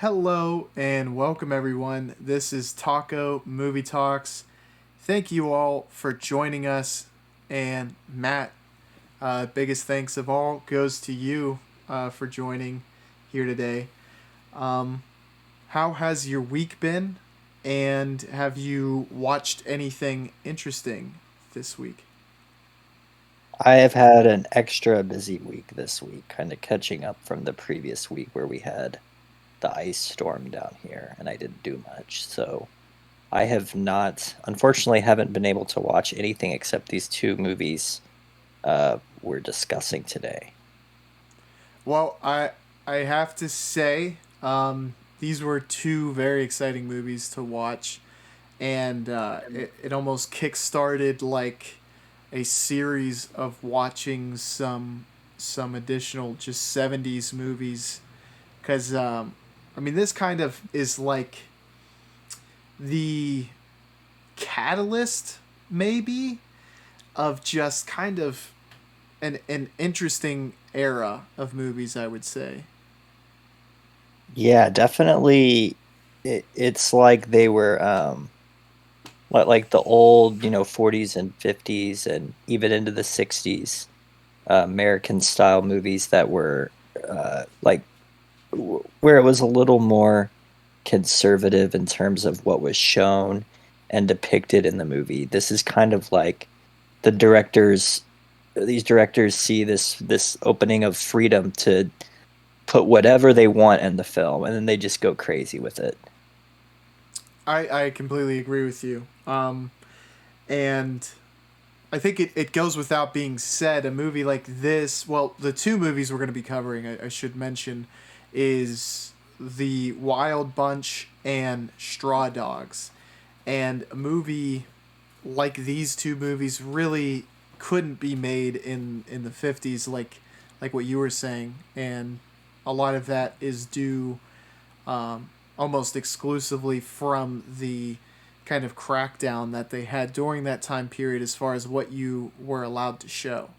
Hello and welcome everyone. This is Taco Movie Talks. Thank you all for joining us. And Matt, biggest thanks of all goes to you for joining here today. Um, how has your week been? And have you watched anything interesting this week? I have had an extra busy week this week, kind of catching up from the previous week where we had the ice storm down here and I didn't do much. So I have not, unfortunately, haven't been able to watch anything except these two movies we're discussing today. Well, I have to say, these were two very exciting movies to watch, and it almost kick-started like a series of watching some additional just 70s movies because I mean this kind of is like the catalyst maybe of just kind of an interesting era of movies, I would say. Yeah, definitely. It's like they were like the old, 40s and 50s and even into the 60s American style movies that were like where it was a little more conservative in terms of what was shown and depicted in the movie. This is kind of like the directors these directors see this opening of freedom to put whatever they want in the film and then they just go crazy with it. I completely agree with you. And I think it goes without being said, a movie like this, well, the two movies we're going to be covering, I should mention, is The Wild Bunch and Straw Dogs. And a movie like these two movies really couldn't be made in the 50s like what you were saying, and a lot of that is due almost exclusively from the kind of crackdown that they had during that time period as far as what you were allowed to show.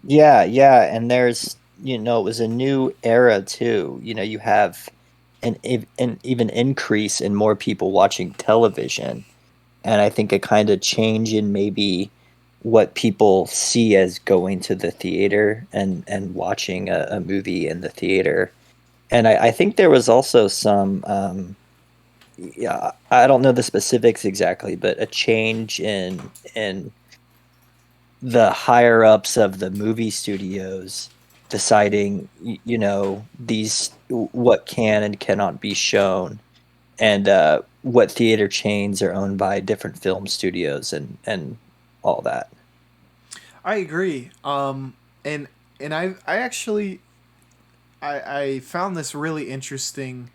Yeah, yeah, and there's it was a new era too. You have an even increase in more people watching television, and I think a kind of change in maybe what people see as going to the theater and watching a movie in the theater. And I think there was also some yeah, I don't know the specifics exactly, but a change in the higher ups of the movie studios deciding these what can and cannot be shown, and what theater chains are owned by different film studios and all that. I agree. And I actually I found this really interesting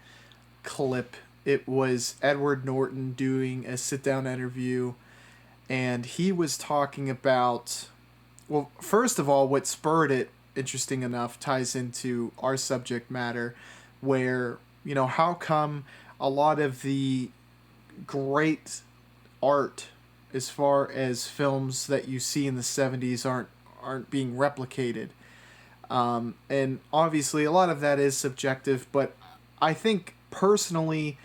clip. It was Edward Norton doing a sit down interview, and he was talking about, well, first of all, what spurred it, interesting enough, ties into our subject matter, where, how come a lot of the great art as far as films that you see in the 70s aren't being replicated. And obviously, a lot of that is subjective, but I think personally,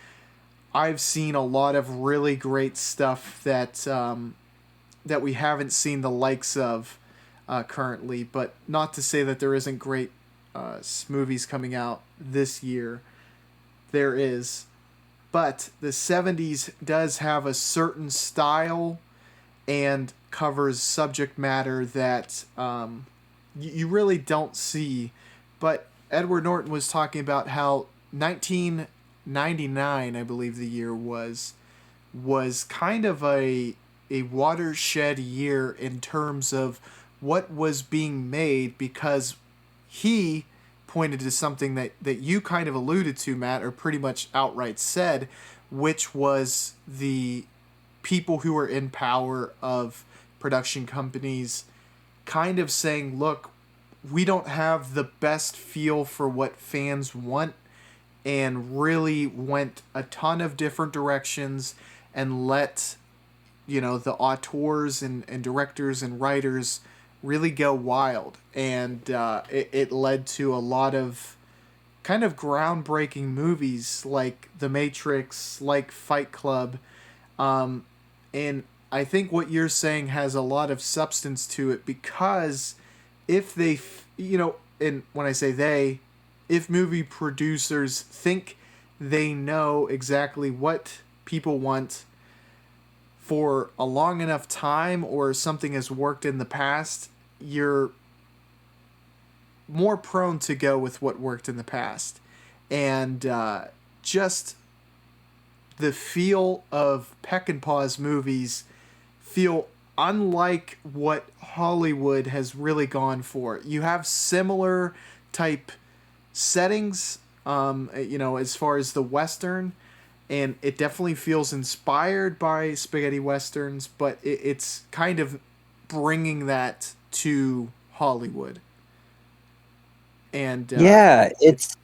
I've seen a lot of really great stuff that we haven't seen the likes of currently. But not to say that there isn't great movies coming out this year. There is, but the 70s does have a certain style and covers subject matter that you really don't see. But Edward Norton was talking about how 1999, I believe the year was kind of a watershed year in terms of what was being made, because he pointed to something that you kind of alluded to, Matt, or pretty much outright said, which was the people who were in power of production companies kind of saying, look, we don't have the best feel for what fans want, and really went a ton of different directions and let the auteurs and directors and writers really go wild, and it led to a lot of kind of groundbreaking movies like The Matrix, like Fight Club, um, and I think what you're saying has a lot of substance to it because if they, and when I say they, if movie producers think they know exactly what people want for a long enough time or something has worked in the past, you're more prone to go with what worked in the past. And just the feel of Peckinpah's movies feel unlike what Hollywood has really gone for. You have similar type settings, as far as the Western, and it definitely feels inspired by spaghetti westerns, but it's kind of bringing that to Hollywood. And Yeah, it's.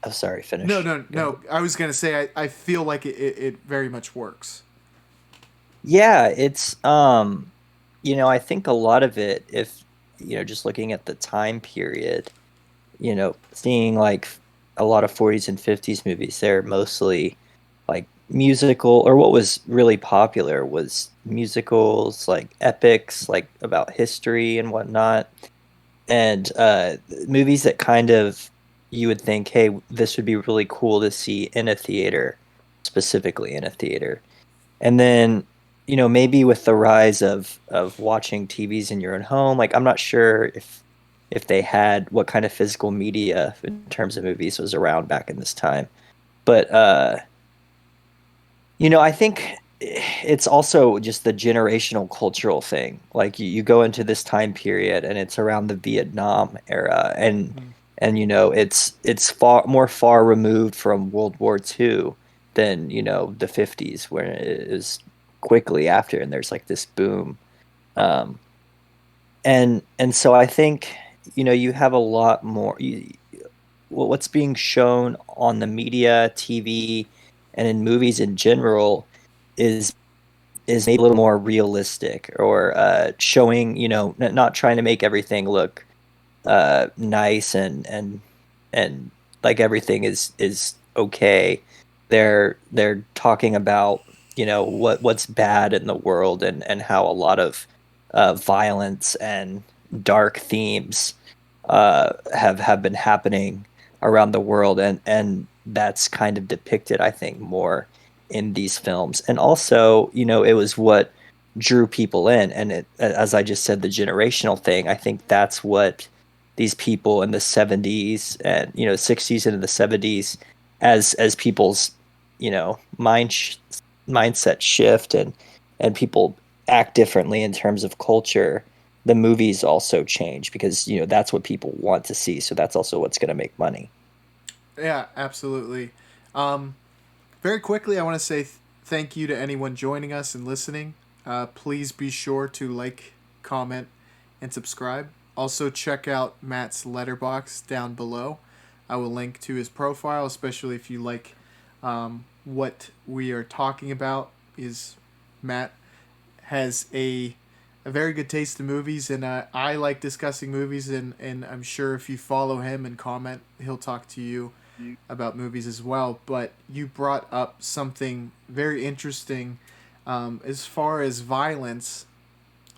Oh, sorry. no, Finish. no, Go ahead. no. I was gonna say I feel like it very much works. Yeah, it's I think a lot of it, if just looking at the time period, seeing like a lot of 40s and 50s movies, they're mostly like musical, or what was really popular was musicals, like epics, like about history and whatnot. And movies that kind of you would think, hey, this would be really cool to see in a theater, specifically in a theater. And then, maybe with the rise of watching TVs in your own home, like I'm not sure if they had what kind of physical media in terms of movies was around back in this time. But I think it's also just the generational cultural thing. Like you go into this time period and it's around the Vietnam era, and it's far removed from World War II than the 50s, where it is quickly after, and there's like this boom. Um, and so I think you have a lot more. What's being shown on the media, TV, and in movies in general is maybe a little more realistic, or showing, not trying to make everything look nice and like everything is okay. They're talking about what's bad in the world, and how a lot of violence and dark themes have been happening around the world, and that's kind of depicted, I think, more in these films. And also, it was what drew people in, and as I just said, the generational thing. I think that's what these people in the 70s and 60s and in the 70s, as people's mindset shift, and people act differently in terms of culture. The movies also change because that's what people want to see, so that's also what's going to make money. Yeah, absolutely. Um, Very quickly, I want to say thank you to anyone joining us and listening. Please be sure to like, comment, and subscribe. Also, check out Matt's letterbox down below. I will link to his profile, especially if you like what we are talking about. Is Matt has a very good taste in movies, and I like discussing movies, and I'm sure if you follow him and comment, he'll talk to you about movies as well. But you brought up something very interesting, as far as violence,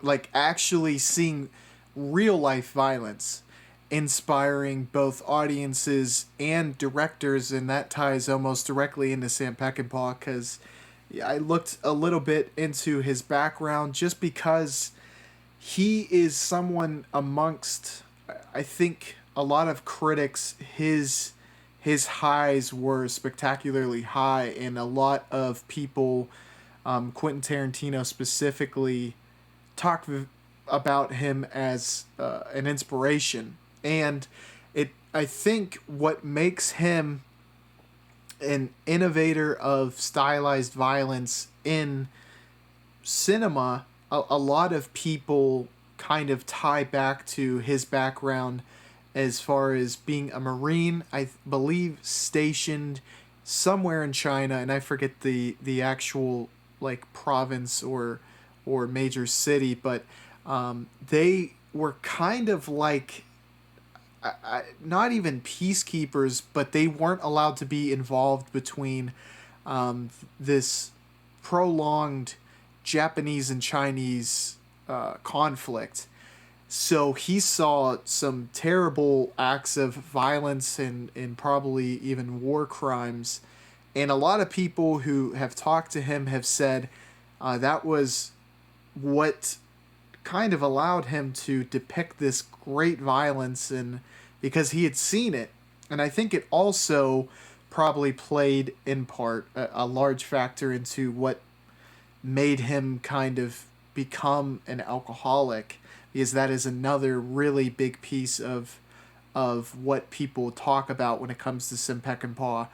like actually seeing real life violence inspiring both audiences and directors, and that ties almost directly into Sam Peckinpah because I looked a little bit into his background just because he is someone amongst, I think, a lot of critics. His highs were spectacularly high, and a lot of people, Quentin Tarantino specifically, talk about him as an inspiration. And I think what makes him an innovator of stylized violence in cinema, a lot of people kind of tie back to his background as far as being a Marine, I believe stationed somewhere in China, and I forget the actual like province or major city, but they were kind of like, not even peacekeepers, but they weren't allowed to be involved between this prolonged Japanese and Chinese conflict. So he saw some terrible acts of violence and probably even war crimes. And a lot of people who have talked to him have said that was what kind of allowed him to depict this great violence, and because he had seen it. And I think it also probably played in part a large factor into what made him kind of become an alcoholic, because that is another really big piece of what people talk about when it comes to Sam Peckinpah,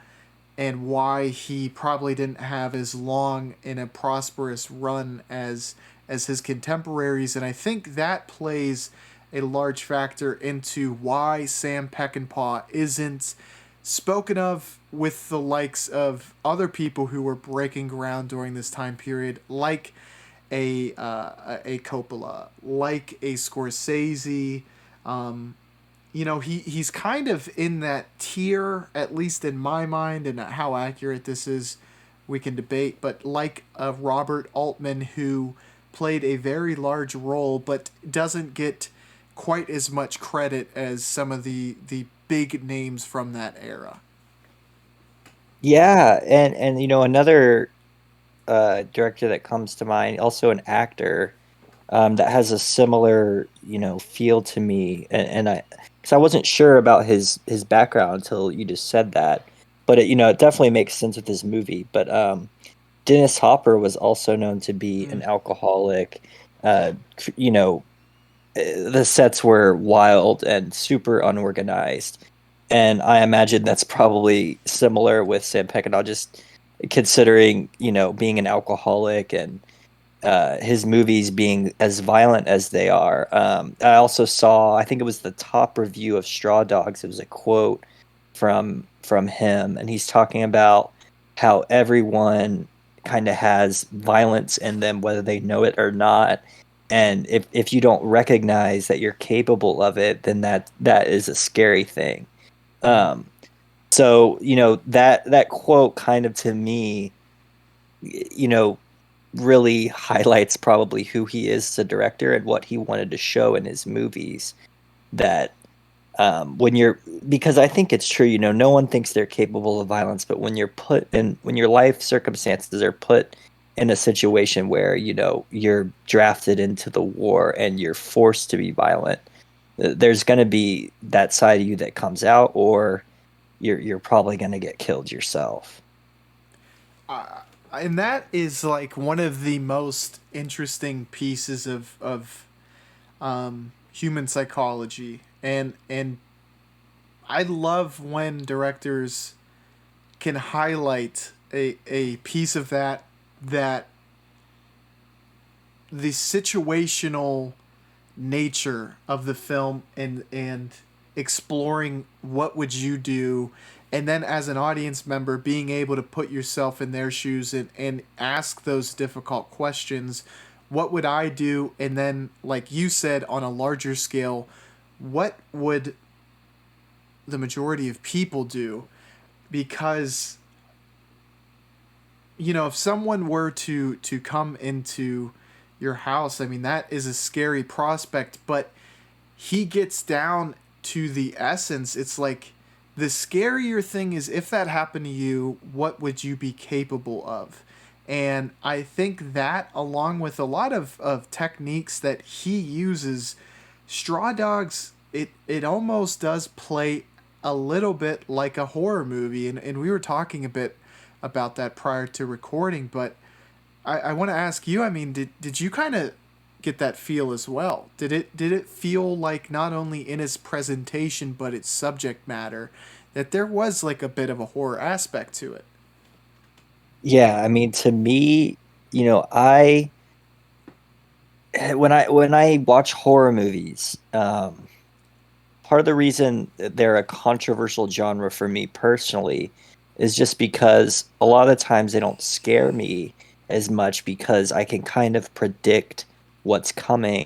and why he probably didn't have as long in a prosperous run as his contemporaries. And I think that plays a large factor into why Sam Peckinpah isn't spoken of with the likes of other people who were breaking ground during this time period, like a Coppola, like a Scorsese. He's kind of in that tier, at least in my mind, and how accurate this is, we can debate. But like Robert Altman, who played a very large role, but doesn't get quite as much credit as some of the big names from that era. Yeah, and another director that comes to mind, also an actor, that has a similar feel to me, and I because I wasn't sure about his background until you just said that, but it definitely makes sense with his movie. But Dennis Hopper was also known to be an Mm. alcoholic. Uh, you know, the sets were wild and super unorganized, and I imagine that's probably similar with Sam Peckinpah, just considering being an alcoholic and his movies being as violent as they are. I also saw, I think it was the top review of Straw Dogs. It was a quote from him, and he's talking about how everyone kind of has violence in them, whether they know it or not. And if you don't recognize that you're capable of it, then that is a scary thing. Mm. Um, so that quote kind of to me, you know, really highlights probably who he is as a director and what he wanted to show in his movies. That when you're, because I think it's true, no one thinks they're capable of violence, but when your life circumstances are put in a situation where you're drafted into the war and you're forced to be violent, there's going to be that side of you that comes out, or you're probably going to get killed yourself. And that is like one of the most interesting pieces of human psychology, and I love when directors can highlight a piece of that the situational nature of the film, and exploring what would you do, and then as an audience member being able to put yourself in their shoes and ask those difficult questions. What would I do? And then, like you said, on a larger scale, what would the majority of people do? Because if someone were to come into your house, I mean, that is a scary prospect. But he gets down to the essence. It's like, the scarier thing is, if that happened to you, what would you be capable of? And I think that, along with a lot of techniques that he uses, Straw Dogs, it almost does play a little bit like a horror movie. And we were talking a bit about that prior to recording. But I want to ask you, I mean, did you kind of get that feel as well? Did it feel like, not only in its presentation but its subject matter, that there was like a bit of a horror aspect to it? Yeah, I mean, to me, I when I watch horror movies, part of the reason that they're a controversial genre for me personally is just because a lot of times they don't scare me as much because I can kind of predict what's coming,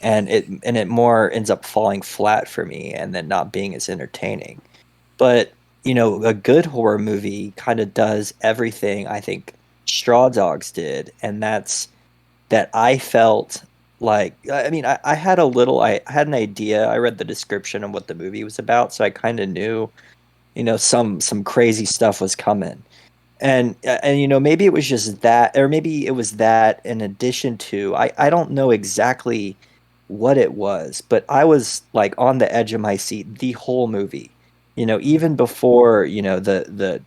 and it more ends up falling flat for me and then not being as entertaining. But, a good horror movie kind of does everything I think Straw Dogs did, and that's that I felt like, I mean, I had I had an idea. I read the description of what the movie was about, so I kind of knew, some crazy stuff was coming. And maybe it was just that, or maybe it was that in addition to, I don't know exactly what it was, but I was like on the edge of my seat the whole movie. Even before, the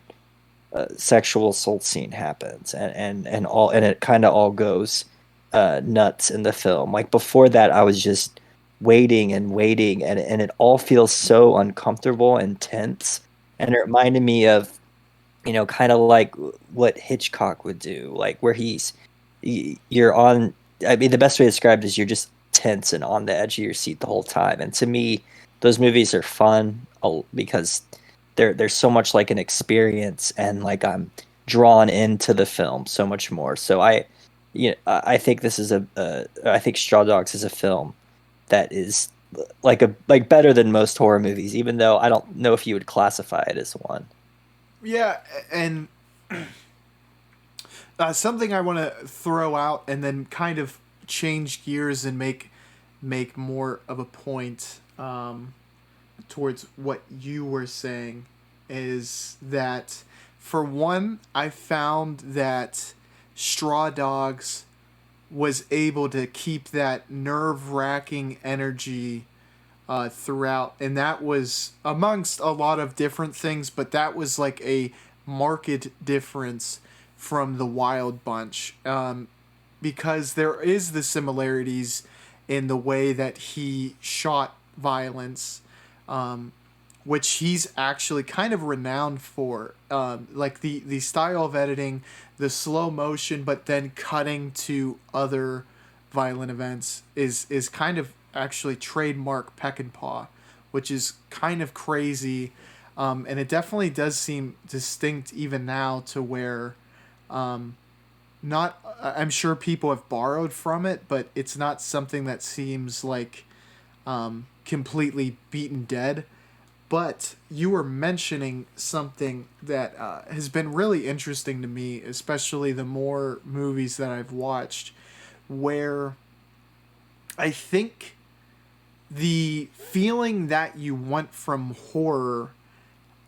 sexual assault scene happens, and it kind of all goes nuts in the film. Like before that, I was just waiting and waiting, and it all feels so uncomfortable and tense. And it reminded me of, kind of like what Hitchcock would do, like where you're on. I mean, the best way to describe it is you're just tense and on the edge of your seat the whole time. And to me, those movies are fun because they're so much like an experience, and like I'm drawn into the film so much more. So I think I think Straw Dogs is a film that is like better than most horror movies, even though I don't know if you would classify it as one. Yeah, and something I want to throw out and then kind of change gears and make more of a point towards what you were saying is that for one, I found that Straw Dogs was able to keep that nerve wracking energy throughout, and that was amongst a lot of different things, but that was like a marked difference from the Wild Bunch, because there is the similarities in the way that he shot violence, which he's actually kind of renowned for, like the style of editing, the slow motion, but then cutting to other violent events is kind of actually trademark Peckinpah, which is kind of crazy, and it definitely does seem distinct even now to where, not I'm sure people have borrowed from it, but it's not something that seems like completely beaten dead. But you were mentioning something that has been really interesting to me, especially the more movies that I've watched, where I think the feeling that you want from horror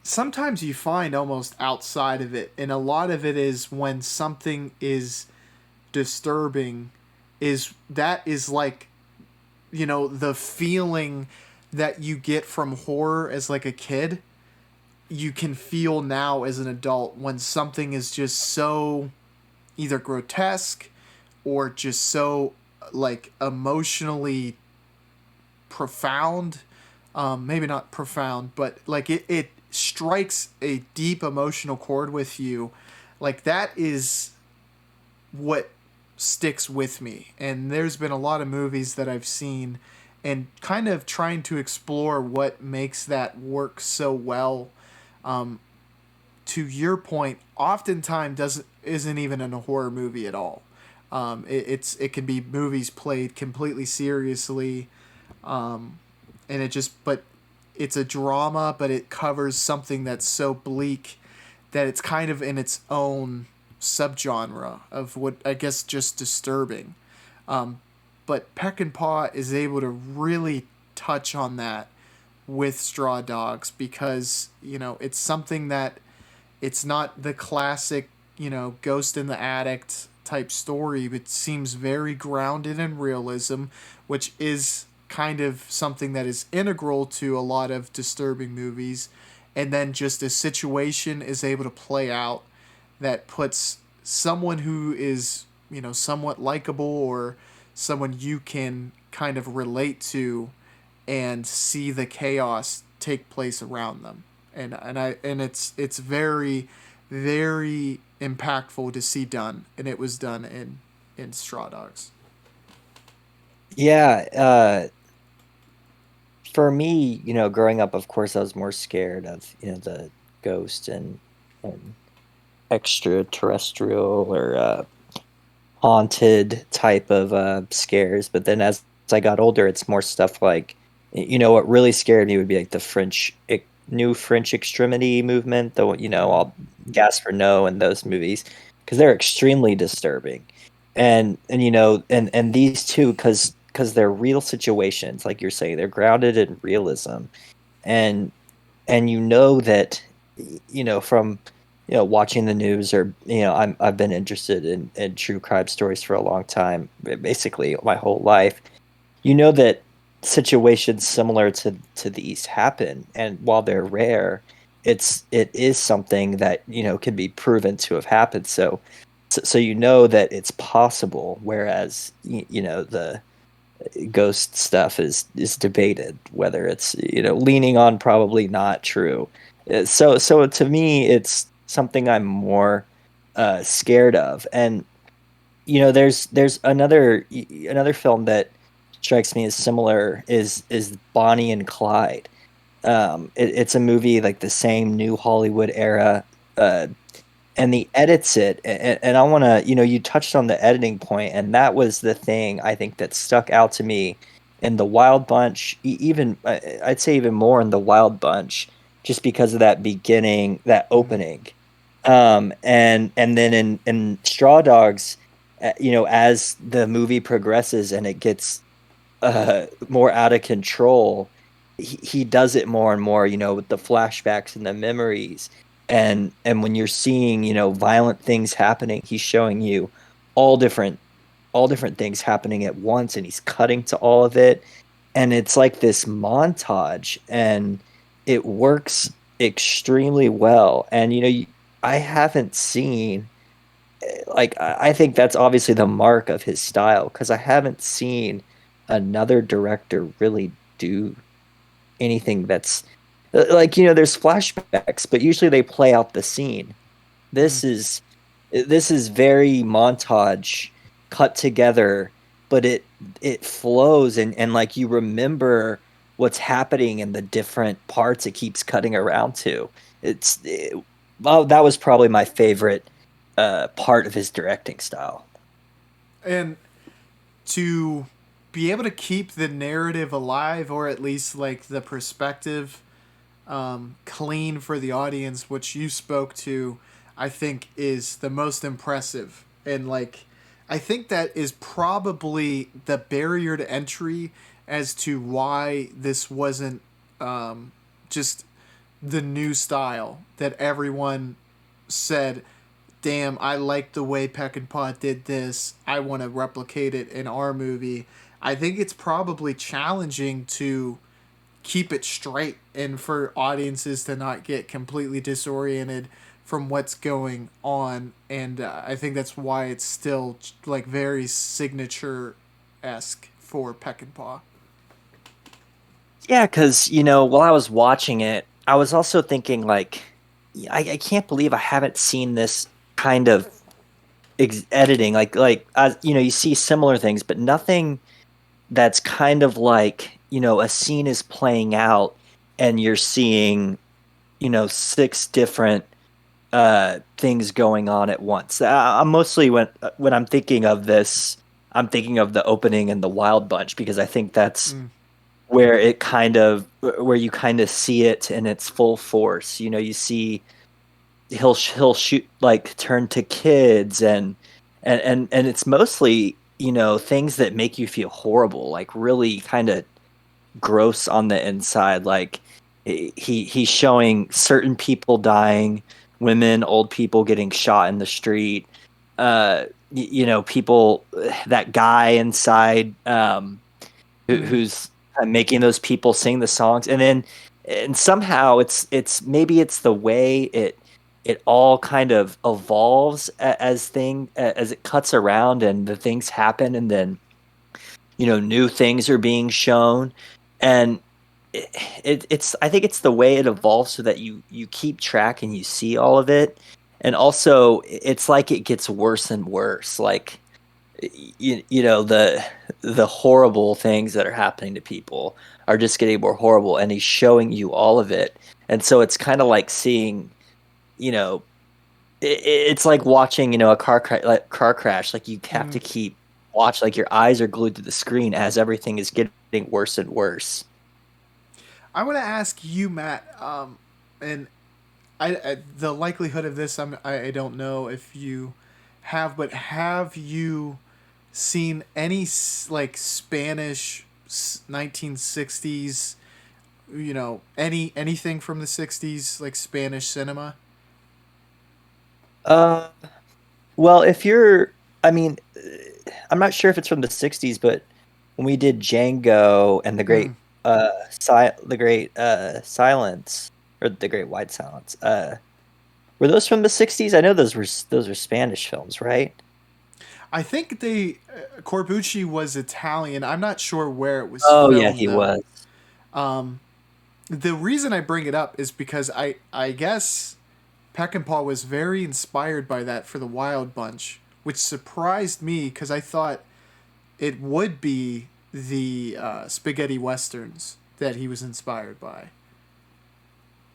sometimes you find almost outside of it, and a lot of it is when something is disturbing, is like, the feeling that you get from horror as like a kid, you can feel now as an adult when something is just so either grotesque or just so like emotionally profound. Maybe not profound, but like it strikes a deep emotional chord with you. Like that is what sticks with me. And there's been a lot of movies that I've seen and kind of trying to explore what makes that work so well. Um, to your point, oftentimes doesn't isn't even in a horror movie at all. It can be movies played completely seriously, and but it's a drama, but it covers something that's so bleak that it's kind of in its own subgenre of what I guess just disturbing. Um, but Peckinpah is able to really touch on that with Straw Dogs because it's something that it's not the classic ghost in the attic type story, but seems very grounded in realism, which is kind of something that is integral to a lot of disturbing movies. And then just a situation is able to play out that puts someone who is somewhat likable or someone you can kind of relate to and see the chaos take place around them. And it's very very impactful to see done, and it was done in Straw Dogs. Yeah, for me, growing up, of course, I was more scared of, the ghost and extraterrestrial or haunted type of scares. But then as I got older, it's more stuff like, what really scared me would be like the new French extremity movement, the all gas for no and those movies, because they're extremely disturbing, and and these two because they're real situations, like you're saying, they're grounded in realism, and that from watching the news, or I've been interested in true crime stories for a long time, basically my whole life. That situations similar to these happen, and while they're rare, it is something that can be proven to have happened. So that it's possible, whereas the ghost stuff is debated, whether it's leaning on probably not true. So to me, it's something I'm more scared of. And there's another film that strikes me as similar, is Bonnie and Clyde. It's a movie like the same new Hollywood era, uh, and the edits it, and I want to, you touched on the editing point, and that was the thing I think that stuck out to me in the Wild Bunch, even I'd say even more in the Wild Bunch, just because of that beginning, that Mm-hmm. opening, and then in Straw Dogs, as the movie progresses and it gets more out of control, he does it more and more, with the flashbacks and the memories. And when you're seeing, violent things happening, he's showing you all different all different things happening at once, and he's cutting to all of it. And it's like this montage, and it works extremely well. And I haven't seen, like, I think that's obviously the mark of his style, because I haven't seen another director really do anything that's like, there's flashbacks, but usually they play out the scene. Mm-hmm. This is very montage, cut together, but it flows, and like you remember what's happening in the different parts it keeps cutting around to. Well, that was probably my favorite part of his directing style. And to be able to keep the narrative alive, or at least like the perspective clean for the audience, which you spoke to, I think is the most impressive. And like, I think that is probably the barrier to entry as to why this wasn't just the new style that everyone said, damn, I like the way Peckinpah did this. I want to replicate it in our movie. I think it's probably challenging to keep it straight and for audiences to not get completely disoriented from what's going on. And I think that's why it's still like very signature esque for Peckinpah. Yeah, because while I was watching it, I was also thinking, like, I can't believe I haven't seen this kind of editing. Like as you see similar things, but nothing that's kind of like, a scene is playing out, and you're seeing, six different things going on at once. I'm mostly, when I'm thinking of this, I'm thinking of the opening in the Wild Bunch, because I think that's Mm. where you kind of see it in its full force. You see he'll shoot, like, turn to kids, and it's mostly, things that make you feel horrible, like really kind of gross on the inside. Like, he's showing certain people dying, women, old people getting shot in the street, people, that guy inside, Mm. who's making those people sing the songs. And somehow it's maybe it's the way it all kind of evolves, as it cuts around and the things happen, and then new things are being shown. And it's I think it's the way it evolves, so that you keep track and you see all of it. And also, it's like it gets worse and worse, like, the horrible things that are happening to people are just getting more horrible, and he's showing you all of it. And so it's kind of like seeing, you know it's like watching, a car crash. Like, you have Mm. to keep watch, like your eyes are glued to the screen as everything is getting worse and worse. I want to ask you, Matt, and the likelihood of this, I don't know if you have, but have you seen any like Spanish 1960s, anything from the 60s, like Spanish cinema? Uh, well, if you're, I mean, I'm not sure if it's from the '60s, but when we did Django and Mm. the Great Silence, or the Great White Silence, were those from the '60s? I know those were Spanish films, right? I think Corbucci was Italian. I'm not sure where it was Oh yeah, filmed he though. was. Um, the reason I bring it up is because I guess Peckinpah was very inspired by that for the Wild Bunch, which surprised me because I thought it would be the spaghetti westerns that he was inspired by.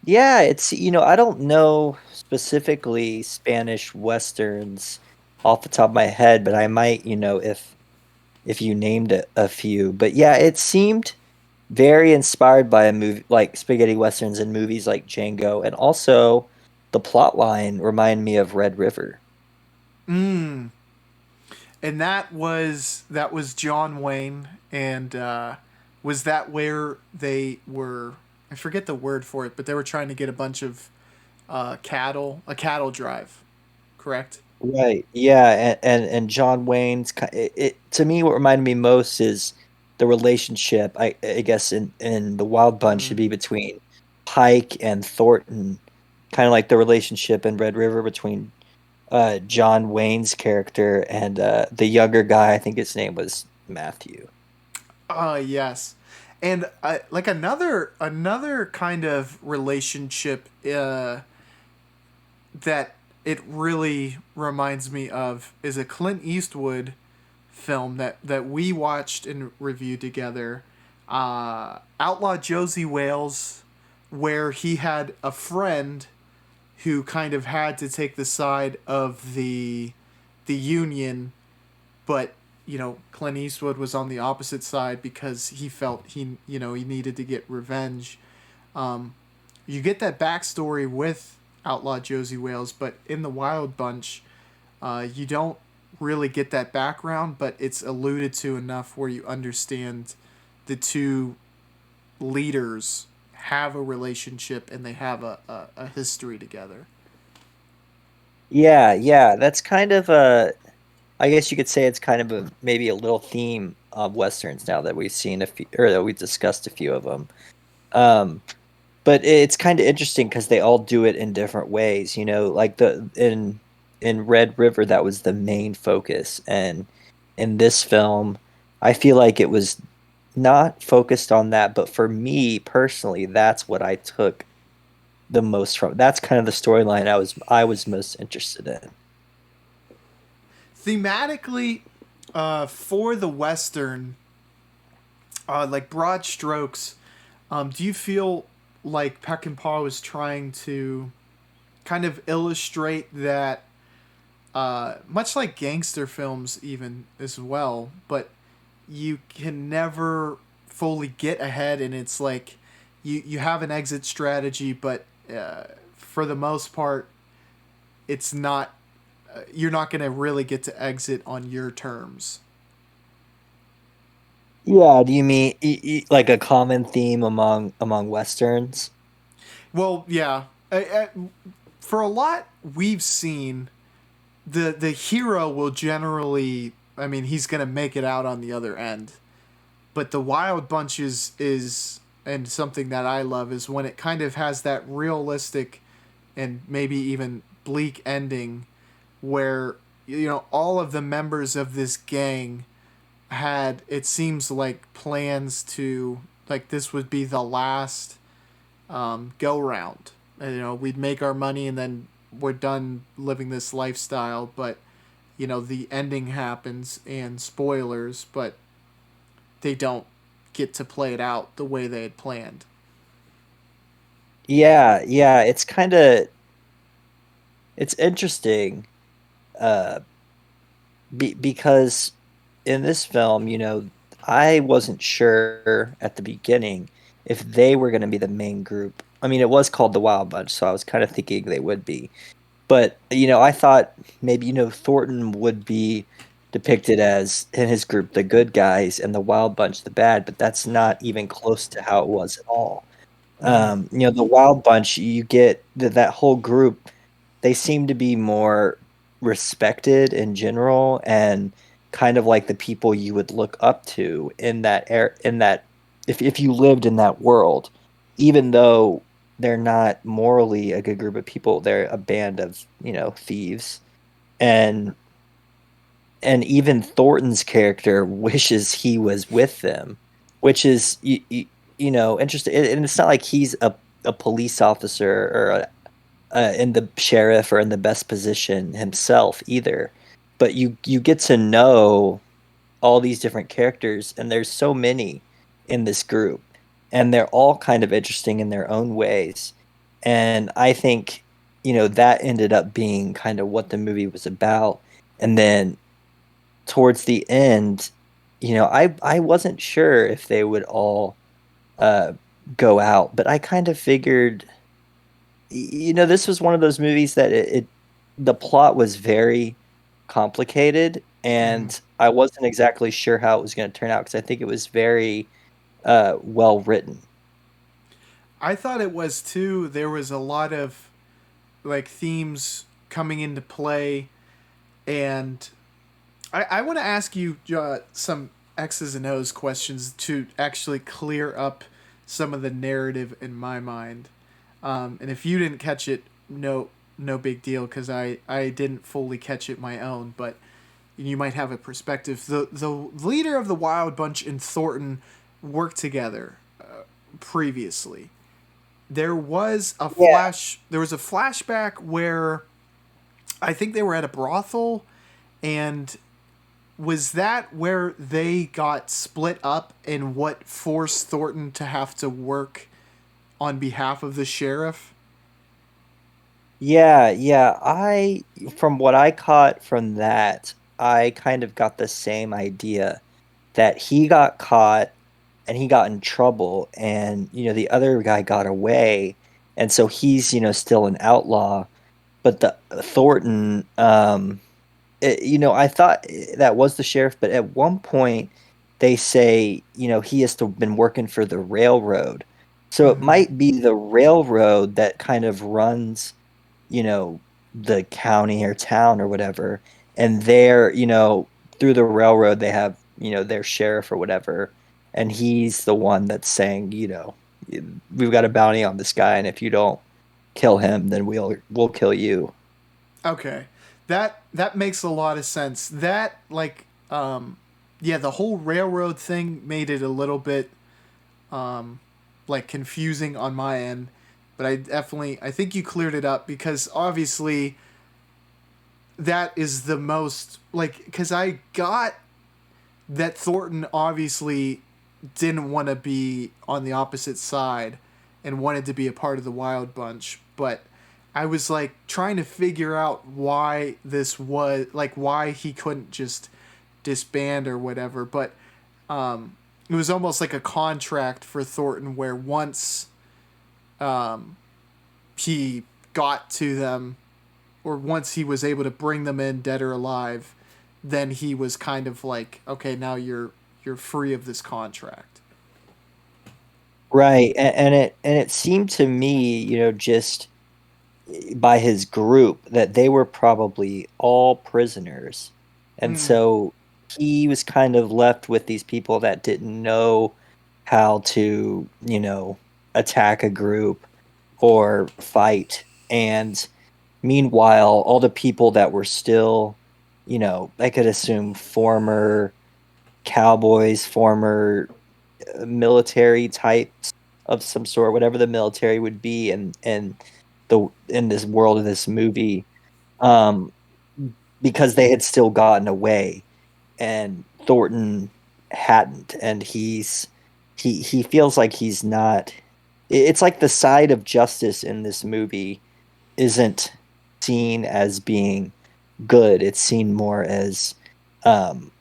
Yeah, it's I don't know specifically Spanish westerns off the top of my head, but I might, if you named a few. But yeah, it seemed very inspired by a movie like spaghetti westerns and movies like Django, and also the plot line reminded me of Red River. Mm. And that was John Wayne, and was that where they were? I forget the word for it, but they were trying to get a bunch of a cattle drive, correct? Right. Yeah, and John Wayne's to me what reminded me most is the relationship I guess in the Wild Bunch should Mm. be between Pike and Thornton, kind of like the relationship in Red River between John Wayne's character and the younger guy, I think his name was Matthew. Yes, and like another kind of relationship that it really reminds me of is a Clint Eastwood film that we watched and reviewed together, Outlaw Josie Wales, where he had a friend who kind of had to take the side of the Union, but Clint Eastwood was on the opposite side because he felt he needed to get revenge. Um, you get that backstory with Outlaw Josie Wales, but in the Wild Bunch, you don't really get that background, but it's alluded to enough where you understand the two leaders have a relationship and they have a history together. Yeah, yeah, that's kind of a I guess you could say it's kind of maybe a little theme of westerns now that we've seen a few or that we've discussed a few of them. Um, but it's kind of interesting because they all do it in different ways. Like the in Red River, that was the main focus, and in this film, I feel like it was not focused on that. But for me personally, that's what I took the most from. That's kind of the storyline I was most interested in. Thematically, for the Western, like broad strokes, do you feel like Peckinpah was trying to kind of illustrate that, much like gangster films, even as well, but you can never fully get ahead, and it's like you have an exit strategy, but for the most part, it's not. You're not going to really get to exit on your terms. Yeah, do you mean like a common theme among westerns? Well, yeah. For a lot we've seen, the hero will generally. I mean, he's going to make it out on the other end. But the Wild Bunch is and something that I love is when it kind of has that realistic and maybe even bleak ending where all of the members of this gang had, it seems like, plans to, like, this would be the last go round. And, we'd make our money and then we're done living this lifestyle, but the ending happens, and spoilers, but they don't get to play it out the way they had planned. Yeah, yeah, it's interesting, uh, because in this film, I wasn't sure at the beginning if they were going to be the main group. I mean, it was called the Wild Bunch, so I was kind of thinking they would be. But, I thought maybe, Thornton would be depicted as, in his group, the good guys and the Wild Bunch, the bad, but that's not even close to how it was at all. Mm-hmm. The Wild Bunch, you get that whole group, they seem to be more respected in general and kind of like the people you would look up to in that if you lived in that world, even though they're not morally a good group of people, they're a band of, thieves. And even Thornton's character wishes he was with them, which is interesting. And it's not like he's a police officer or in the sheriff or in the best position himself either. But you get to know all these different characters, and there's so many in this group, and they're all kind of interesting in their own ways. And I think that ended up being kind of what the movie was about. And then towards the end, I wasn't sure if they would all uh, go out, but I kind of figured this was one of those movies that the plot was very complicated, Mm-hmm. and I wasn't exactly sure how it was going to turn out because I think it was very well written. I thought it was too. There was a lot of like themes coming into play, and I want to ask you some X's and O's questions to actually clear up some of the narrative in my mind. And if you didn't catch it, no big deal because I didn't fully catch it my own, but you might have a perspective. The leader of the Wild Bunch and Thornton worked together previously. Yeah, There was a flashback where I think they were at a brothel, and was that where they got split up and what forced Thornton to have to work on behalf of the sheriff? yeah, yeah. From what I caught from that, I kind of got the same idea that he got caught and he got in trouble, and the other guy got away, and so he's still an outlaw. But the Thornton, I thought that was the sheriff, but at one point they say, he has to been working for the railroad. So it Mm-hmm. might be the railroad that kind of runs, you know, the county or town or whatever. And they're, through the railroad they have, their sheriff or whatever. And he's the one that's saying, we've got a bounty on this guy, and if you don't kill him, then we'll kill you. Okay, that makes a lot of sense. That yeah, the whole railroad thing made it a little bit like confusing on my end, but I think you cleared it up because obviously that is the most like because I got that Thornton obviously didn't want to be on the opposite side and wanted to be a part of the Wild Bunch, but I was like trying to figure out why this was like why he couldn't just disband or whatever, but it was almost like a contract for Thornton where once he got to them or once he was able to bring them in dead or alive, then he was kind of like, okay, now you're free of this contract. Right. And it seemed to me, just by his group that they were probably all prisoners. And Mm, so he was kind of left with these people that didn't know how to, attack a group or fight. And meanwhile, all the people that were still, I could assume former cowboys, former military types of some sort, whatever the military would be in this world of this movie, um, because they had still gotten away, and Thornton hadn't, and he feels like he's not. It's like the side of justice in this movie isn't seen as being good. It's seen more as um,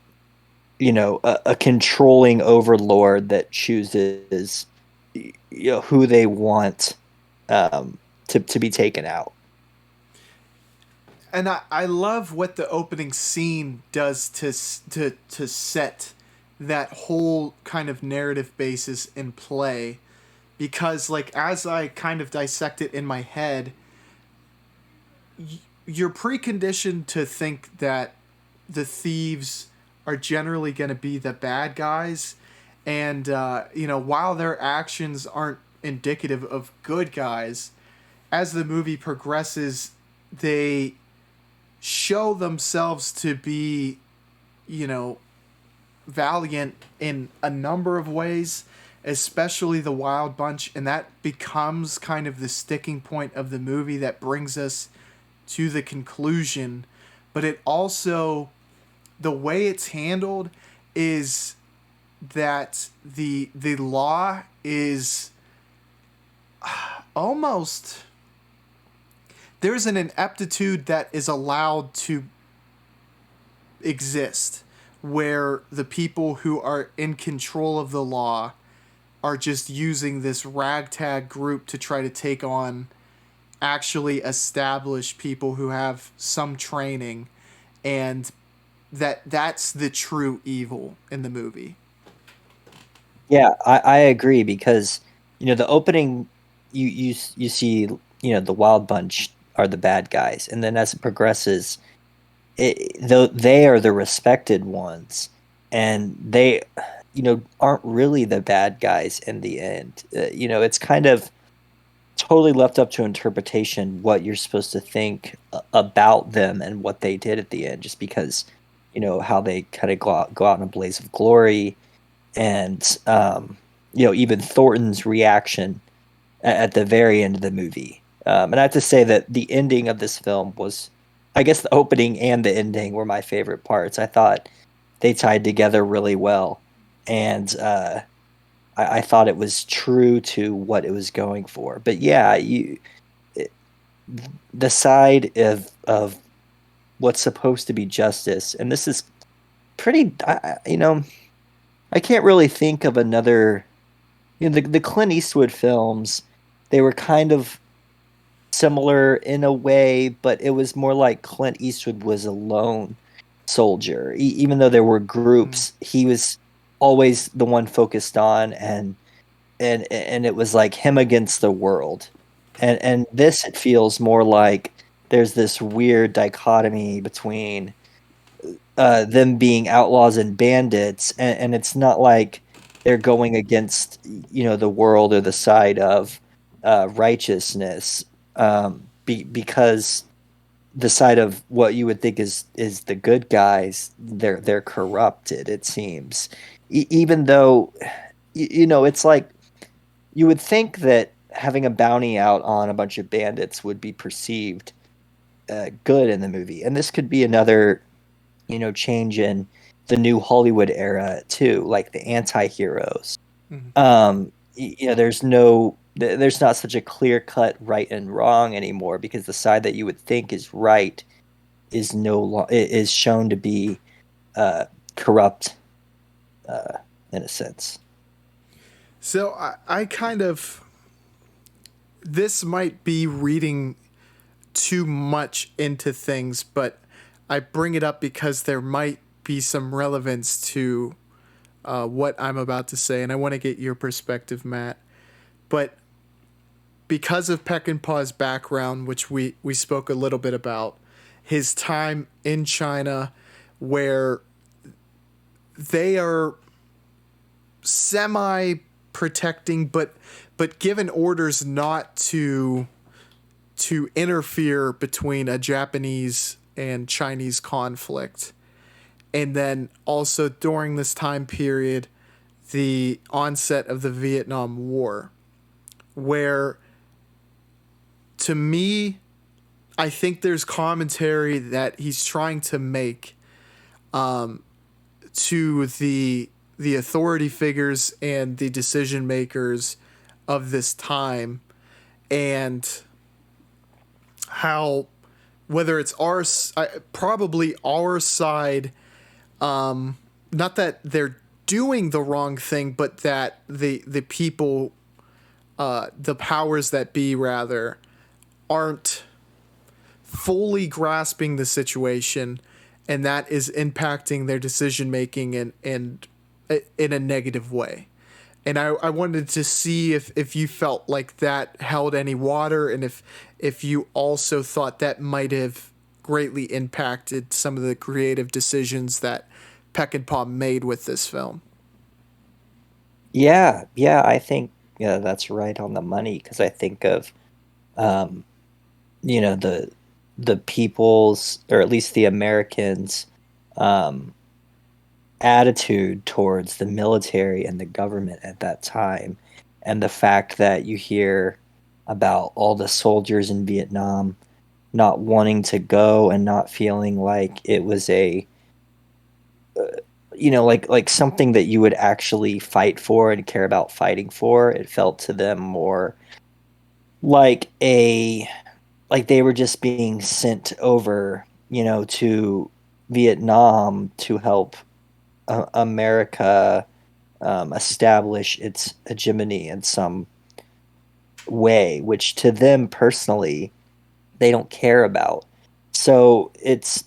a controlling overlord that chooses who they want to be taken out. And I love what the opening scene does to set that whole kind of narrative basis in play, because like as I kind of dissect it in my head, you're preconditioned to think that the thieves are generally going to be the bad guys, and while their actions aren't indicative of good guys, as the movie progresses, they show themselves to be, you know, valiant in a number of ways, especially the Wild Bunch, and that becomes kind of the sticking point of the movie that brings us to the conclusion. But it also, the way it's handled is that the law is almost, there's an ineptitude that is allowed to exist where the people who are in control of the law are just using this ragtag group to try to take on actually established people who have some training, and that's the true evil in the movie. Yeah, I agree because the opening you see the Wild Bunch are the bad guys, and then as it progresses, though they are the respected ones, and they aren't really the bad guys in the end. It's kind of totally left up to interpretation what you're supposed to think about them and what they did at the end, just because how they kind of go out in a blaze of glory, and even Thornton's reaction at the very end of the movie. And I have to say that the ending of this film was, I guess, the opening and the ending were my favorite parts. I thought they tied together really well, and I thought it was true to what it was going for. But yeah, the side of what's supposed to be justice, and this is pretty. I can't really think of another. The Clint Eastwood films, they were kind of similar in a way, but it was more like Clint Eastwood was a lone soldier. Even though there were Mm. groups, he was always the one focused on, and it was like him against the world. And this, it feels more like there's this weird dichotomy between them being outlaws and bandits, and it's not like they're going against the world or the side of righteousness, because the side of what you would think is the good guys, they're corrupted, it seems. Even though it's like you would think that having a bounty out on a bunch of bandits would be perceived good in the movie, and this could be another change in the new Hollywood era too, like the anti-heroes. Mm. There's not such a clear-cut right and wrong anymore, because the side that you would think is right is shown to be corrupt, uh, in a sense. So I kind of, this might be reading too much into things, but I bring it up because there might be some relevance to what I'm about to say, and I want to get your perspective, Matt. But because of Peckinpah's background, which we spoke a little bit about, his time in China, where they are semi protecting, but given orders not to interfere between a Japanese and Chinese conflict. And then also during this time period, the onset of the Vietnam War, where to me, I think there's commentary that he's trying to make to the authority figures and the decision makers of this time, and how whether it's probably our side not that they're doing the wrong thing, but that the people, the powers that be, rather, aren't fully grasping the situation, and that is impacting their decision making and in a negative way. And I wanted to see if you felt like that held any water, and if you also thought that might have greatly impacted some of the creative decisions that Peckinpah made with this film. Yeah, yeah, I think yeah, that's right on the money because I think of um, you know, the people's or at least the Americans' um, attitude towards the military and the government at that time, and the fact that you hear about all the soldiers in Vietnam not wanting to go and not feeling like it was a like something that you would actually fight for and care about fighting for. It felt to them more like a like they were just being sent over, to Vietnam to help America establish its hegemony in some way, which to them personally they don't care about. So it's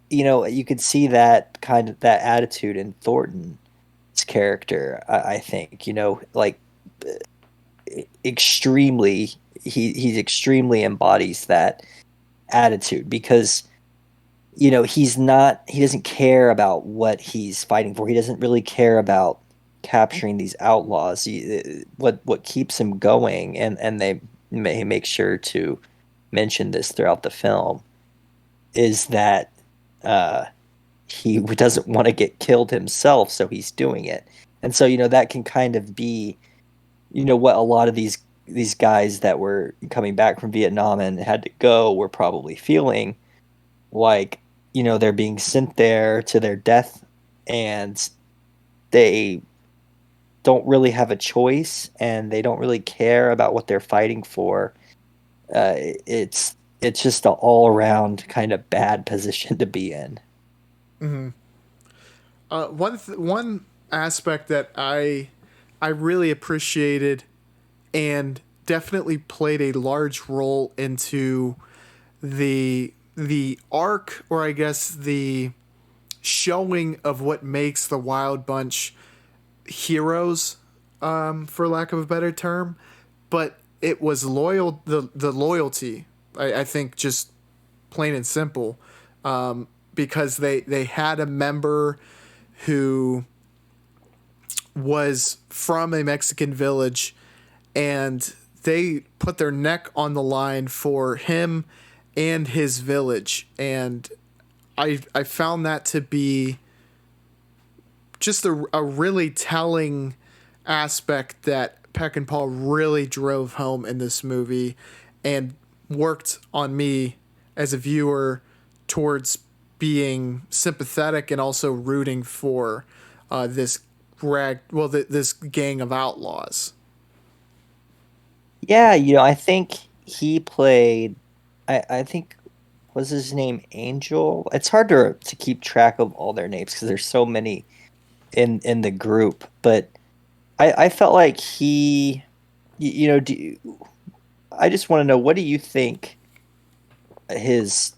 you could see that kind of that attitude in Thornton's character. I think like extremely he extremely embodies that attitude because he doesn't care about what he's fighting for. He doesn't really care about capturing these outlaws. What keeps him going, and they may make sure to mention this throughout the film, is that uh, he doesn't want to get killed himself, so he's doing it. And so that can kind of be what a lot of these guys that were coming back from Vietnam and had to go were probably feeling like they're being sent there to their death, and they don't really have a choice, and they don't really care about what they're fighting for. It's just an all around kind of bad position to be in. Mm-hmm. One aspect that I really appreciated and definitely played a large role into the arc, or I guess the showing of what makes the Wild Bunch heroes, for lack of a better term, but it was the loyalty. I think just plain and simple, because they had a member who was from a Mexican village, and they put their neck on the line for him and his village. And I found that to be just a really telling aspect that Peckinpah really drove home in this movie, and worked on me as a viewer towards being sympathetic and also rooting for this this gang of outlaws. Yeah, I think he played. I think was his name Angel. It's hard to keep track of all their names because there's so many in the group. But I felt like he, I just want to know, what do you think his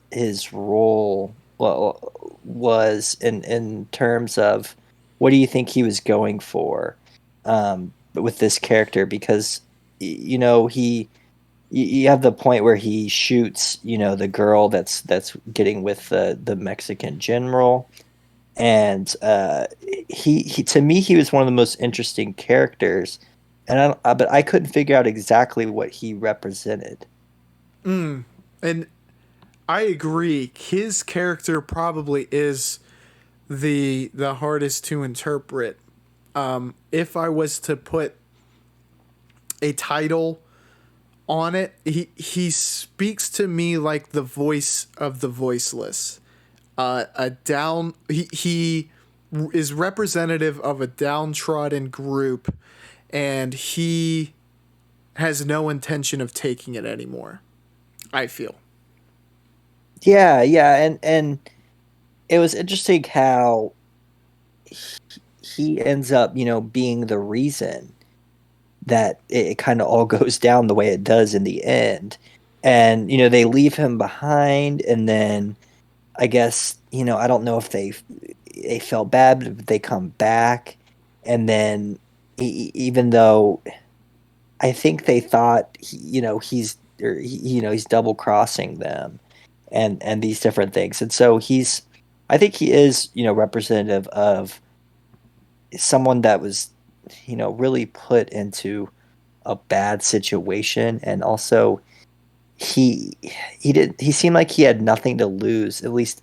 role was in terms of what do you think he was going for with this character? Because he you have the point where he shoots the girl that's getting with the Mexican general, and he to me he was one of the most interesting characters, and but I couldn't figure out exactly what he represented. And I agree. His character probably is the hardest to interpret. If I was to put a title on it, he speaks to me like the voice of the voiceless. A down he is representative of a downtrodden group, and he has no intention of taking it anymore, I feel. Yeah, yeah, and it was interesting how he ends up, being the reason that it kind of all goes down the way it does in the end. And they leave him behind, and then I guess I don't know if they felt bad, but they come back, and then even though I think they thought he's double crossing them, and these different things, and so I think he is representative of someone that was really put into a bad situation, and also he he seemed like he had nothing to lose. At least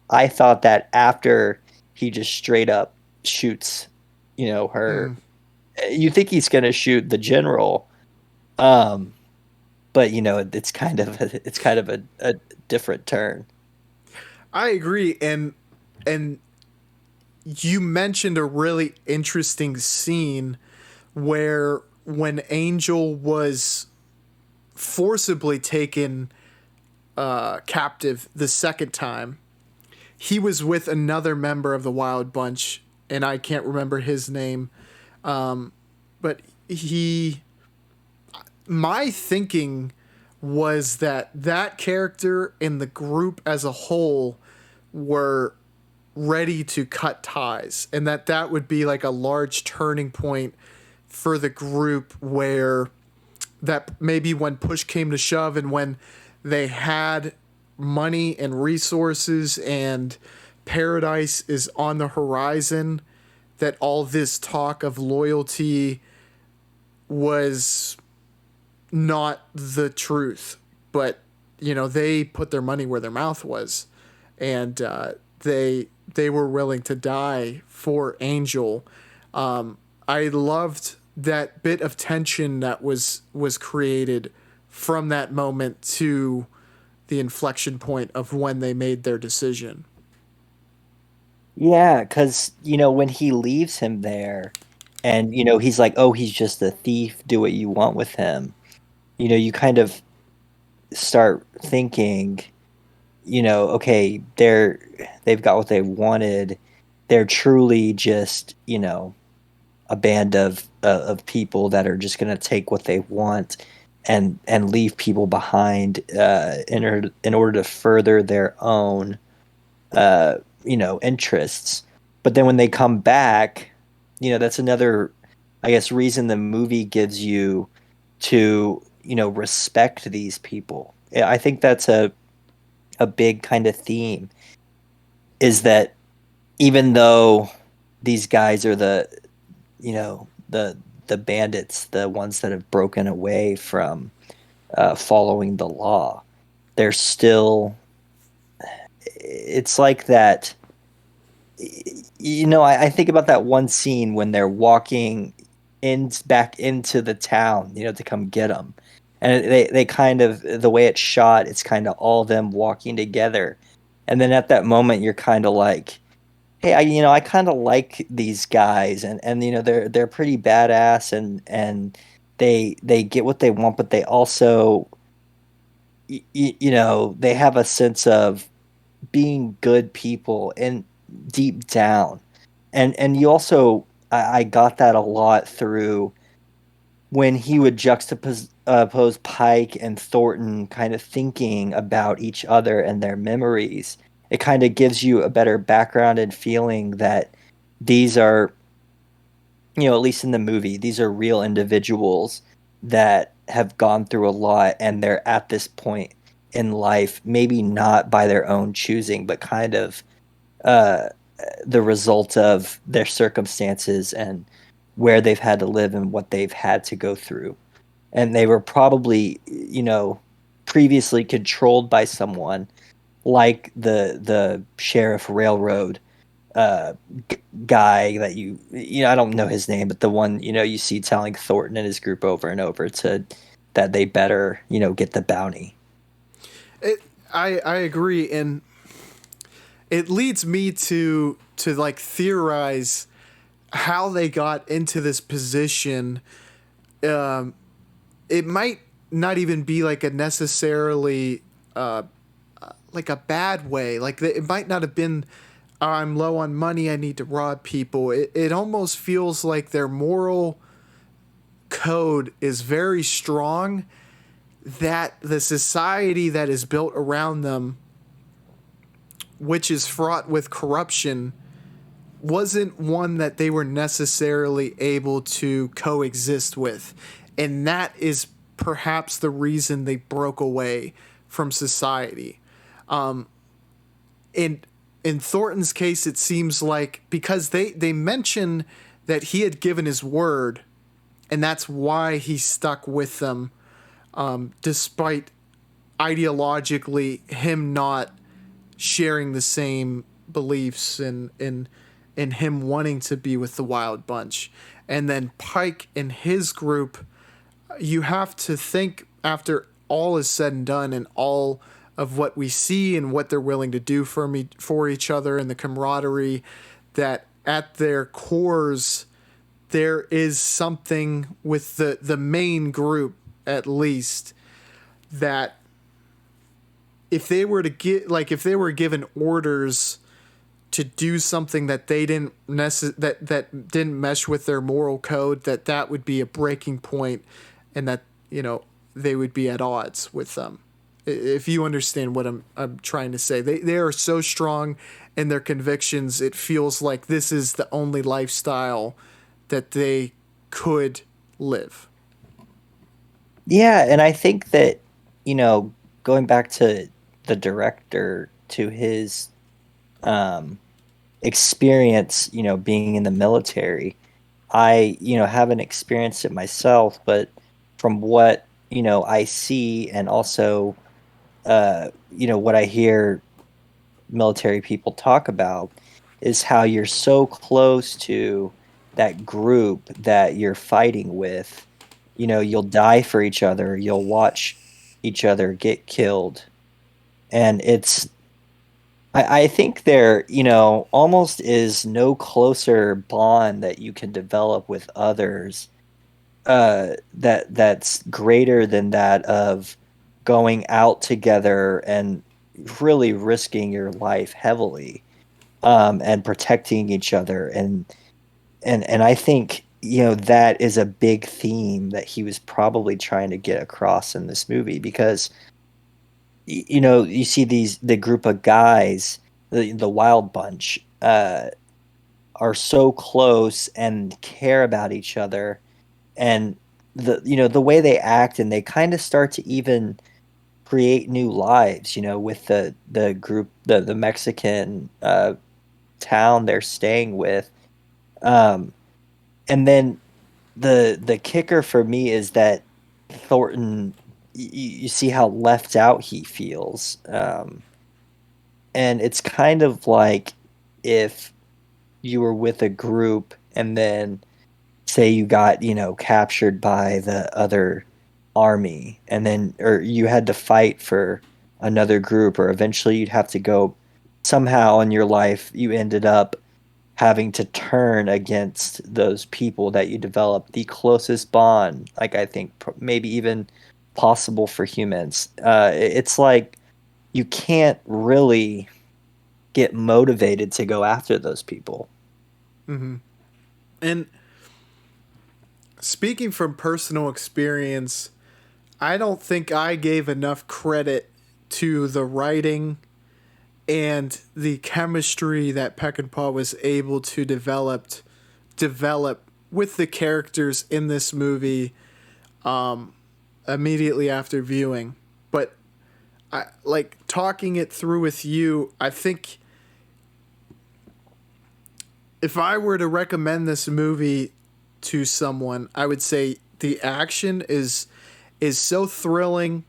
I thought that after he just straight up shoots, her. Mm. You think he's gonna shoot the general, um, but it's kind of a different turn. I agree, and you mentioned a really interesting scene where when Angel was forcibly taken captive the second time, he was with another member of the Wild Bunch, and I can't remember his name, but he. My thinking was that that character and the group as a whole were ready to cut ties, and that would be like a large turning point for the group, where that maybe when push came to shove and when they had money and resources and paradise is on the horizon, that all this talk of loyalty was not the truth. But they put their money where their mouth was, and they were willing to die for Angel. I loved that bit of tension that was created from that moment to the inflection point of when they made their decision. Yeah, because when he leaves him there, and he's like, "Oh, he's just a thief. Do what you want with him." You kind of start thinking, okay, they've got what they wanted. They're truly just, a band of people that are just going to take what they want and leave people behind in order to further their own interests. But then when they come back, that's another, I guess, reason the movie gives you to respect these people. Yeah, I think that's a big kind of theme, is that even though these guys are the bandits, the ones that have broken away from following the law, they're still. It's like that. I think about that one scene when they're walking back into the town, to come get them, and they kind of, the way it's shot, it's kind of all them walking together, and then at that moment you're kind of like, hey, I kind of like these guys, and they're pretty badass, and they get what they want, but they also they have a sense of being good people and deep down, and you also, I got that a lot through when he would juxtapose pose Pike and Thornton kind of thinking about each other and their memories. It kind of gives you a better background and feeling that these are, at least in the movie, these are real individuals that have gone through a lot, and they're at this point in life, maybe not by their own choosing, but kind of uh, the result of their circumstances and where they've had to live and what they've had to go through. And they were probably, previously controlled by someone like the sheriff railroad uh, guy that I don't know his name, but the one you see telling Thornton and his group over and over to that they better get the bounty. It, I agree, and it leads me to like theorize how they got into this position. It might not even be like a necessarily like a bad way. Like it might not have been I'm low on money, I need to rob people. It almost feels like their moral code is very strong, that the society that is built around them, which is fraught with corruption, wasn't one that they were necessarily able to coexist with. And that is perhaps the reason they broke away from society. In in Thornton's case, it seems like because they mention that he had given his word, and that's why he stuck with them, despite ideologically him not sharing the same beliefs and him wanting to be with the Wild Bunch. And then Pike and his group, you have to think after all is said and done and all of what we see and what they're willing to do for each other and the camaraderie, that at their cores there is something with the main group, at least, that if they were to get, like, if they were given orders to do something that they didn't that didn't mesh with their moral code, that would be a breaking point, and that, you know, they would be at odds with them. If you understand what I'm trying to say, they are so strong in their convictions. It feels like this is the only lifestyle that they could live. Yeah, and I think that, you know, going back to the director, to his um experience, you know, being in the military, I, you know, haven't experienced it myself, but from what, you know, I see, and also you know, what I hear military people talk about, is how you're so close to that group that you're fighting with. You know, you'll die for each other, you'll watch each other get killed. And I think there, you know, almost is no closer bond that you can develop with others, that's greater than that of going out together and really risking your life heavily, and protecting each other. And I think, you know, that is a big theme that he was probably trying to get across in this movie, because you know, you see the group of guys, the Wild Bunch, are so close and care about each other, and the, you know, the way they act, and they kind of start to even create new lives, you know, with the group, the Mexican town they're staying with. um and then the kicker for me is that Thornton, you see how left out he feels. And it's kind of like if you were with a group, and then say you got, you know, captured by the other army, and then, or you had to fight for another group, or eventually you'd have to go, somehow in your life you ended up having to turn against those people that you developed the closest bond, like, I think maybe even possible for humans. It's like you can't really get motivated to go after those people. Mm-hmm. And speaking from personal experience, I don't think I gave enough credit to the writing and the chemistry that Peckinpah was able to develop with the characters in this movie, immediately after viewing. But I, like, talking it through with you, I think if I were to recommend this movie to someone, I would say the action is so thrilling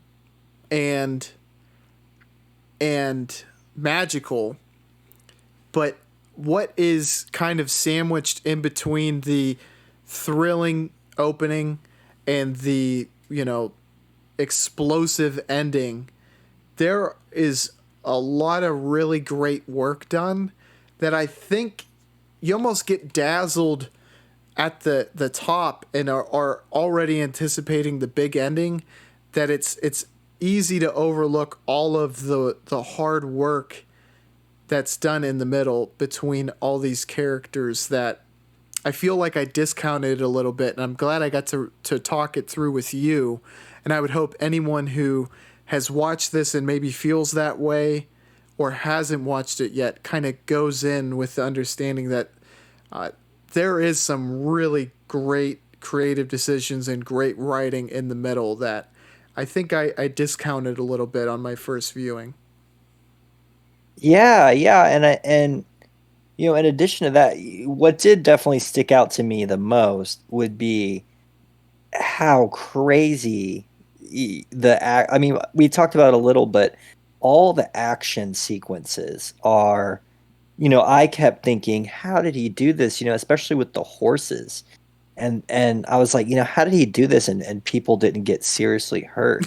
and and magical, but what is kind of sandwiched in between the thrilling opening and the, you know, explosive ending, there is a lot of really great work done that I think you almost get dazzled at the top and are already anticipating the big ending, that it's easy to overlook all of the hard work that's done in the middle between all these characters that I feel like I discounted a little bit, and I'm glad I got to talk it through with you. And I would hope anyone who has watched this and maybe feels that way or hasn't watched it yet kind of goes in with the understanding that uh, there is some really great creative decisions and great writing in the middle that I think I discounted a little bit on my first viewing. Yeah, yeah, and in addition to that, what did definitely stick out to me the most would be how crazy I mean, we talked about it a little, but all the action sequences are, I kept thinking, how did he do this? Especially with the horses. And I was like, how did he do this and people didn't get seriously hurt?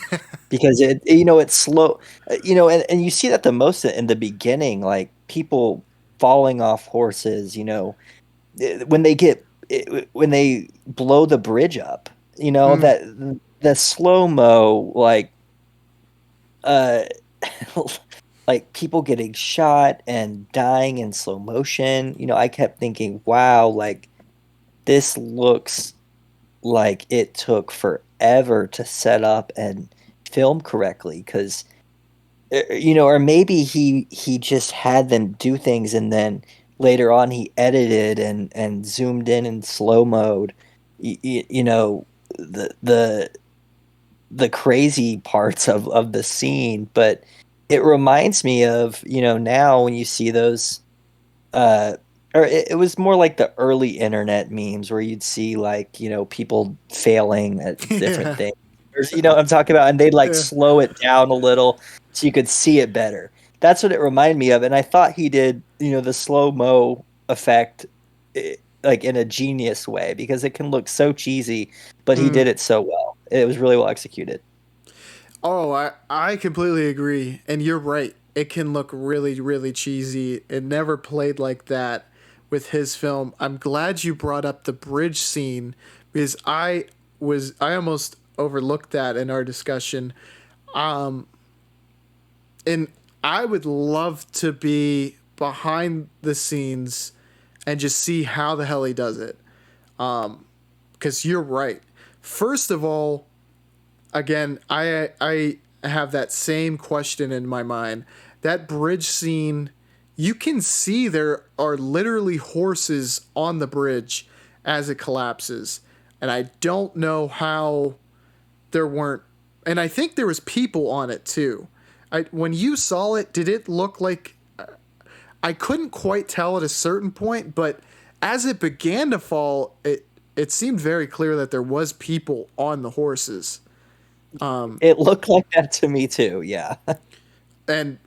Because it's slow, and you see that the most in the beginning, like people falling off horses, when they get when they blow the bridge up, Mm, that the slow-mo, like uh like people getting shot and dying in slow motion. I kept thinking, wow, like this looks like it took forever to set up and film correctly, because or maybe he just had them do things, and then later on he edited and zoomed in slow mode, the crazy parts of the scene. But it reminds me of, now when you see those, uh or it was more like the early internet memes where you'd see, like, people failing at different yeah, things. What I'm talking about, and they'd like yeah. slow it down a little so you could see it better. That's what it reminded me of, and I thought he did, the slow mo effect, like in a genius way, because it can look so cheesy, but he Mm. did it so well. It was really well executed. Oh, I completely agree. And you're right. It can look really, really cheesy. It never played like that with his film. I'm glad you brought up the bridge scene because I almost overlooked that in our discussion. Um and I would love to be behind the scenes and just see how the hell he does it. Because you're right. First of all, again, I have that same question in my mind. That bridge scene, you can see there are literally horses on the bridge as it collapses, and I don't know how there weren't. And I think there was people on it too. When you saw it, did it look like I couldn't quite tell at a certain point, but as it began to fall, it seemed very clear that there was people on the horses. It looked like that to me too. Yeah. And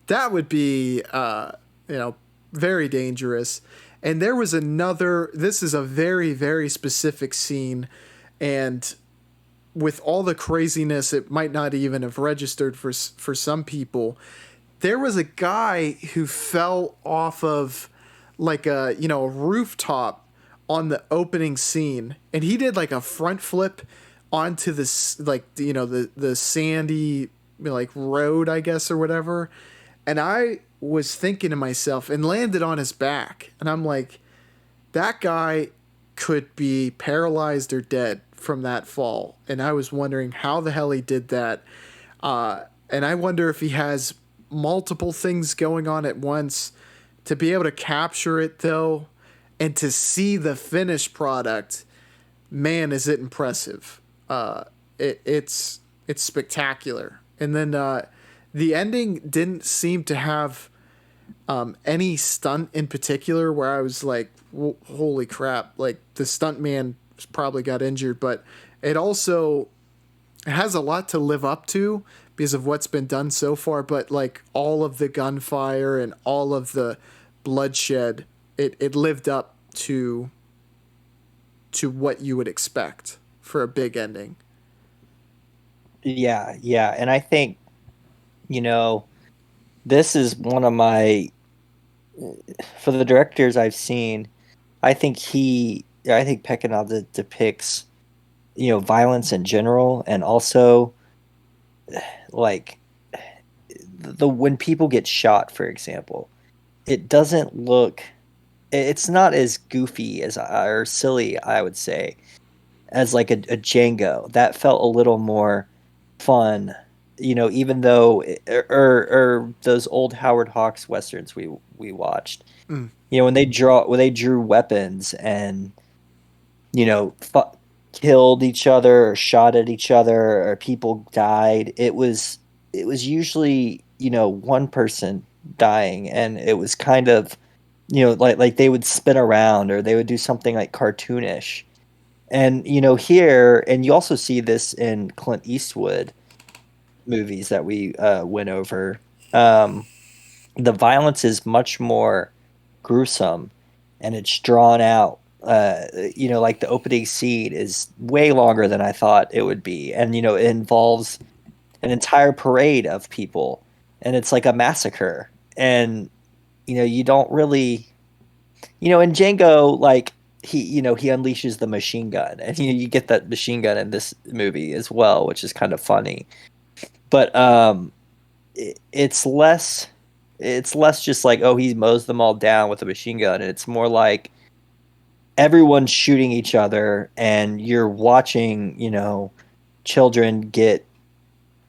that would be you know very dangerous. And there was another, this is a very very specific scene, and with all the craziness it might not even have registered for some people. There was a guy who fell off of like a rooftop on the opening scene, and he did like a front flip onto this, like, the sandy, like, road, I guess, or whatever. And I was thinking to myself, and landed on his back, and I'm like, that guy could be paralyzed or dead from that fall. And I was wondering how the hell he did that. And I wonder if he has multiple things going on at once. To be able to capture it, though, and to see the finished product, man, is it impressive. It's spectacular. And then the ending didn't seem to have any stunt in particular where I was like, holy crap, like the stunt man probably got injured, but it also it has a lot to live up to because of what's been done so far. But like all of the gunfire and all of the bloodshed, it lived up to what you would expect for a big ending. Yeah, yeah. And I think, you know, this is one of my, for the directors I've seen, I think Peckinpah depicts, violence in general, and also, like, the when people get shot, for example, it doesn't look. It's not as goofy as or silly, I would say, as like a Django. That felt a little more fun, even though or those old Howard Hawks westerns we watched. Mm. When they drew weapons and you know fu- killed each other or shot at each other or people died, it was usually one person dying, and it was kind of like they would spin around or they would do something like cartoonish. And here, and you also see this in Clint Eastwood movies that we went over. Um, the violence is much more gruesome, and it's drawn out. Like the opening scene is way longer than I thought it would be, and it involves an entire parade of people, and it's like a massacre. And you don't really, in Django, like he unleashes the machine gun, and you get that machine gun in this movie as well, which is kind of funny. But it's less just like, oh, he mows them all down with a machine gun, and it's more like everyone's shooting each other, and you're watching children get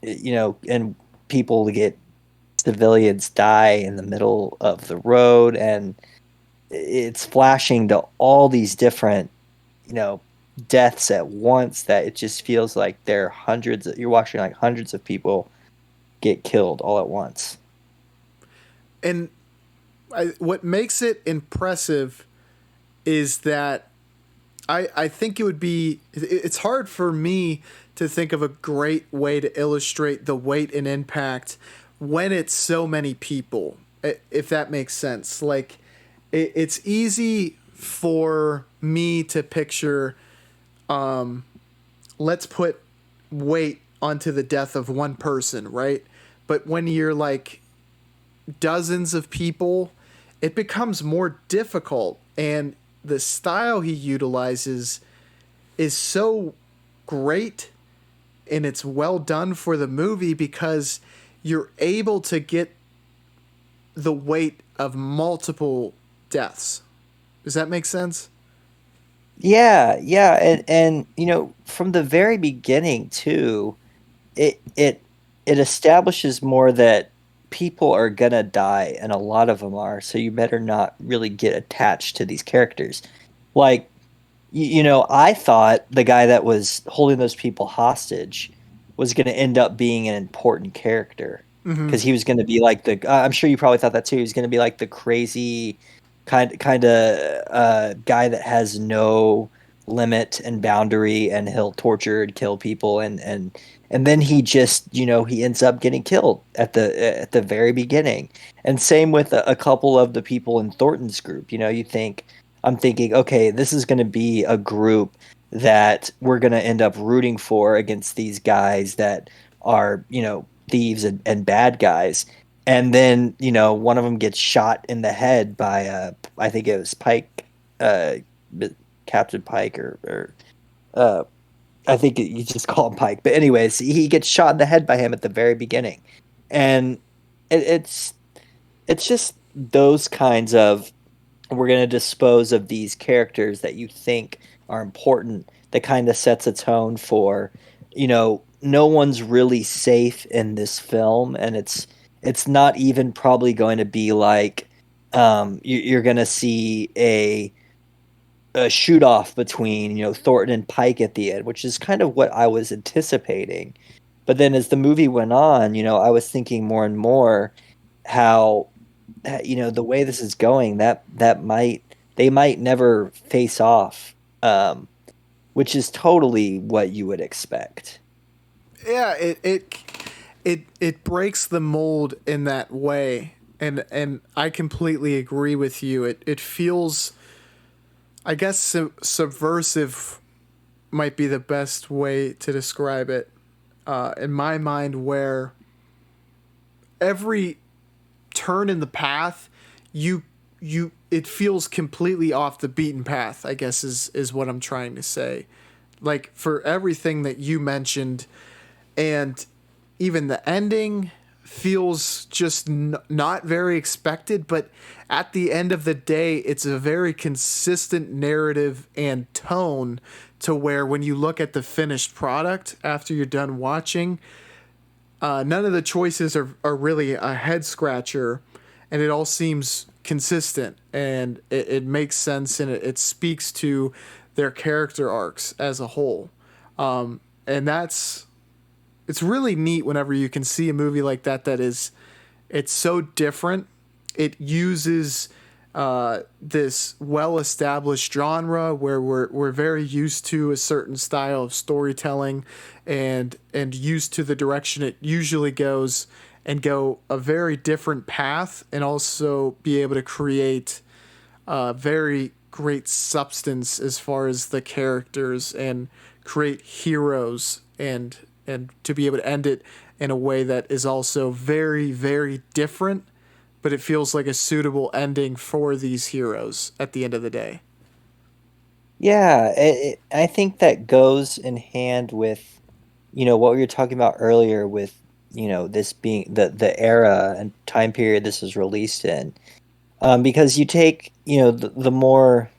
and people get civilians die in the middle of the road, and it's flashing to all these different you know deaths at once, that it just feels like you're watching like hundreds of people get killed all at once. And what makes it impressive is that I think it would be, it's hard for me to think of a great way to illustrate the weight and impact when it's so many people, if that makes sense. Like, it's easy for me to picture, let's put weight onto the death of one person, right? But when you're like dozens of people, it becomes more difficult. And the style he utilizes is so great, and it's well done for the movie because you're able to get the weight of multiple deaths. Does that make sense? Yeah, and from the very beginning too, it establishes more that people are gonna die, and a lot of them are. So you better not really get attached to these characters. Like, I thought the guy that was holding those people hostage was going to end up being an important character, Mm-hmm. because he was going to be like I'm sure you probably thought that too. He was going to be like the crazy kind of guy that has no limit and boundary, and he'll torture and kill people, and then he just he ends up getting killed at the very beginning. And same with a couple of the people in Thornton's group. I'm thinking, okay, this is going to be a group that we're going to end up rooting for against these guys that are, thieves and bad guys. And then, one of them gets shot in the head by, I think it was Pike, uh, Captain Pike, or uh, I think you just call him Pike. But anyways, he gets shot in the head by him at the very beginning. And it, it's, it's just those kinds of, we're going to dispose of these characters that you think are important, that kind of sets a tone for no one's really safe in this film. And it's not even probably going to be like you're going to see a shoot off between Thornton and Pike at the end, which is kind of what I was anticipating. But then as the movie went on, I was thinking more and more how the way this is going, that they might never face off, which is totally what you would expect. Yeah, it breaks the mold in that way, and I completely agree with you. It feels, I guess, subversive might be the best way to describe it, in my mind, where every turn in the path, you it feels completely off the beaten path, I guess is what I'm trying to say. Like, for everything that you mentioned, and even the ending feels just not very expected, but at the end of the day, it's a very consistent narrative and tone to where when you look at the finished product after you're done watching, none of the choices are really a head scratcher, and it all seems consistent and it makes sense and it speaks to their character arcs as a whole. And that's it's really neat whenever you can see a movie like that that is it's so different. It uses this well-established genre where we're very used to a certain style of storytelling, and used to the direction it usually goes, and go a very different path, and also be able to create very great substance as far as the characters, and create heroes, and to be able to end it in a way that is also very, very different, but it feels like a suitable ending for these heroes at the end of the day. Yeah, I think that goes in hand with, what we were talking about earlier with, this being the era and time period this was released in. Because you take, the more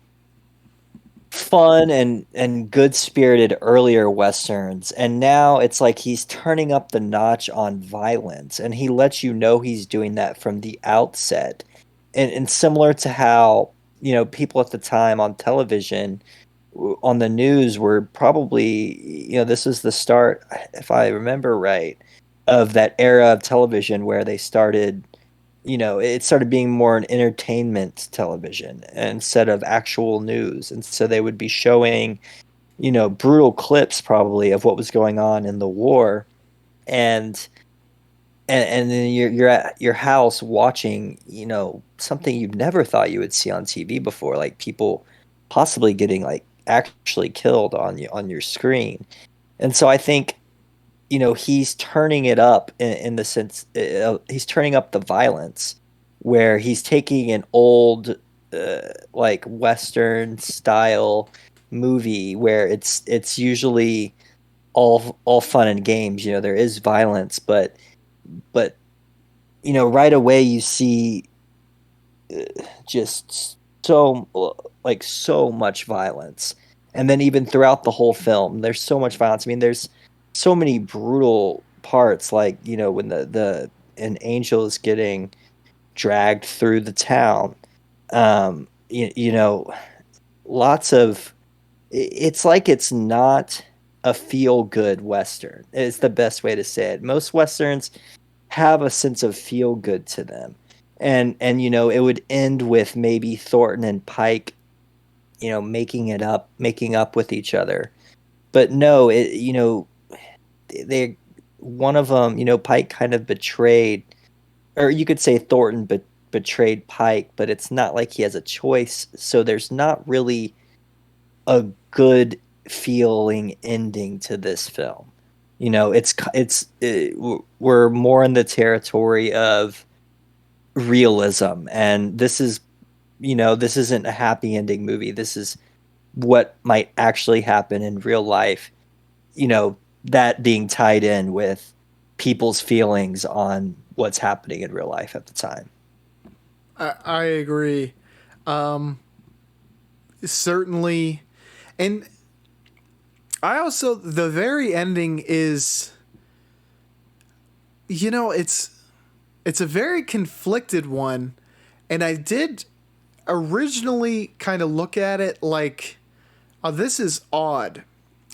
fun and good spirited earlier westerns, and now it's like he's turning up the notch on violence, and he lets you know he's doing that from the outset. And similar to how, people at the time on television, on the news, were probably, this is the start, if I remember right, of that era of television where they started, it started being more an entertainment television instead of actual news. And so they would be showing, brutal clips probably of what was going on in the war. And and then you're at your house watching, something you've never thought you would see on TV before, like people possibly getting like actually killed on your screen. And so I think, he's turning it up in the sense, he's turning up the violence, where he's taking an old, like Western style movie where it's usually all fun and games. There is violence, but right away you see, uh, just so like so much violence, and then even throughout the whole film there's so much violence. I mean, there's so many brutal parts, like, when the an angel is getting dragged through the town. Lots of, it's like it's not a feel good western is the best way to say it. Most westerns have a sense of feel good to them. And it would end with maybe Thornton and Pike, making up with each other. But no, they one of them, Pike kind of betrayed, or you could say Thornton betrayed Pike, but it's not like he has a choice. So there's not really a good feeling ending to this film. We're more in the territory of realism, and this isn't a happy ending movie. This is what might actually happen in real life. That being tied in with people's feelings on what's happening in real life at the time. I agree. Um, Certainly, and I also the very ending is, it's a very conflicted one, and I did originally kind of look at it like, oh, this is odd,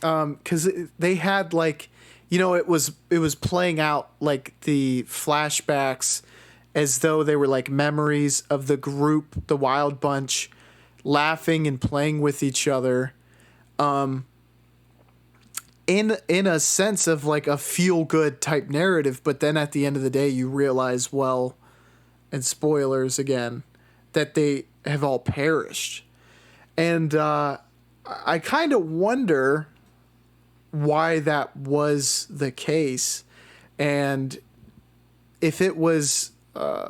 because they had like, it was playing out like the flashbacks as though they were like memories of the group, the Wild Bunch, laughing and playing with each other, in a sense of like a feel good type narrative. But then at the end of the day, you realize, well, and spoilers again, that they have all perished. And I kind of wonder why that was the case, and if it was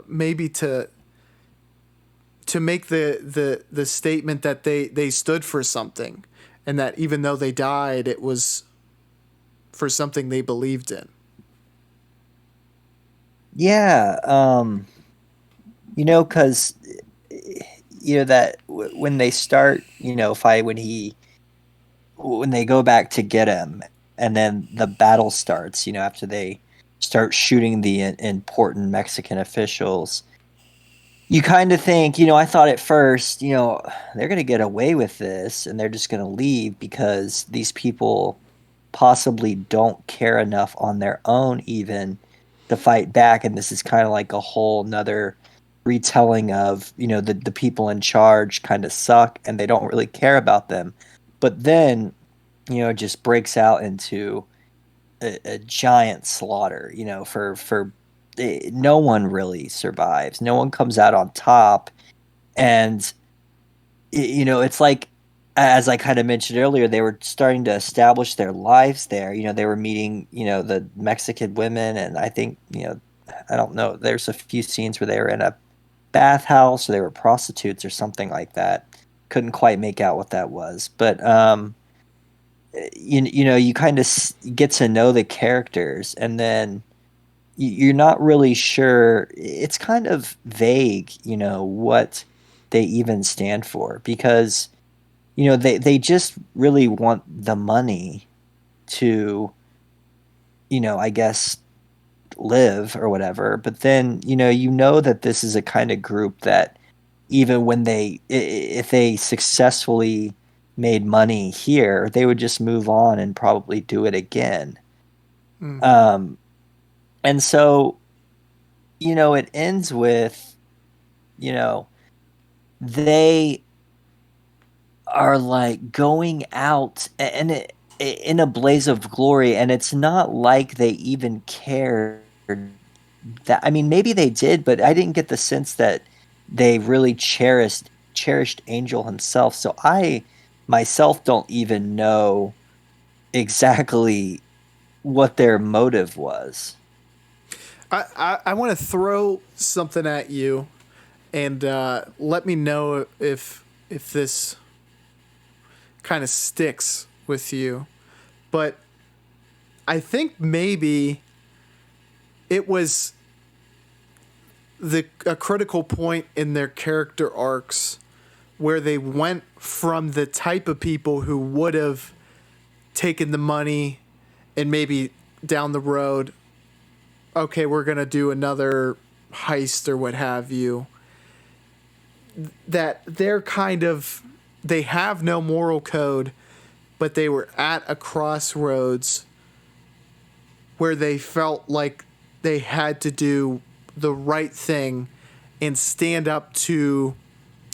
maybe to make the statement that they stood for something, and that even though they died, it was for something they believed in. Yeah, because that when they start, fight when they go back to get him, and then the battle starts, after they start shooting the important Mexican officials, you kind of think, I thought at first, they're going to get away with this and they're just going to leave because these people possibly don't care enough on their own even to fight back. And this is kind of like a whole nother retelling of, the people in charge kind of suck and they don't really care about them. But then, it just breaks out into a giant slaughter, for no one really survives. No one comes out on top. And, it's like, as I kind of mentioned earlier, they were starting to establish their lives there. They were meeting, the Mexican women. And I think, I don't know, there's a few scenes where they were in a bathhouse or they were prostitutes or something like that. Couldn't quite make out what that was. But, you kind of get to know the characters, and then you're not really sure. It's kind of vague, what they even stand for, because they just really want the money to, I guess, live or whatever. But then that this is a kind of group that even when if they successfully made money here, they would just move on and probably do it again. Mm. And so, it ends with, they are like going out in a blaze of glory, and it's not like they even cared that. I mean, maybe they did, but I didn't get the sense that they really cherished Angel himself. So I myself don't even know exactly what their motive was. I want to throw something at you, and let me know if this kind of sticks with you. But I think maybe it was a critical point in their character arcs where they went from the type of people who would have taken the money and maybe down the road, okay, we're going to do another heist or what have you, that they have no moral code, but they were at a crossroads where they felt like they had to do the right thing and stand up to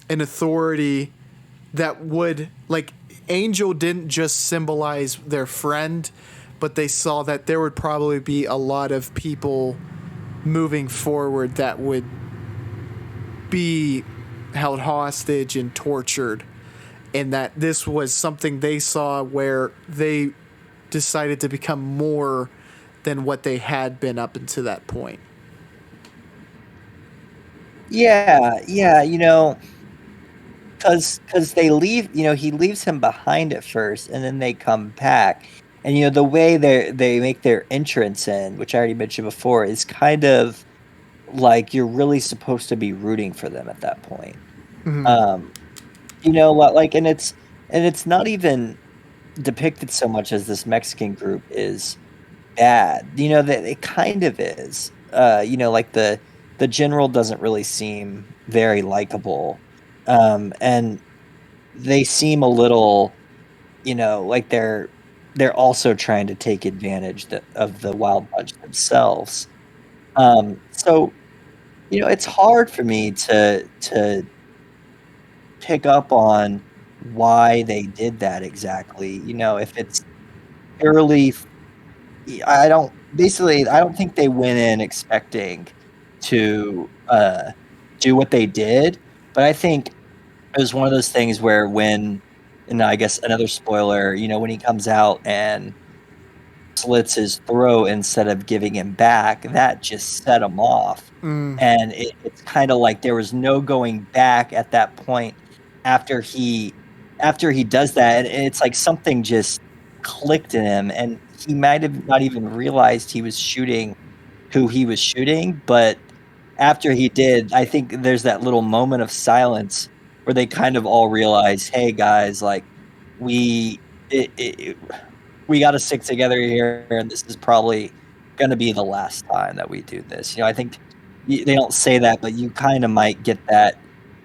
an authority that would, like, Angel didn't just symbolize their friend, but they saw that there would probably be a lot of people moving forward that would be held hostage and tortured, and that this was something they saw where they decided to become more than what they had been up until that point. Yeah, yeah, because they leave, he leaves him behind at first, and then they come back, and the way they make their entrance in, which I already mentioned before, is kind of like you're really supposed to be rooting for them at that point. Um, like, and it's not even depicted so much as this Mexican group is bad. That it kind of is. Like the general doesn't really seem very likable, and they seem a little, like they're also trying to take advantage of the Wild Bunch themselves. So it's hard for me to pick up on why they did that exactly. If it's purely, I don't think they went in expecting to do what they did, but I think it was one of those things where and I guess another spoiler, when he comes out and slits his throat instead of giving him back, that just set him off. And it's kind of like there was no going back at that point after he does that. And it's like something just clicked in him, and he might have not even realized he was shooting who he was shooting, but after he did, I think there's that little moment of silence where they kind of all realize, "Hey, guys, like, we it we gotta stick together here, and this is probably gonna be the last time that we do this." I think they don't say that, but you kinda might get that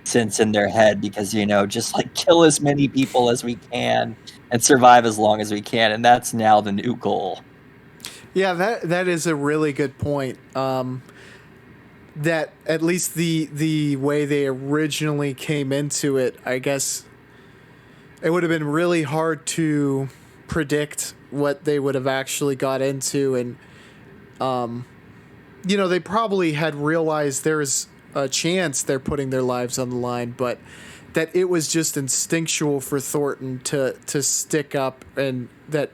sense in their head because, just, like, kill as many people as we can and survive as long as we can, and that's now the new goal. Yeah, that is a really good point. That at least the way they originally came into it, I guess it would have been really hard to predict what they would have actually got into, and they probably had realized there's a chance they're putting their lives on the line, but that it was just instinctual for Thornton to stick up, and that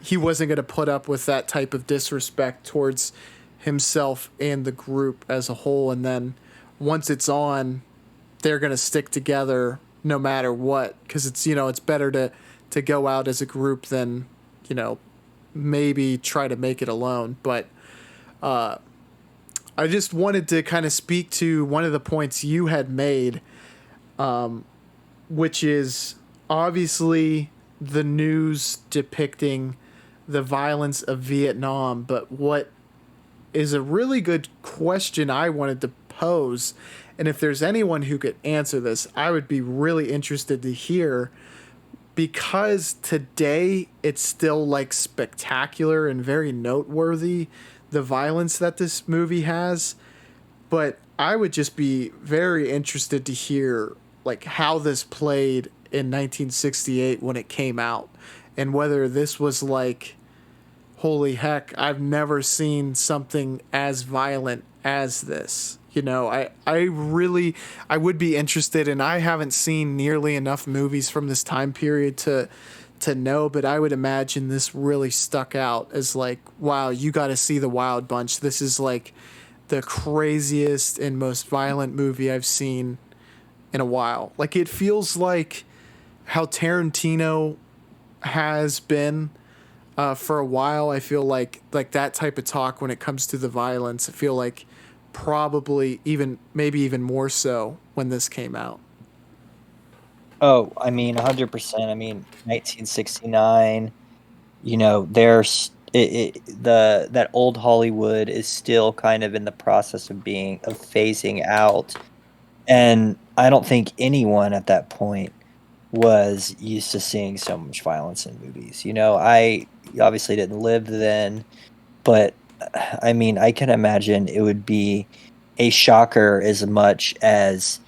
he wasn't going to put up with that type of disrespect towards himself and the group as a whole. And then once it's on, they're going to stick together no matter what, because it's better to go out as a group than maybe try to make it alone. But I just wanted to kind of speak to one of the points you had made, which is obviously the news depicting the violence of Vietnam. But what is a really good question I wanted to pose, and if there's anyone who could answer this, I would be really interested to hear, because today it's still like spectacular and very noteworthy, the violence that this movie has. But I would just be very interested to hear like how this played in 1968 when it came out, and whether this was like, holy heck, I've never seen something as violent as this. I would be interested, and I haven't seen nearly enough movies from this time period to know, but I would imagine this really stuck out as like, wow, you got to see The Wild Bunch. This is like the craziest and most violent movie I've seen in a while. Like, it feels like how Tarantino has been for a while. I feel like that type of talk when it comes to the violence, I feel like probably maybe even more so when this came out. Oh, I mean, 100%. I mean, 1969, there's that old Hollywood is still kind of in the process of phasing out. And I don't think anyone at that point was used to seeing so much violence in movies. I obviously didn't live then, but I mean, I can imagine it would be a shocker as much as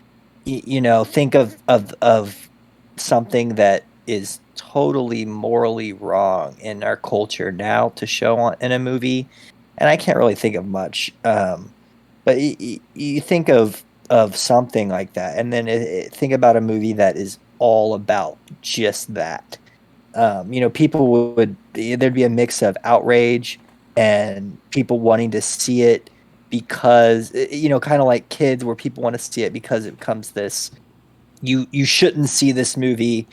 think of something that is totally morally wrong in our culture now to show in a movie, and I can't really think of much. But you think of something like that, and then think about a movie that is all about just that. People there'd be a mix of outrage and people wanting to see it because, kind of like kids, where people want to see it because it becomes this, you shouldn't see this movie,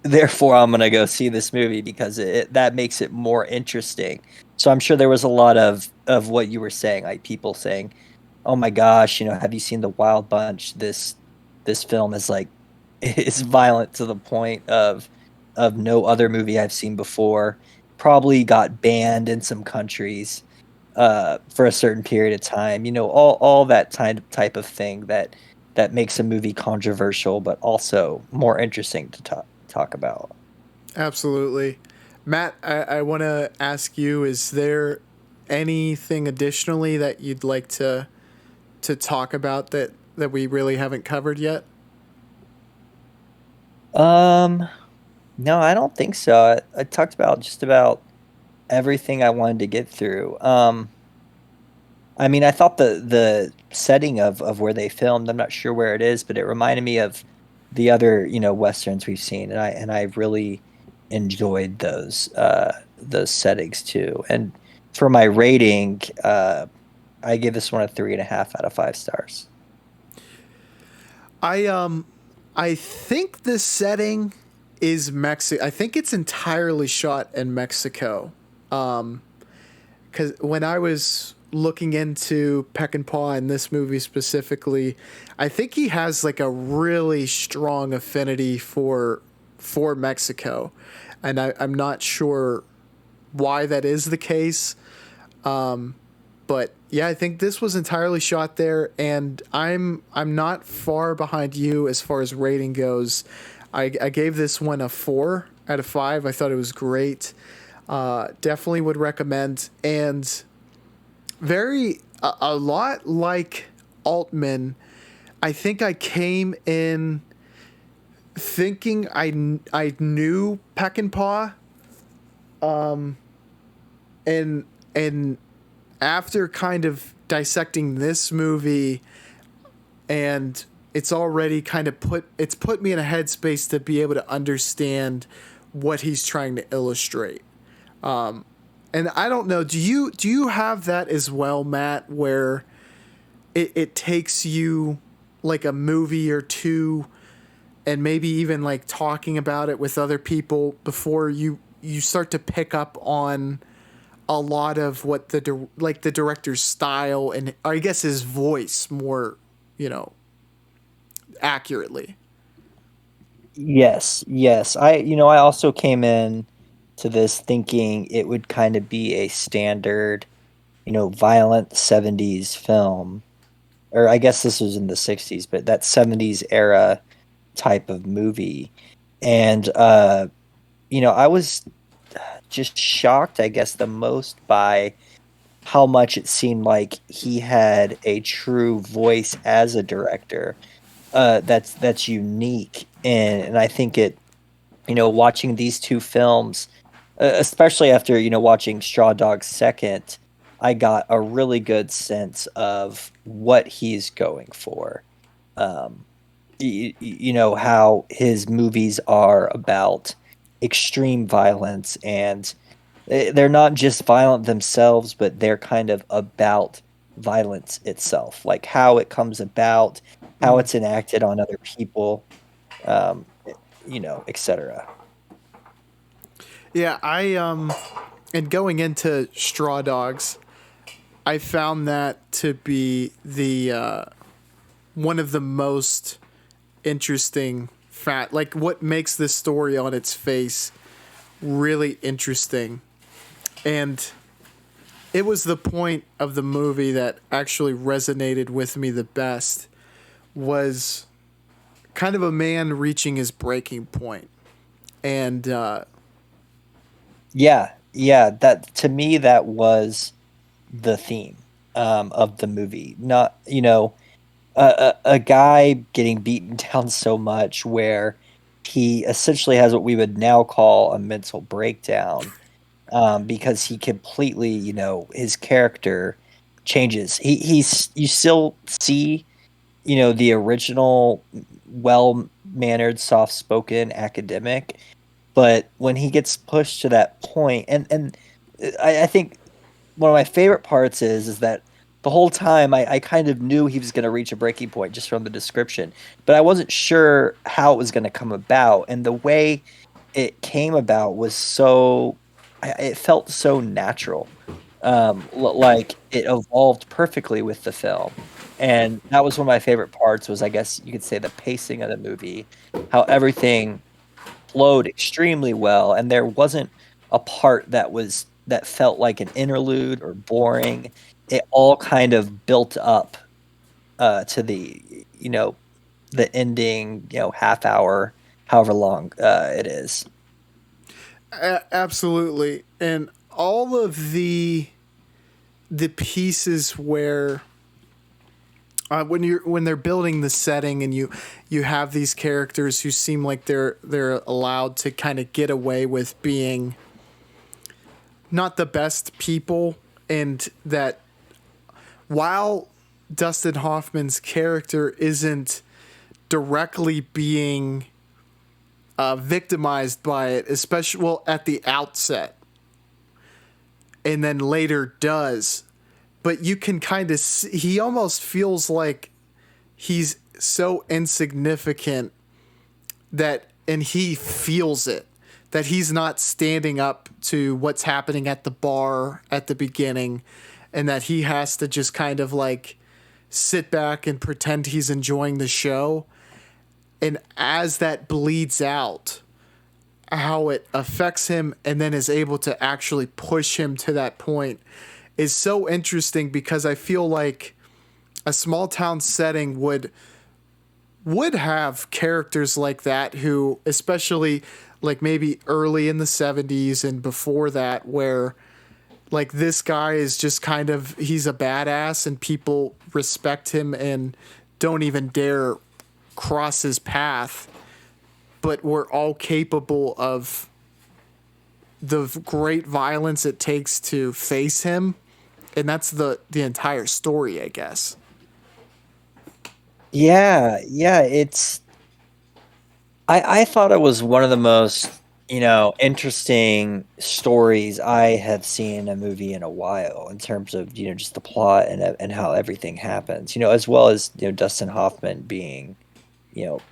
therefore I'm gonna go see this movie because that makes it more interesting. So I'm sure there was a lot of what you were saying, like people saying, "Oh my gosh, have you seen The Wild Bunch? This film is like it's violent to the point of no other movie I've seen before. Probably got banned in some countries for a certain period of time. All that type of thing that makes a movie controversial, but also more interesting to talk about." Absolutely. Matt, I want to ask you, is there anything additionally that you'd like to talk about that we really haven't covered yet? No, I don't think so. I talked about just about everything I wanted to get through. I mean, I thought the setting of where they filmed, I'm not sure where it is, but it reminded me of the other, westerns we've seen, and I really enjoyed those settings too. And for my rating, I give this one a 3.5 out of 5 stars. I think the setting is Mexico. I think it's entirely shot in Mexico. Because when I was looking into Peckinpah in this movie specifically, I think he has like a really strong affinity for Mexico, and I'm not sure why that is the case. But yeah, I think this was entirely shot there, and I'm not far behind you as far as rating goes. I gave this one a 4 out of 5. I thought it was great. Definitely would recommend, and a lot like Altman. I think I came in thinking I knew Peckinpah, and after kind of dissecting this movie, and it's already kind of put me in a headspace to be able to understand what he's trying to illustrate. And I don't know, do you have that as well, Matt, where it takes you like a movie or two, and maybe even like talking about it with other people before you start to pick up on a lot of what the director's style, and or I guess his voice more, you know, accurately. Yes, yes. I also came in to this thinking it would kind of be a standard, violent 70s film. Or I guess this was in the 60s, but that 70s era type of movie. And I was just shocked, I guess, the most by how much it seemed like he had a true voice as a director. That's unique, and I think watching these two films, especially after watching Straw Dogs Second, I got a really good sense of what he's going for. Um, how his movies are about extreme violence, and they're not just violent themselves, but they're kind of about violence itself, like how it comes about, how Mm. it's enacted on other people, um, etc. Yeah, and going into Straw Dogs, I found that to be the one of the most interesting like what makes this story on its face really interesting. And it was the point of the movie that actually resonated with me the best, was kind of a man reaching his breaking point. And Yeah, yeah. That to me, that was the theme of the movie. Not a guy getting beaten down so much where he essentially has what we would now call a mental breakdown, because he completely, his character changes. He's you still see, the original well mannered, soft spoken academic, but when he gets pushed to that point, and I think one of my favorite parts is that the whole time I kind of knew he was going to reach a breaking point just from the description, but I wasn't sure how it was going to come about. And the way it came about was it felt so natural. Like it evolved perfectly with the film. And that was one of my favorite parts was, I guess you could say, the pacing of the movie, how everything flowed extremely well, and there wasn't a part that felt like an interlude or boring. It all kind of built up to the ending, half hour, however long it is. absolutely. And all of the pieces where when they're building the setting, and you have these characters who seem like they're allowed to kind of get away with being not the best people, and that while Dustin Hoffman's character isn't directly being victimized by it, especially well at the outset, and then later does, but you can kind of see, he almost feels like he's so insignificant that, and he feels it, that he's not standing up to what's happening at the bar at the beginning, and that he has to just kind of like sit back and pretend he's enjoying the show. And as that bleeds out, how it affects him and then is able to actually push him to that point is so interesting, because I feel like a small town setting would have characters like that who, especially like maybe early in the 70s and before that, where like this guy is just kind of, he's a badass and people respect him and don't even dare cross his path, but we're all capable of the great violence it takes to face him. And that's the entire story, I guess. Yeah, yeah, it's I thought it was one of the most, interesting stories I have seen in a movie in a while in terms of, just the plot and how everything happens. As well as, Dustin Hoffman being,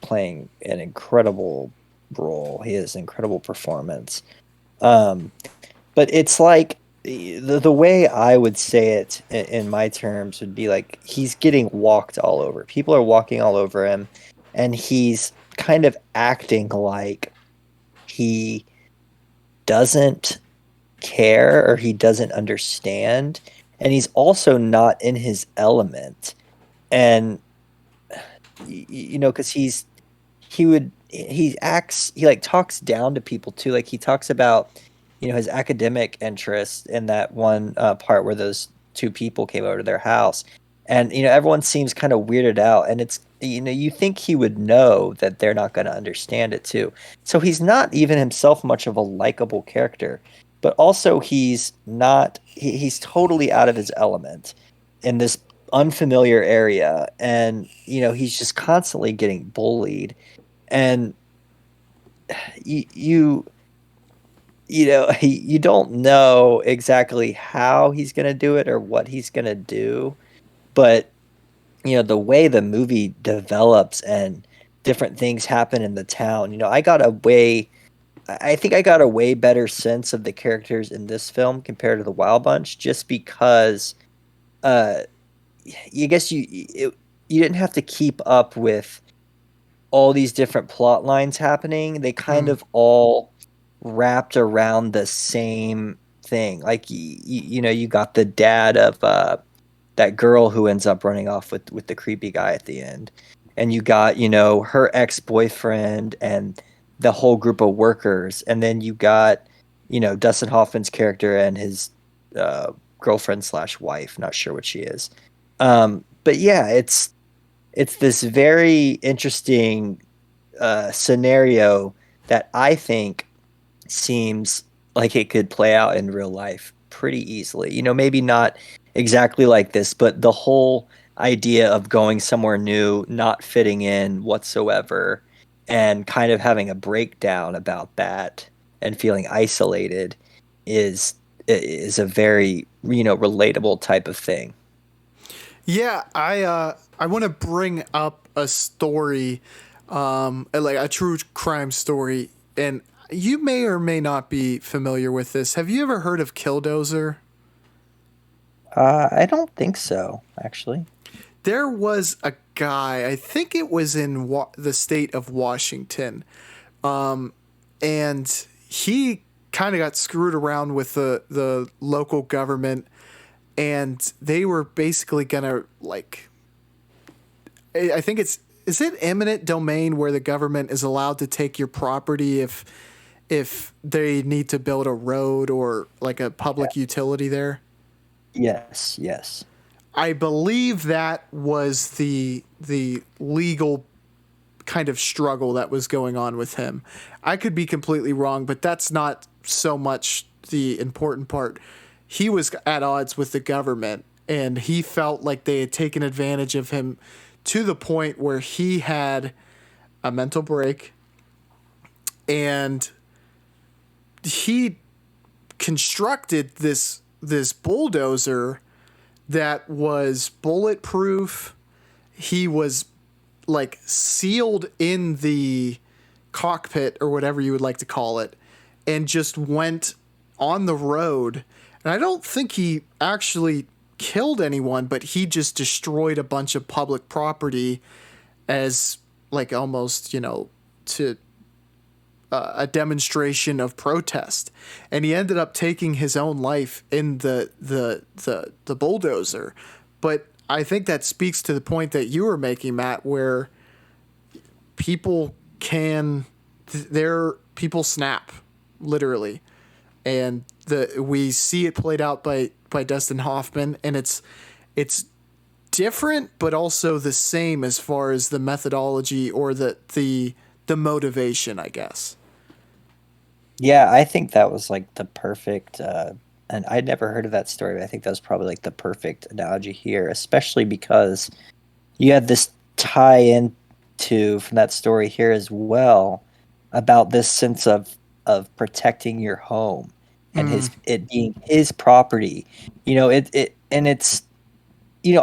playing an incredible role. He has an incredible performance. Um, but it's like the way I would say it in my terms would be like he's getting walked all over. People are walking all over him, and he's kind of acting like he doesn't care or he doesn't understand, and he's also not in his element. And because he like talks down to people too. Like he talks about, his academic interest in that one part where those two people came over to their house, and everyone seems kind of weirded out, and it's you think he would know that they're not going to understand it too. So he's not even himself much of a likable character, but also he's totally out of his element in this unfamiliar area, and he's just constantly getting bullied. And you you don't know exactly how he's going to do it or what he's going to do, but the way the movie develops and different things happen in the town, I think I got a way better sense of the characters in this film compared to the Wild Bunch, just because uh you guess you didn't have to keep up with all these different plot lines happening. They kind Mm. of all wrapped around the same thing. Like you got the dad of that girl who ends up running off with the creepy guy at the end, and you got her ex-boyfriend and the whole group of workers, and then you got Dustin Hoffman's character and his girlfriend slash wife. Not sure what she is. But yeah, it's this very interesting scenario that I think seems like it could play out in real life pretty easily. Maybe not exactly like this, but the whole idea of going somewhere new, not fitting in whatsoever, and kind of having a breakdown about that and feeling isolated is a very, relatable type of thing. Yeah, I want to bring up a story, like a true crime story, and you may or may not be familiar with this. Have you ever heard of Killdozer? I don't think so, actually. There was a guy, I think it was in the state of Washington, and he kind of got screwed around with the local government, and they were basically gonna like, I think is it eminent domain where the government is allowed to take your property if they need to build a road or like a Yeah. public utility there. Yes, yes. I believe that was the legal kind of struggle that was going on with him. I could be completely wrong, but that's not so much the important part. He was at odds with the government, and he felt like they had taken advantage of him to the point where he had a mental break, and he constructed this bulldozer that was bulletproof. He was like sealed in the cockpit or whatever you would like to call it, and just went on the road. And I don't think he actually killed anyone, but he just destroyed a bunch of public property as like almost, to a demonstration of protest, and he ended up taking his own life in the bulldozer. But I think that speaks to the point that you were making, Matt, where people can their people snap literally, and we see it played out by Dustin Hoffman, and it's different but also the same as far as the methodology or the motivation, I guess. Yeah, I think that was like the perfect, and I'd never heard of that story, but I think that was probably like the perfect analogy here, especially because you had this tie in to from that story here as well about this sense of protecting your home and Mm. his it being his property. It's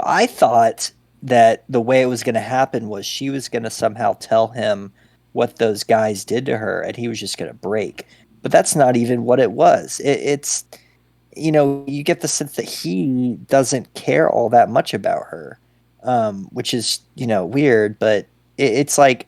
I thought that the way it was going to happen was she was going to somehow tell him what those guys did to her and he was just going to break. But that's not even what it was. It's you get the sense that he doesn't care all that much about her, which is weird. But it's like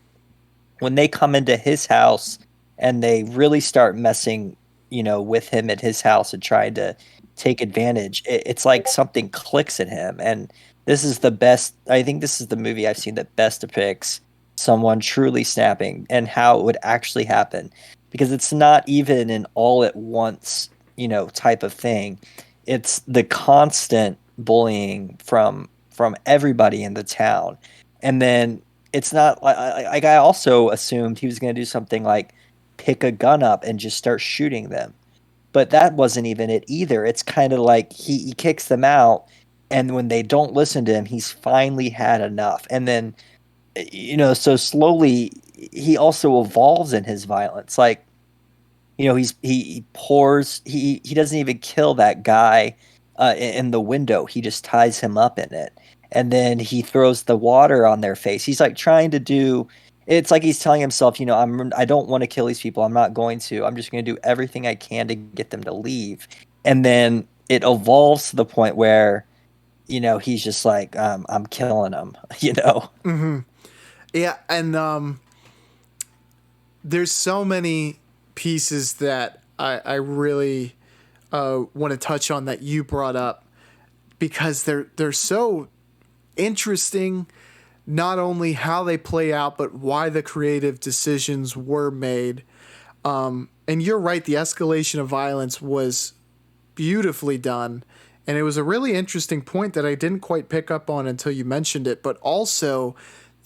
when they come into his house and they really start messing, with him at his house and trying to take advantage, it's like something clicks in him. And this is the best, I think this is the movie I've seen that best depicts someone truly snapping and how it would actually happen. Because it's not even an all at once, type of thing. It's the constant bullying from everybody in the town. And then it's not like I also assumed he was going to do something like pick a gun up and just start shooting them. But that wasn't even it either. It's kind of like he kicks them out, and when they don't listen to him, he's finally had enough. And then, so slowly he also evolves in his violence. Like, he pours, he doesn't even kill that guy in the window. He just ties him up in it. And then he throws the water on their face. He's like trying to do, it's like he's telling himself, I don't want to kill these people. I'm not going to. I'm just going to do everything I can to get them to leave. And then it evolves to the point where, he's just like, I'm killing them, Mm-hmm. Yeah, and there's so many pieces that I really want to touch on that you brought up because they're so interesting. Not only how they play out, but why the creative decisions were made. And you're right, the escalation of violence was beautifully done. And it was a really interesting point that I didn't quite pick up on until you mentioned it, but also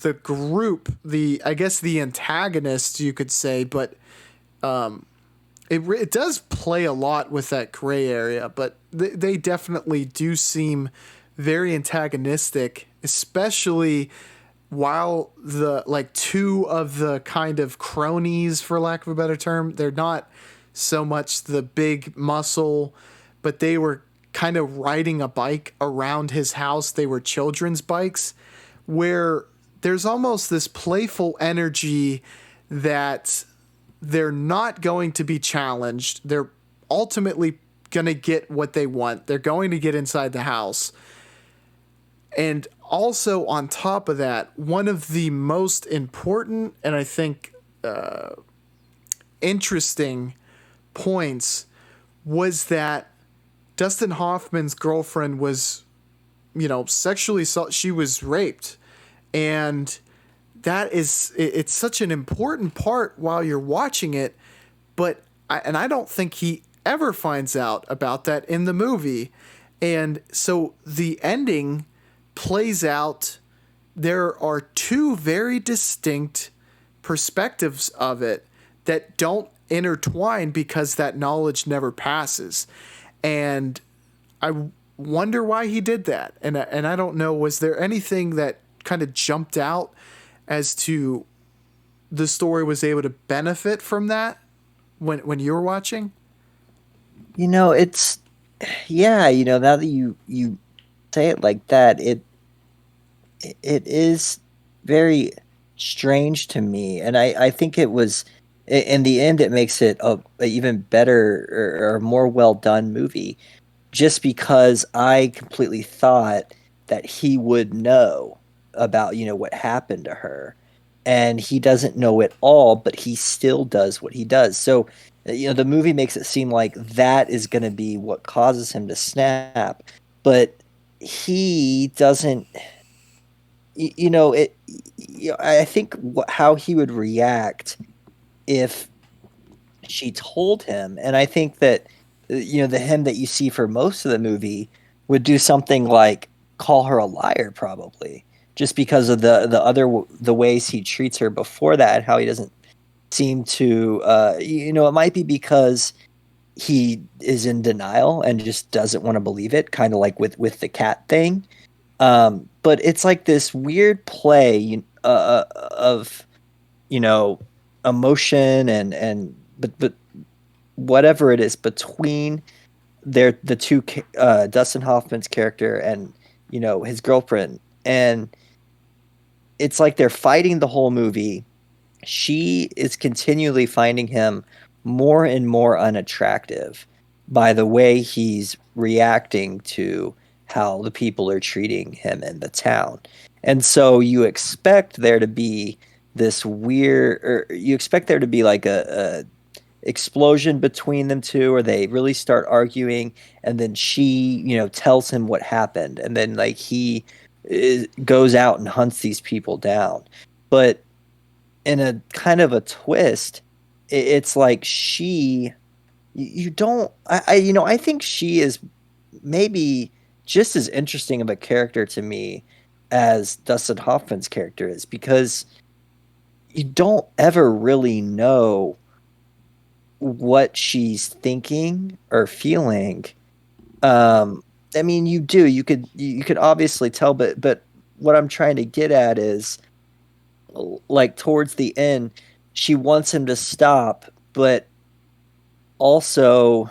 the group, I guess the antagonists, you could say, but it does play a lot with that gray area, but they definitely do seem very antagonistic, especially while the like two of the kind of cronies, for lack of a better term, they're not so much the big muscle, but they were kind of riding a bike around his house. They were children's bikes, where there's almost this playful energy that they're not going to be challenged. They're ultimately going to get what they want. They're going to get inside the house. And also, on top of that, one of the most important and I think interesting points was that Dustin Hoffman's girlfriend was, sexually she was raped. And that is, it's such an important part while you're watching it. But, I don't think he ever finds out about that in the movie. And so the ending plays out. There are two very distinct perspectives of it that don't intertwine because that knowledge never passes. And I wonder why he did that. And I don't know, was there anything that kind of jumped out as to the story was able to benefit from that when you were watching? It's yeah, now that you say it like that, it is very strange to me, and I think it was in the end it makes it a even better or more well done movie just because I completely thought that he would know about, what happened to her. And he doesn't know it all, but he still does what he does. So, the movie makes it seem like that is going to be what causes him to snap, but he doesn't. It. I think how he would react if she told him. And I think that the him that you see for most of the movie would do something like call her a liar, probably, just because of the ways he treats her before that, and how he doesn't seem to it might be because he is in denial and just doesn't want to believe it, kind of like with the cat thing. But it's like this weird play of you know emotion and but whatever it is between the two Dustin Hoffman's character and his girlfriend, and it's like they're fighting the whole movie. She is continually finding him more and more unattractive by the way he's reacting to how the people are treating him in the town. And so you expect there to be this weird, or you expect there to be like a explosion between them two, or they really start arguing, and then she tells him what happened, and then like he goes out and hunts these people down. But in a kind of a twist, it's like you don't I think she is maybe just as interesting of a character to me as Dustin Hoffman's character is, because you don't ever really know what she's thinking or feeling. I mean, you could obviously tell, but what I'm trying to get at is, like, towards the end, she wants him to stop, but also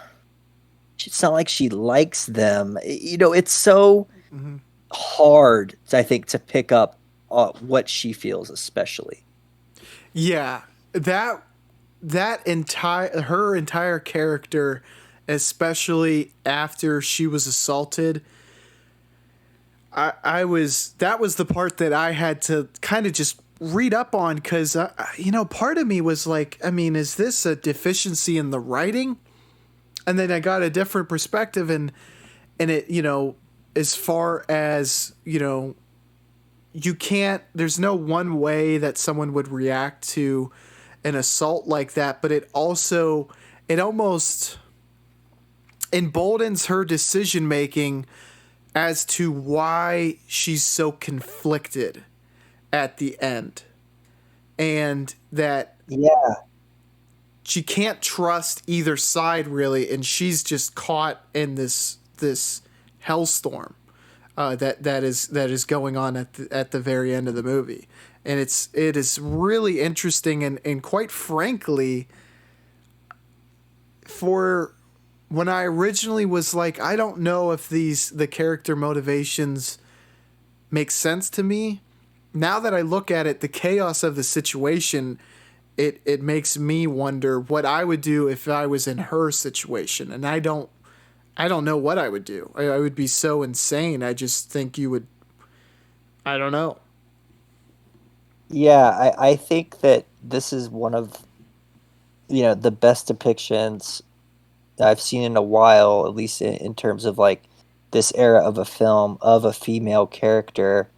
it's not like she likes them. It's so Hmm. hard, I think, to pick up what she feels, especially. Yeah, that entire her entire character, especially after she was assaulted, I was that was the part that I had to kind of just read up on, because part of me was like, I mean, is this a deficiency in the writing? And then I got a different perspective, and it, as far as, you can't, there's no one way that someone would react to an assault like that, but it almost emboldens her decision making as to why she's so conflicted at the end, and that Yeah, she can't trust either side really, and she's just caught in this hellstorm that is going on at the very end of the movie. And it is really interesting, and quite frankly, for when I originally was like, I don't know if the character motivations make sense to me. Now that I look at it, the chaos of the situation, it makes me wonder what I would do if I was in her situation. And I don't know what I would do. I would be so insane. I just think you would. I don't know. yeah. I think that this is one of the best depictions I've seen in a while, at least in terms of like this era of a film of a female character,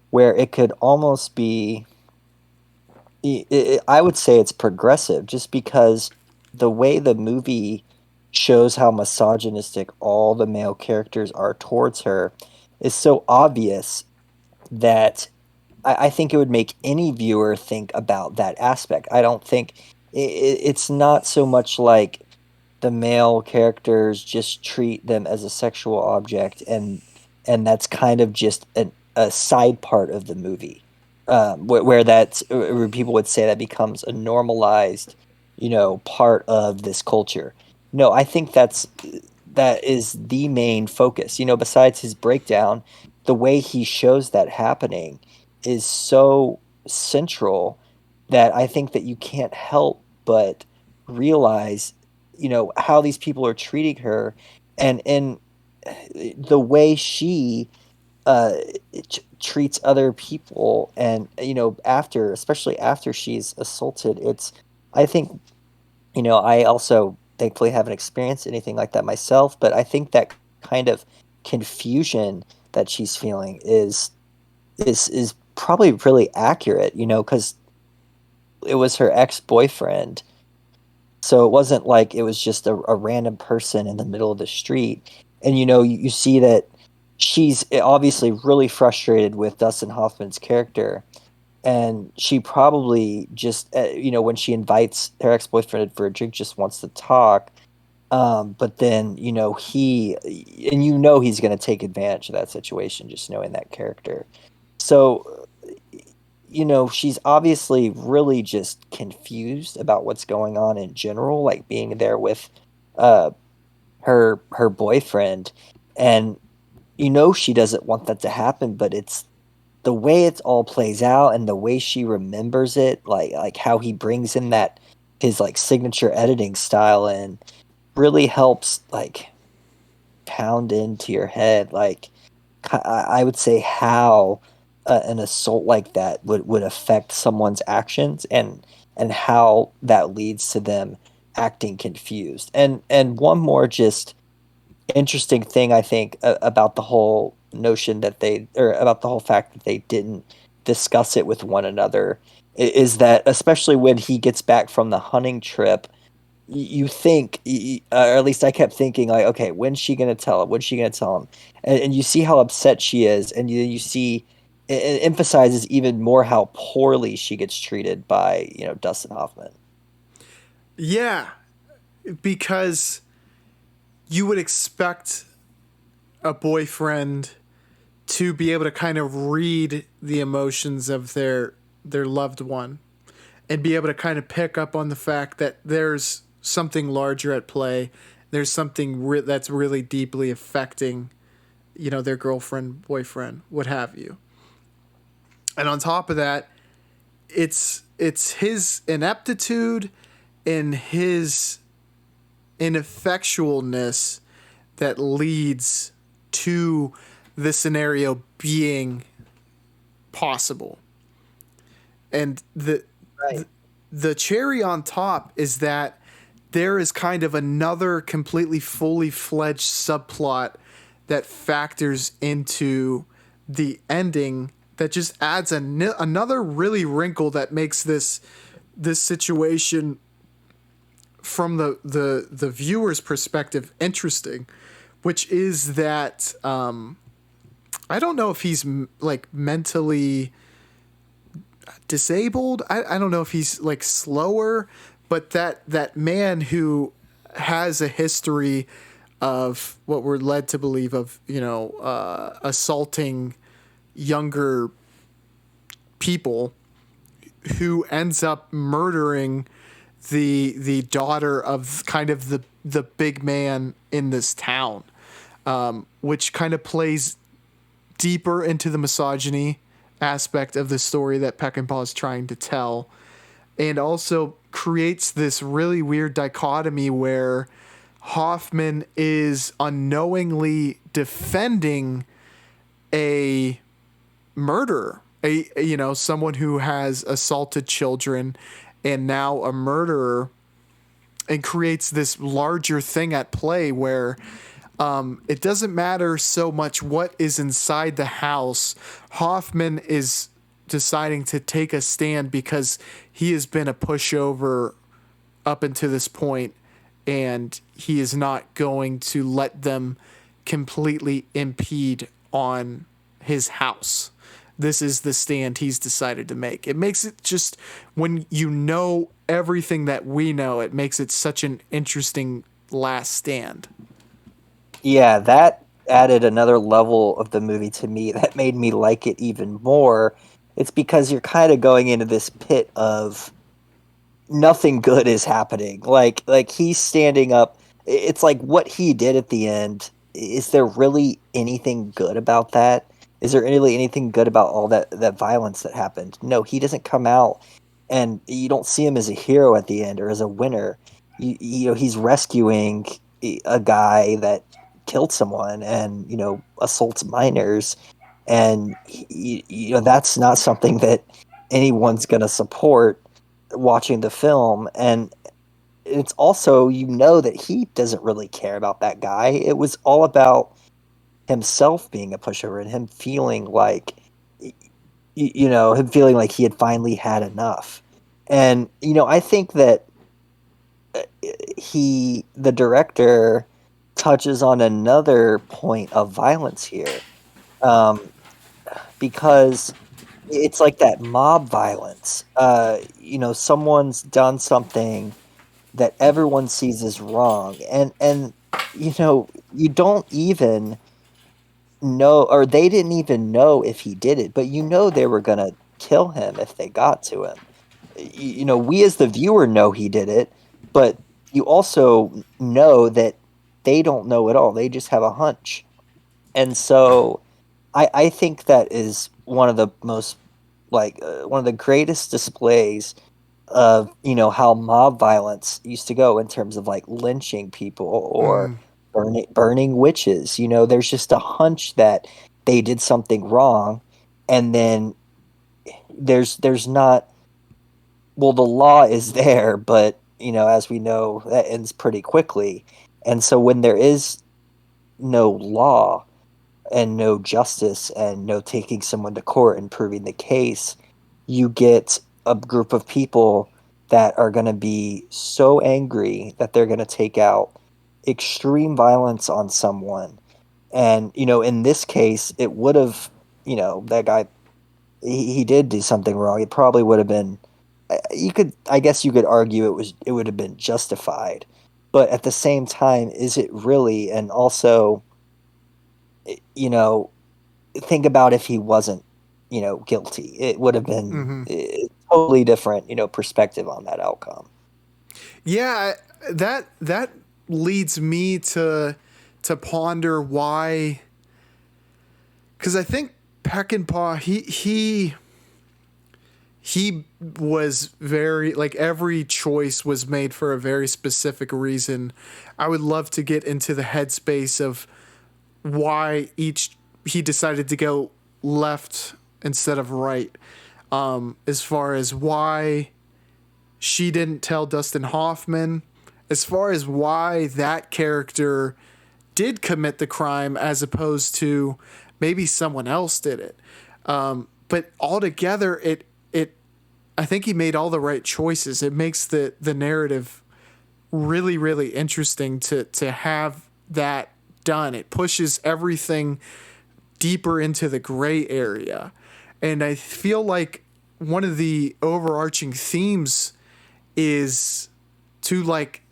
where it could almost be. I would say it's progressive, just because the way the movie shows how misogynistic all the male characters are towards her is so obvious that I think it would make any viewer think about that aspect. I don't think it's not so much like the male characters just treat them as a sexual object, and that's kind of just a side part of the movie, where people would say that becomes a normalized part of this culture. No, I think that is the main focus. Besides his breakdown, the way he shows that happening is so central that I think that you can't help but realize how these people are treating her. And the way she uh treats other people, and after, especially after she's assaulted, it's, I think, I also thankfully haven't experienced anything like that myself, but I think that kind of confusion that she's feeling is probably really accurate, because it was her ex-boyfriend. So it wasn't like it was just a random person in the middle of the street. And you see that she's obviously really frustrated with Dustin Hoffman's character, and she probably just when she invites her ex-boyfriend for a drink, just wants to talk. But then he's going to take advantage of that situation, just knowing that character. So she's obviously really just confused about what's going on in general, like being there with uh her boyfriend. And she doesn't want that to happen, but it's the way it all plays out and the way she remembers it, like how he brings in that his like signature editing style, and really helps like pound into your head, like I would say how an assault like that would affect someone's actions, and how that leads to them acting confused. And one more just interesting thing, I think, about the whole notion that or about the whole fact that they didn't discuss it with one another, is that especially when he gets back from the hunting trip, you think, or at least I kept thinking, like, okay, when's she gonna tell him? When's she gonna tell him? And you see how upset she is, and you see it emphasizes even more how poorly she gets treated by Dustin Hoffman. Yeah, because you would expect a boyfriend to be able to kind of read the emotions of their loved one and be able to kind of pick up on the fact that there's something larger at play. There's something that's really deeply affecting, their girlfriend, boyfriend, what have you. And on top of that, it's his ineptitude and his ineffectualness that leads to the scenario being possible. And Right. the cherry on top is that there is kind of another completely fully fledged subplot that factors into the ending that just adds another really wrinkle that makes this situation from the viewer's perspective interesting, which is that I don't know if he's like mentally disabled. I don't know if he's like slower, but that man who has a history of what we're led to believe of, assaulting younger people, who ends up murdering the daughter of kind of the big man in this town, which kind of plays deeper into the misogyny aspect of the story that Peckinpah is trying to tell, and also creates this really weird dichotomy where Hoffman is unknowingly defending a murderer, someone who has assaulted children and now a murderer, and creates this larger thing at play where it doesn't matter so much what is inside the house. Hoffman is deciding to take a stand because he has been a pushover up until this point, and he is not going to let them completely impede on his house. This is the stand he's decided to make. It makes it just, when you know everything that we know, it makes it such an interesting last stand. Yeah, that added another level of the movie to me that made me like it even more. It's because you're kind of going into this pit of nothing good is happening. Like he's standing up. It's like what he did at the end. Is there really anything good about that? Is there really anything good about all that violence that happened? No, he doesn't come out, and you don't see him as a hero at the end or as a winner. He's rescuing a guy that killed someone and assaults minors, and that's not something that anyone's going to support watching the film. And it's also, that he doesn't really care about that guy. It was all about himself being a pushover and him feeling like him feeling like he had finally had enough. And I think that the director touches on another point of violence here, um, because it's like that mob violence. Someone's done something that everyone sees as wrong, and you don't even know, or they didn't even know if he did it, but they were gonna kill him if they got to him. We as the viewer know he did it, but you also know that they don't know at all. They just have a hunch. And so I think that is one of the most, one of the greatest displays of how mob violence used to go in terms of like lynching people or burning witches. There's just a hunch that they did something wrong, and then there's not, well, the law is there, but as we know, that ends pretty quickly. And so when there is no law and no justice and no taking someone to court and proving the case, you get a group of people that are going to be so angry that they're going to take out extreme violence on someone. And in this case, it would have, that guy, he did do something wrong. It probably would have been, I guess you could argue it would have been justified, but at the same time, is it really? And also, you know think about if he wasn't, guilty. It would have been totally different, perspective on that outcome. Yeah, that leads me to ponder why, because I think Peckinpah, he was very, like, every choice was made for a very specific reason. I would love to get into the headspace of why he decided to go left instead of right, as far as why she didn't tell Dustin Hoffman, as far as why that character did commit the crime as opposed to maybe someone else did it. But altogether, it I think he made all the right choices. It makes the narrative really, really interesting to have that done. It pushes everything deeper into the gray area. And I feel like one of the overarching themes is to, like,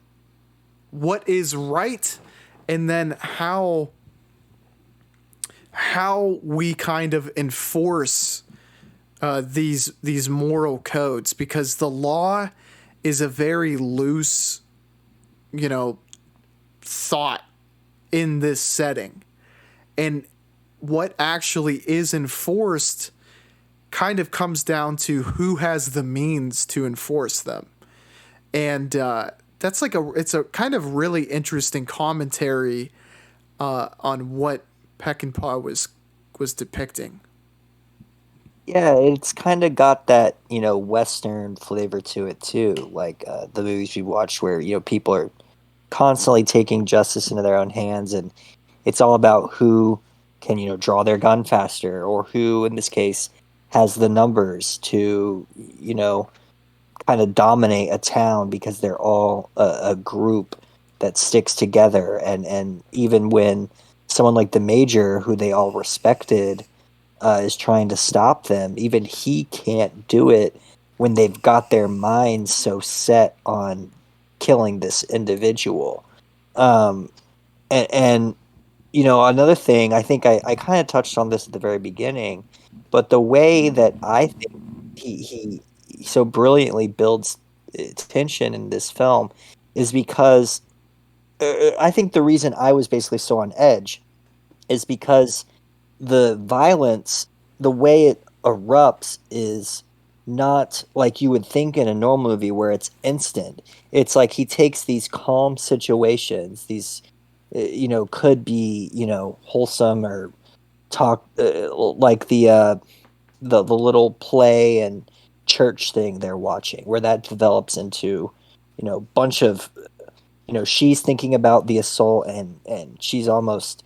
what is right, and then how we kind of enforce these moral codes, because the law is a very loose, thought in this setting, and what actually is enforced kind of comes down to who has the means to enforce them. And that's like it's a kind of really interesting commentary on what Peckinpah was depicting. Yeah, it's kind of got that, Western flavor to it too. Like the movies we watch where, people are constantly taking justice into their own hands, and it's all about who can, draw their gun faster, or who, in this case, has the numbers to, kind of dominate a town because they're all a group that sticks together. And even when someone like the Major, who they all respected, is trying to stop them, even he can't do it when they've got their minds so set on killing this individual. And another thing, I think I kind of touched on this at the very beginning, but the way that I think he so brilliantly builds tension in this film is because I think the reason I was basically so on edge is because the violence, the way it erupts, is not like you would think in a normal movie where it's instant. It's like he takes these calm situations, these could be, wholesome or talk, like the little play and church thing they're watching, where that develops into, bunch of, she's thinking about the assault, and she's almost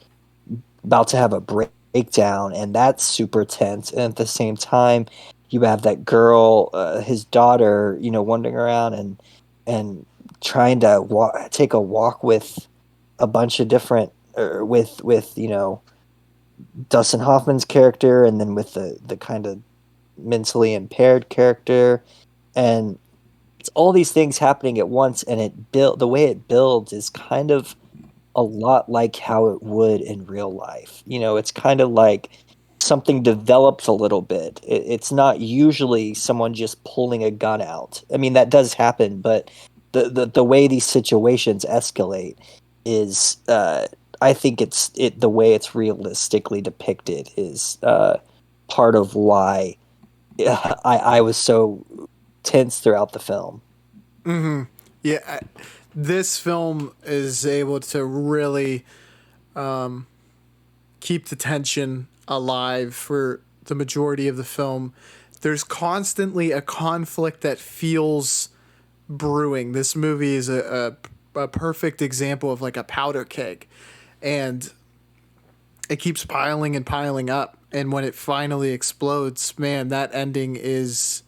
about to have a breakdown, and that's super tense. And at the same time, you have that girl, his daughter, wandering around and trying to take a walk with a bunch of different, with Dustin Hoffman's character, and then with the kind of mentally impaired character, and it's all these things happening at once, and the way it builds is kind of a lot like how it would in real life. It's kind of like something develops a little bit. It's not usually someone just pulling a gun out. I mean, that does happen, but the way these situations escalate is, I think the way it's realistically depicted is, part of why I was so tense throughout the film. Mm-hmm. Yeah, this film is able to really keep the tension alive for the majority of the film. There's constantly a conflict that feels brewing. This movie is a perfect example of like a powder keg, and it keeps piling and piling up. And when it finally explodes, man, that ending is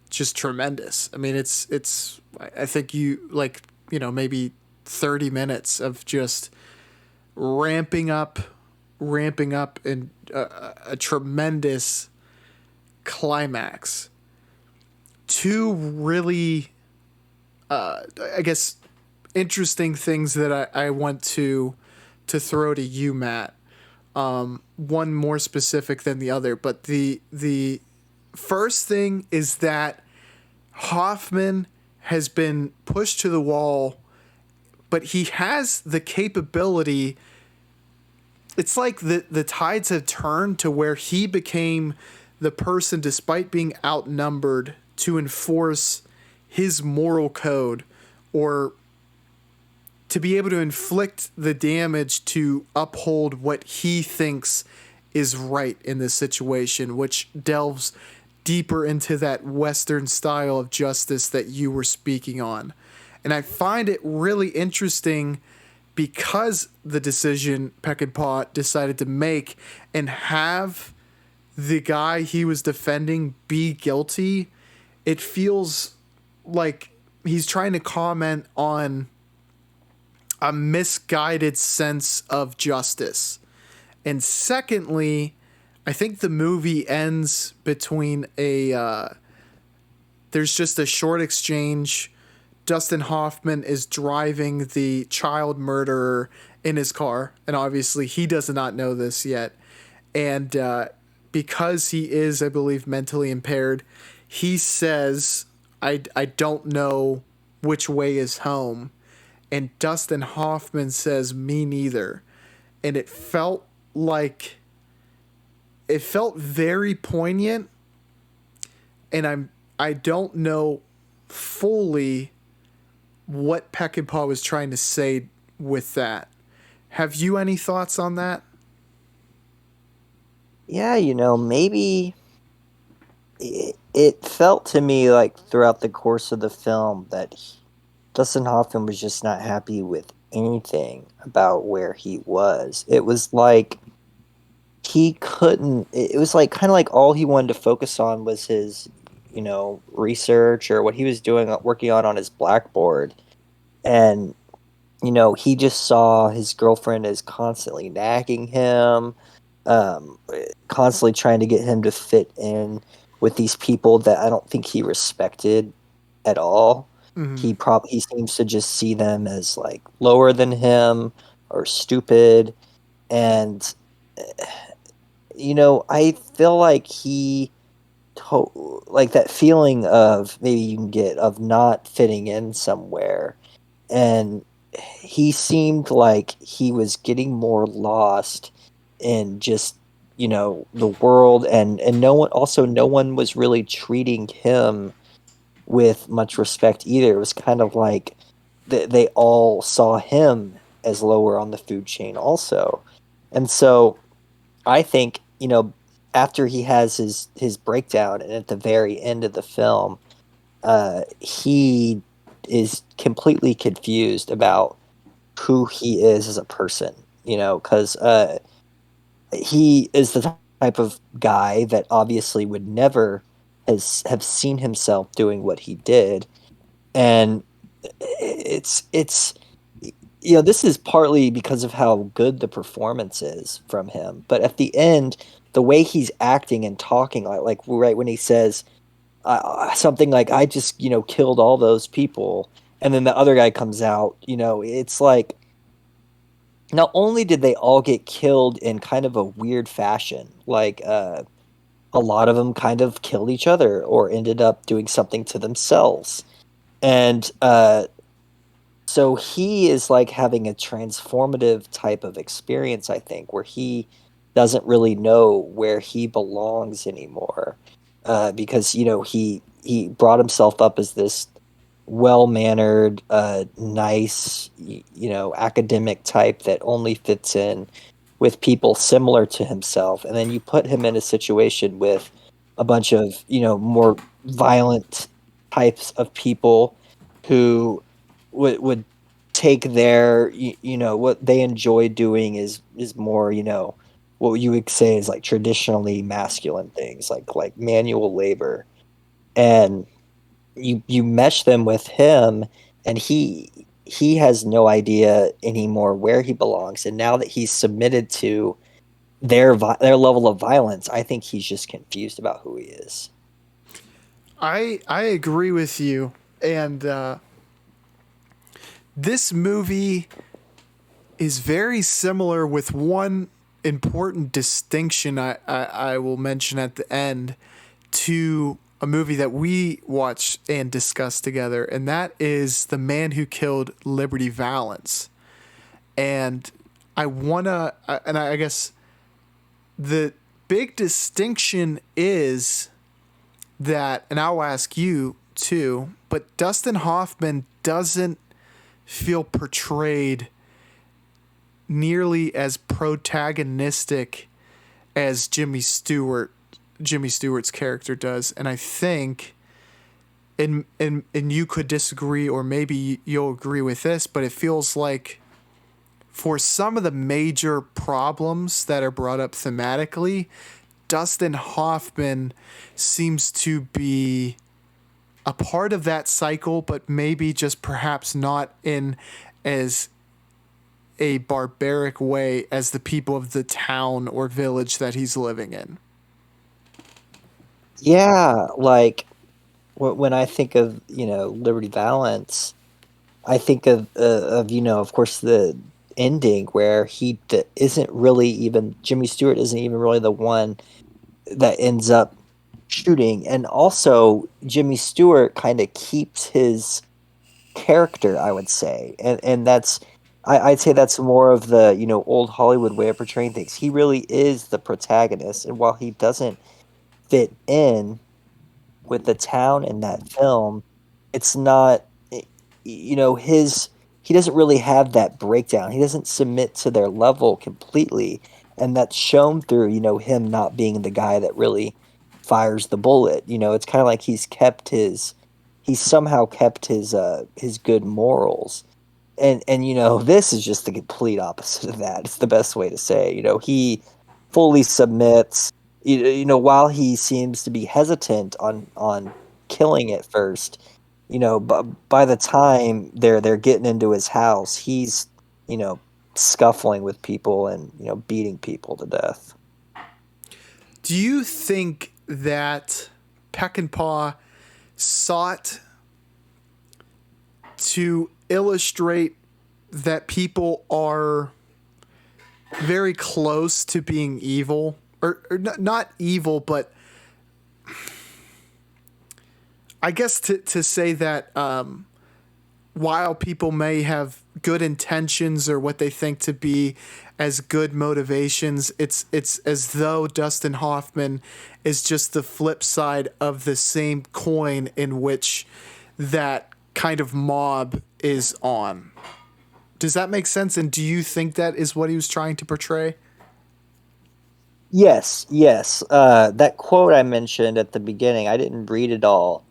just tremendous. I mean, it's. I think maybe 30 minutes of just ramping up, and a tremendous climax. Two really, I guess, interesting things that I want to throw to you, Matt. One more specific than the other, but the first thing is that Hoffman has been pushed to the wall, but he has the capability. It's like the tides have turned to where he became the person, despite being outnumbered, to enforce his moral code, or to be able to inflict the damage to uphold what he thinks is right in this situation, which delves deeper into that Western style of justice that you were speaking on. And I find it really interesting because the decision Peckinpah decided to make and have the guy he was defending be guilty, it feels like he's trying to comment on a misguided sense of justice. And secondly, I think the movie ends between there's just a short exchange. Dustin Hoffman is driving the child murderer in his car, and obviously he does not know this yet. And because he is, I believe, mentally impaired, he says, I don't know which way is home. And Dustin Hoffman says, me neither. And it felt very poignant, and I don't know fully what Peckinpah was trying to say with that. Have you any thoughts on that? Yeah, maybe it felt to me like throughout the course of the film that Dustin Hoffman was just not happy with anything about where he was. It was like he couldn't. It was like kind of like all he wanted to focus on was his, research, or what he was doing, working on his blackboard, and he just saw his girlfriend as constantly nagging him, um, constantly trying to get him to fit in with these people that I don't think he respected at all. Mm-hmm. He seems to just see them as like lower than him or stupid, and I feel like like that feeling of maybe you can get of not fitting in somewhere, and he seemed like he was getting more lost in just the world, and no one was really treating him with much respect either. It was kind of like they all saw him as lower on the food chain also. And so I think, after he has his breakdown and at the very end of the film, he is completely confused about who he is as a person, because he is the type of guy that obviously would never have seen himself doing what he did. And it's this is partly because of how good the performance is from him, but at the end, the way he's acting and talking, like right when he says something like, I just killed all those people, and then the other guy comes out, it's like, not only did they all get killed in kind of a weird fashion, like a lot of them kind of killed each other or ended up doing something to themselves. And so he is like having a transformative type of experience, I think, where he doesn't really know where he belongs anymore, because he brought himself up as this well-mannered, nice, academic type that only fits in with people similar to himself, and then you put him in a situation with a bunch of more violent types of people who would take their what they enjoy doing is more what you would say is like traditionally masculine things like manual labor, and you mesh them with him, and he has no idea anymore where he belongs, and now that he's submitted to their level of violence, I think he's just confused about who he is. I agree with you, and this movie is very similar with one important distinction I will mention at the end to a movie that we watched and discussed together, and that is The Man Who Killed Liberty Valance. And I guess the big distinction is that, and I'll ask you too, but Dustin Hoffman doesn't feel portrayed nearly as protagonistic as Jimmy Stewart's character does. And I think, and you could disagree, or maybe you'll agree with this, but it feels like for some of the major problems that are brought up thematically, Dustin Hoffman seems to be a part of that cycle, but maybe just perhaps not in as a barbaric way as the people of the town or village that he's living in. Yeah, like when I think of Liberty Valance, I think of of course the ending where isn't really even Jimmy Stewart isn't even really the one that ends up shooting, and also Jimmy Stewart kind of keeps his character, I would say, and I'd say that's more of the old Hollywood way of portraying things. He really is the protagonist, and while he doesn't fit in with the town in that film, it's not his he doesn't really have that breakdown. He doesn't submit to their level completely, and that's shown through him not being the guy that really fires the bullet. It's kind of like he's somehow kept his good morals. And this is just the complete opposite of that. It's the best way to say. He fully submits. While he seems to be hesitant on killing at first, but by the time they're getting into his house, he's you know scuffling with people and beating people to death. Do you think that Peckinpah sought to illustrate that people are very close to being evil? Or not evil, but I guess to say that while people may have good intentions or what they think to be as good motivations, it's as though Dustin Hoffman is just the flip side of the same coin in which that kind of mob is on. Does that make sense? And do you think that is what he was trying to portray? Yes, yes. That quote I mentioned at the beginning, I didn't read it all,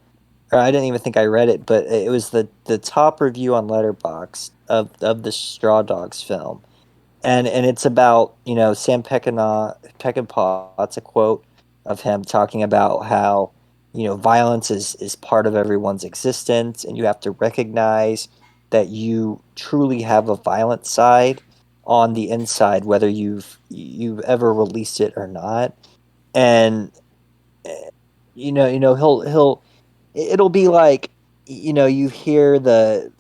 or I didn't even think I read it, but it was the top review on Letterboxd of the Straw Dogs film, and it's about Sam Peckinpah. It's a quote of him talking about how violence is part of everyone's existence, and you have to recognize that you truly have a violent side on the inside, whether you've ever released it or not. And he'll it'll be like you hear the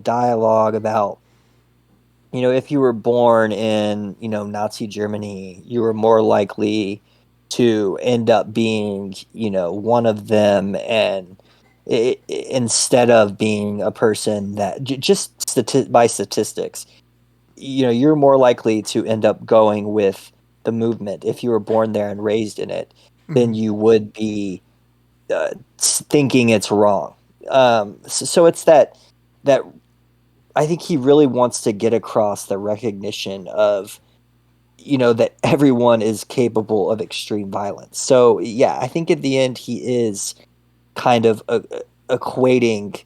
dialogue about if you were born in, Nazi Germany, you were more likely to end up being, one of them, and instead of being a person that by statistics, you're more likely to end up going with the movement if you were born there and raised in it than you would be thinking it's wrong. So it's that I think he really wants to get across the recognition of that everyone is capable of extreme violence. So yeah, I think at the end he is kind of equating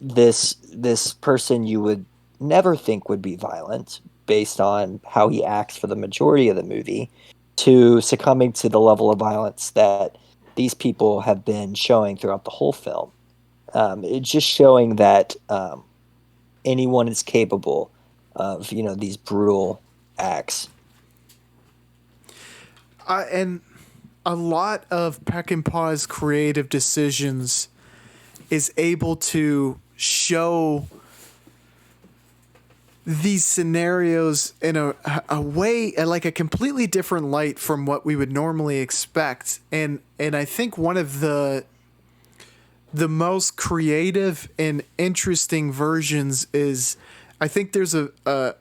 this person you would never think would be violent based on how he acts for the majority of the movie to succumbing to the level of violence that these people have been showing throughout the whole film. It's just showing that anyone is capable of these brutal acts. And a lot of Peckinpah's creative decisions is able to show these scenarios in a way, like a completely different light from what we would normally expect. And I think one of the most creative and interesting versions is, I think there's and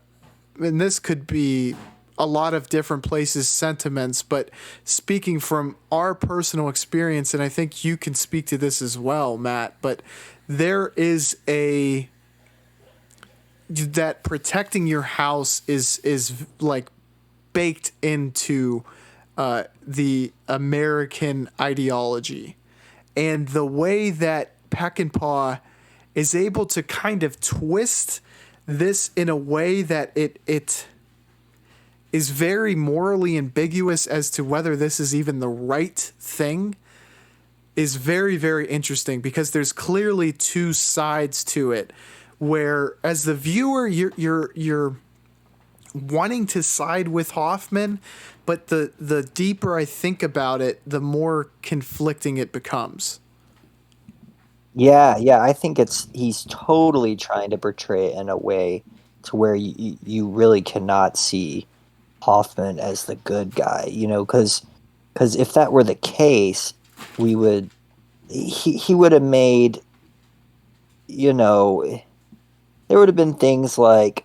this could be a lot of different places sentiments, but speaking from our personal experience, and I think you can speak to this as well, Matt, but there is that protecting your house is like baked into the American ideology, and the way that Peckinpah is able to kind of twist this in a way that it is very morally ambiguous as to whether this is even the right thing is very, very interesting, because there's clearly two sides to it, where as the viewer you're wanting to side with Hoffman, but the deeper I think about it, the more conflicting it becomes. Yeah, yeah, I think he's totally trying to portray it in a way to where you really cannot see Hoffman as the good guy, because if that were the case, we would he would have made, you know, there would have been things like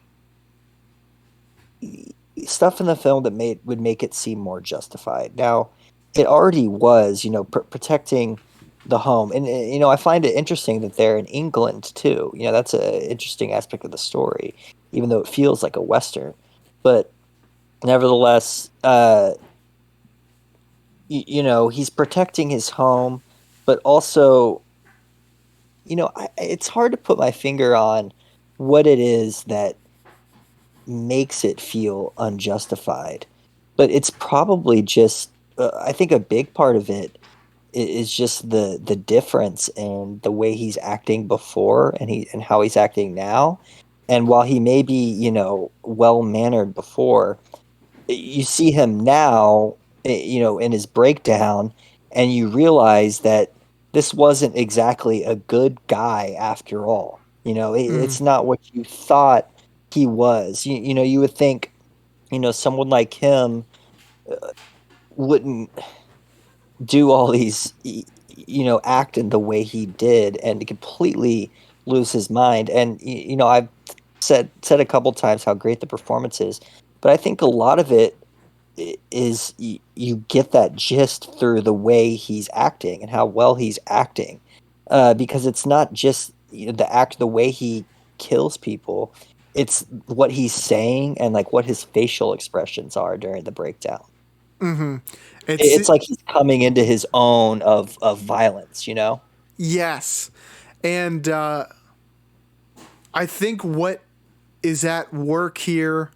stuff in the film that would make it seem more justified. Now, it already was, protecting the home, and I find it interesting that they're in England too. That's an interesting aspect of the story, even though it feels like a western. But nevertheless, he's protecting his home, but also, it's hard to put my finger on what it is that makes it feel unjustified. But it's probably just, I think a big part of it is just the difference in the way he's acting before and how he's acting now. And while he may be, well mannered before, you see him now, in his breakdown, and you realize that this wasn't exactly a good guy after all. It's not what you thought he was. You would think, someone like him wouldn't do all these, act in the way he did and completely lose his mind. And, I've said a couple times how great the performance is, but I think a lot of it is you get that gist through the way he's acting and how well he's acting, because it's not just the way he kills people. it's what he's saying and like what his facial expressions are during the breakdown. It's It's like he's coming into his own of violence, you know? yes, and I think what is at work here,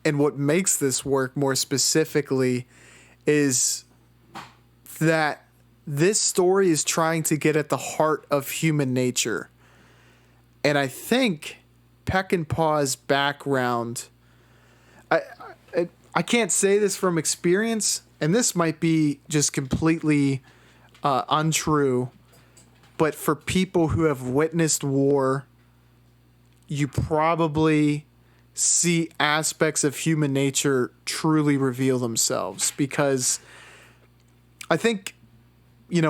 and what makes this work more specifically, is that this story is trying to get at the heart of human nature. And I think Peckinpah's background, I can't say this from experience, and this might be just completely untrue, but for people who have witnessed war, you probably see aspects of human nature truly reveal themselves, because I think,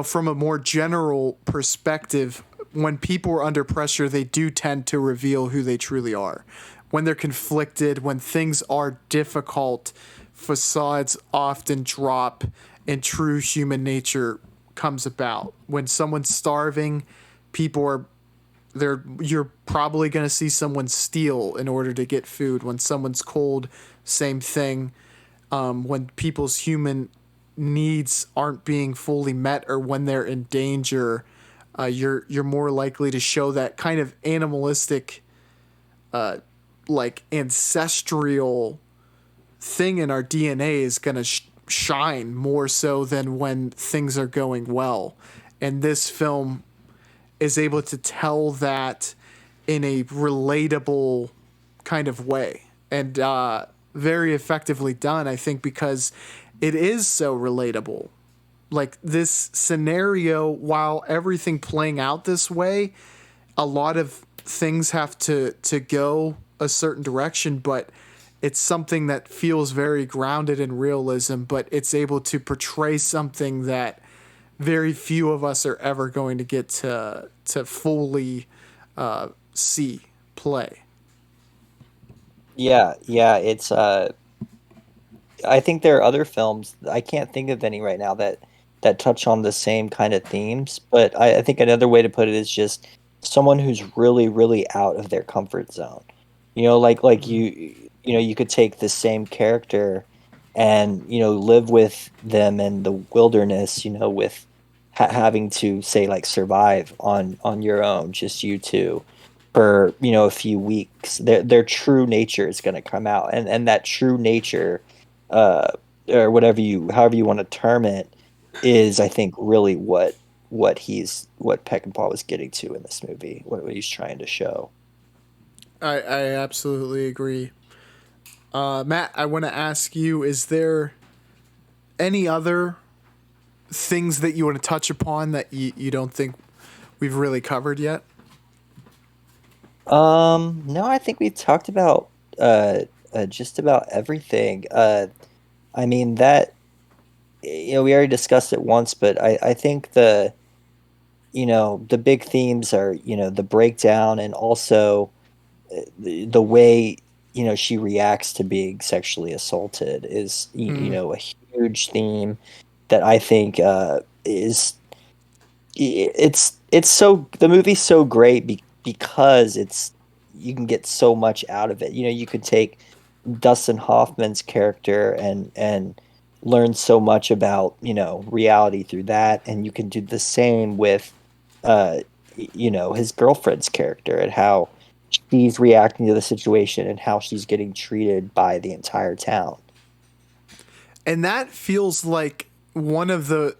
from a more general perspective, when people are under pressure, they do tend to reveal who they truly are. When they're conflicted, when things are difficult, facades often drop and true human nature comes about. When someone's starving, people are you're probably going to see someone steal in order to get food. When someone's cold, same thing. When people's human needs aren't being fully met, or when they're in danger, you're more likely to show that kind of animalistic, like ancestral thing in our DNA is going to shine more so than when things are going well. And this film is able to tell that in a relatable kind of way, and very effectively done, I think, because it is so relatable. Like this scenario, while everything playing out this way, a lot of things have to go a certain direction, but it's something that feels very grounded in realism, but it's able to portray something that very few of us are ever going to get to fully see play. Yeah, yeah, it's I think there are other films. I can't think of any right now that touch on the same kind of themes. But I think another way to put it is just someone who's really, really out of their comfort zone. Like you could take the same character and live with them in the wilderness. With having to say like survive on your own, just you two for a few weeks. Their true nature is going to come out, and that true nature uh, or however you want to term it, is I think really what Peckinpah was getting to in this movie, what he's trying to show. I absolutely agree. Matt, I want to ask you: is there any other things that you want to touch upon that you don't think we've really covered yet? No, I think we talked about just about everything. I mean that we already discussed it once, but I think the big themes are the breakdown, and also the way she reacts to being sexually assaulted is Mm. a huge theme that I think is it's so the movie's so great because you can get so much out of it. You could take Dustin Hoffman's character and learn so much about reality through that, and you can do the same with uh his girlfriend's character and how she's reacting to the situation and how she's getting treated by the entire town. And that feels like one of the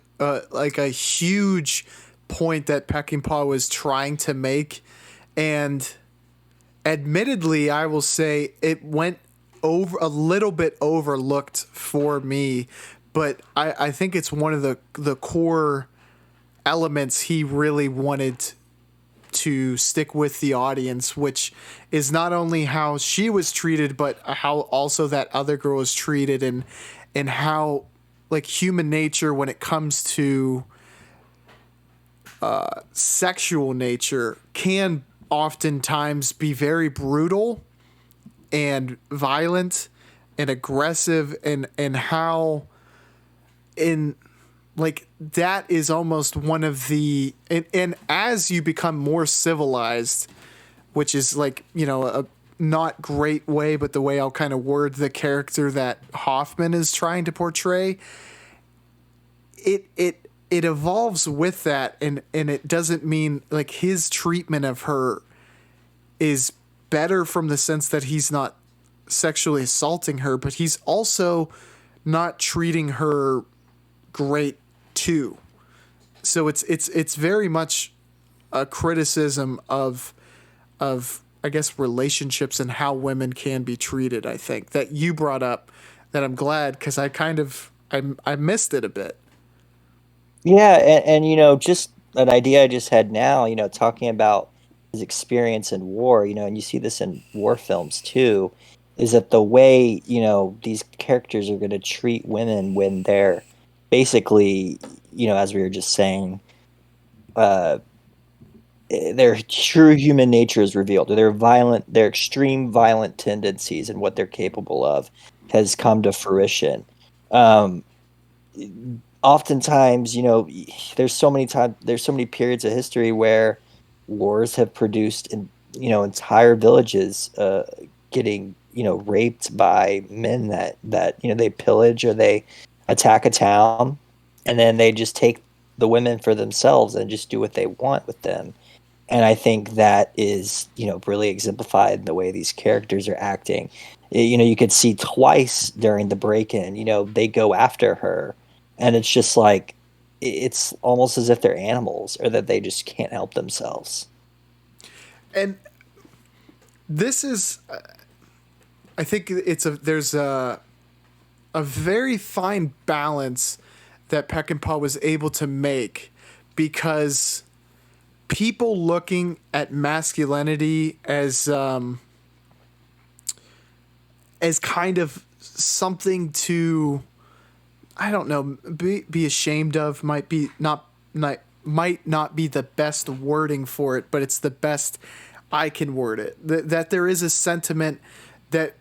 like a huge point that Peckinpah was trying to make, and admittedly, I will say it went over a little bit overlooked for me, but I think it's one of the core elements he really wanted to stick with the audience, which is not only how she was treated, but how also that other girl was treated, and how like human nature when it comes to sexual nature can oftentimes be very brutal and violent and aggressive, and how in like that is almost one of and as you become more civilized, which is like not great way, but the way I'll kind of word the character that Hoffman is trying to portray, it evolves with that, and it doesn't mean like his treatment of her is better from the sense that he's not sexually assaulting her, but he's also not treating her great too. So it's very much a criticism of I guess relationships and how women can be treated. I think that you brought up that I'm glad because I missed it a bit. Yeah, and just an idea I just had now, talking about his experience in war, and you see this in war films too, is that the way, these characters are going to treat women when they're basically, as we were just saying, uh, their true human nature is revealed. Their extreme violent tendencies and what they're capable of has come to fruition. Um, Oftentimes, there's so many periods of history where wars have produced, entire villages getting, raped by men that they pillage, or they attack a town, and then they just take the women for themselves and just do what they want with them. And I think that is, really exemplified in the way these characters are acting. You could see twice during the break-in, they go after her, and it's just like it's almost as if they're animals, or that they just can't help themselves. And this is, I think there's a very fine balance that Peckinpah was able to make, because people looking at masculinity as kind of something to, I don't know, be ashamed of, might not be the best wording for it, but it's the best I can word it. That there is a sentiment that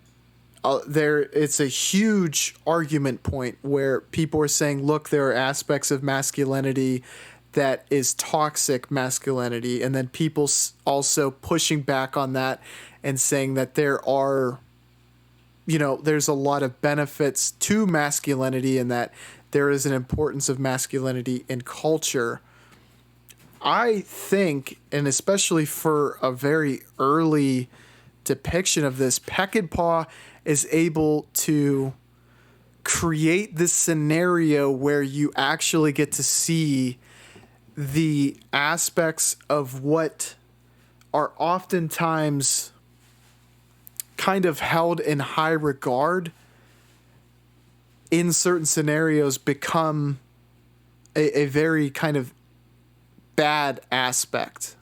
it's a huge argument point where people are saying, look, there are aspects of masculinity that is toxic masculinity, and then people also pushing back on that and saying that there's a lot of benefits to masculinity, and that there is an importance of masculinity in culture. I think, and especially for a very early depiction of this, Peckinpah is able to create this scenario where you actually get to see the aspects of what are oftentimes kind of held in high regard in certain scenarios become a very kind of bad aspect.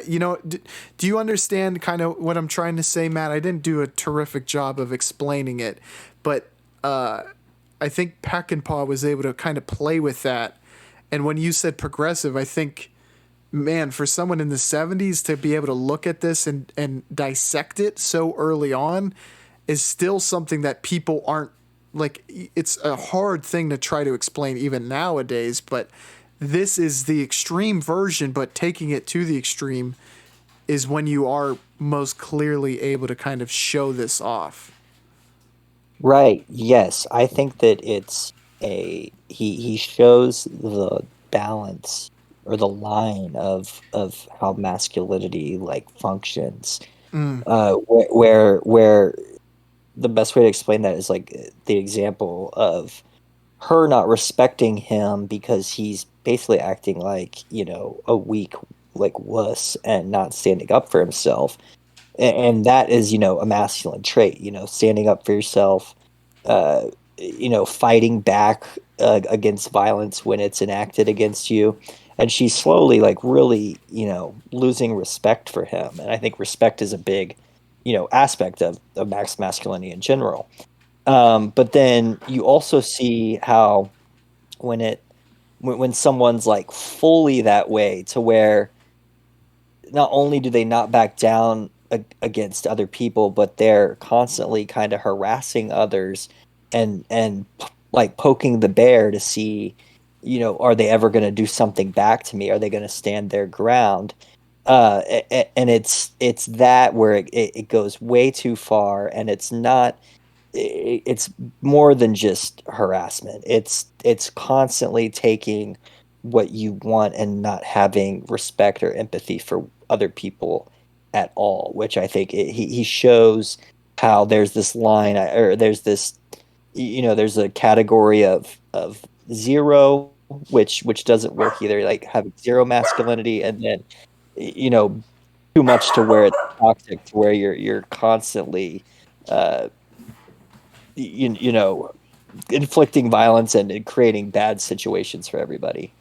Do you understand kind of what I'm trying to say, Matt? I didn't do a terrific job of explaining it, but I think Peckinpah was able to kind of play with that. And when you said progressive, I think, man, for someone in the 70s to be able to look at this and dissect it so early on is still something that people aren't, like, it's a hard thing to try to explain even nowadays, but this is the extreme version, but taking it to the extreme is when you are most clearly able to kind of show this off. Right. Yes, I think that it's he shows the balance, or the line of how masculinity like functions. Mm. Where the best way to explain that is like the example of her not respecting him because he's basically acting like, a weak, like, wuss, and not standing up for himself. And that is, a masculine trait, standing up for yourself, uh, fighting back against violence when it's enacted against you. And she's slowly, like, really, losing respect for him. And I think respect is a big, aspect of masculinity in general. But then you also see how when when someone's like fully that way, to where not only do they not back down against other people, but they're constantly kind of harassing others, and like poking the bear to see, are they ever going to do something back to me? Are they going to stand their ground? And it's that where it goes way too far, and it's not it's more than just harassment. It's constantly taking what you want and not having respect or empathy for other people at all, which I think he shows how there's this line, or there's this, there's a category of zero, which doesn't work either, like having zero masculinity, and then you know too much to where it's toxic, to where you're constantly uh you know inflicting violence and creating bad situations for everybody.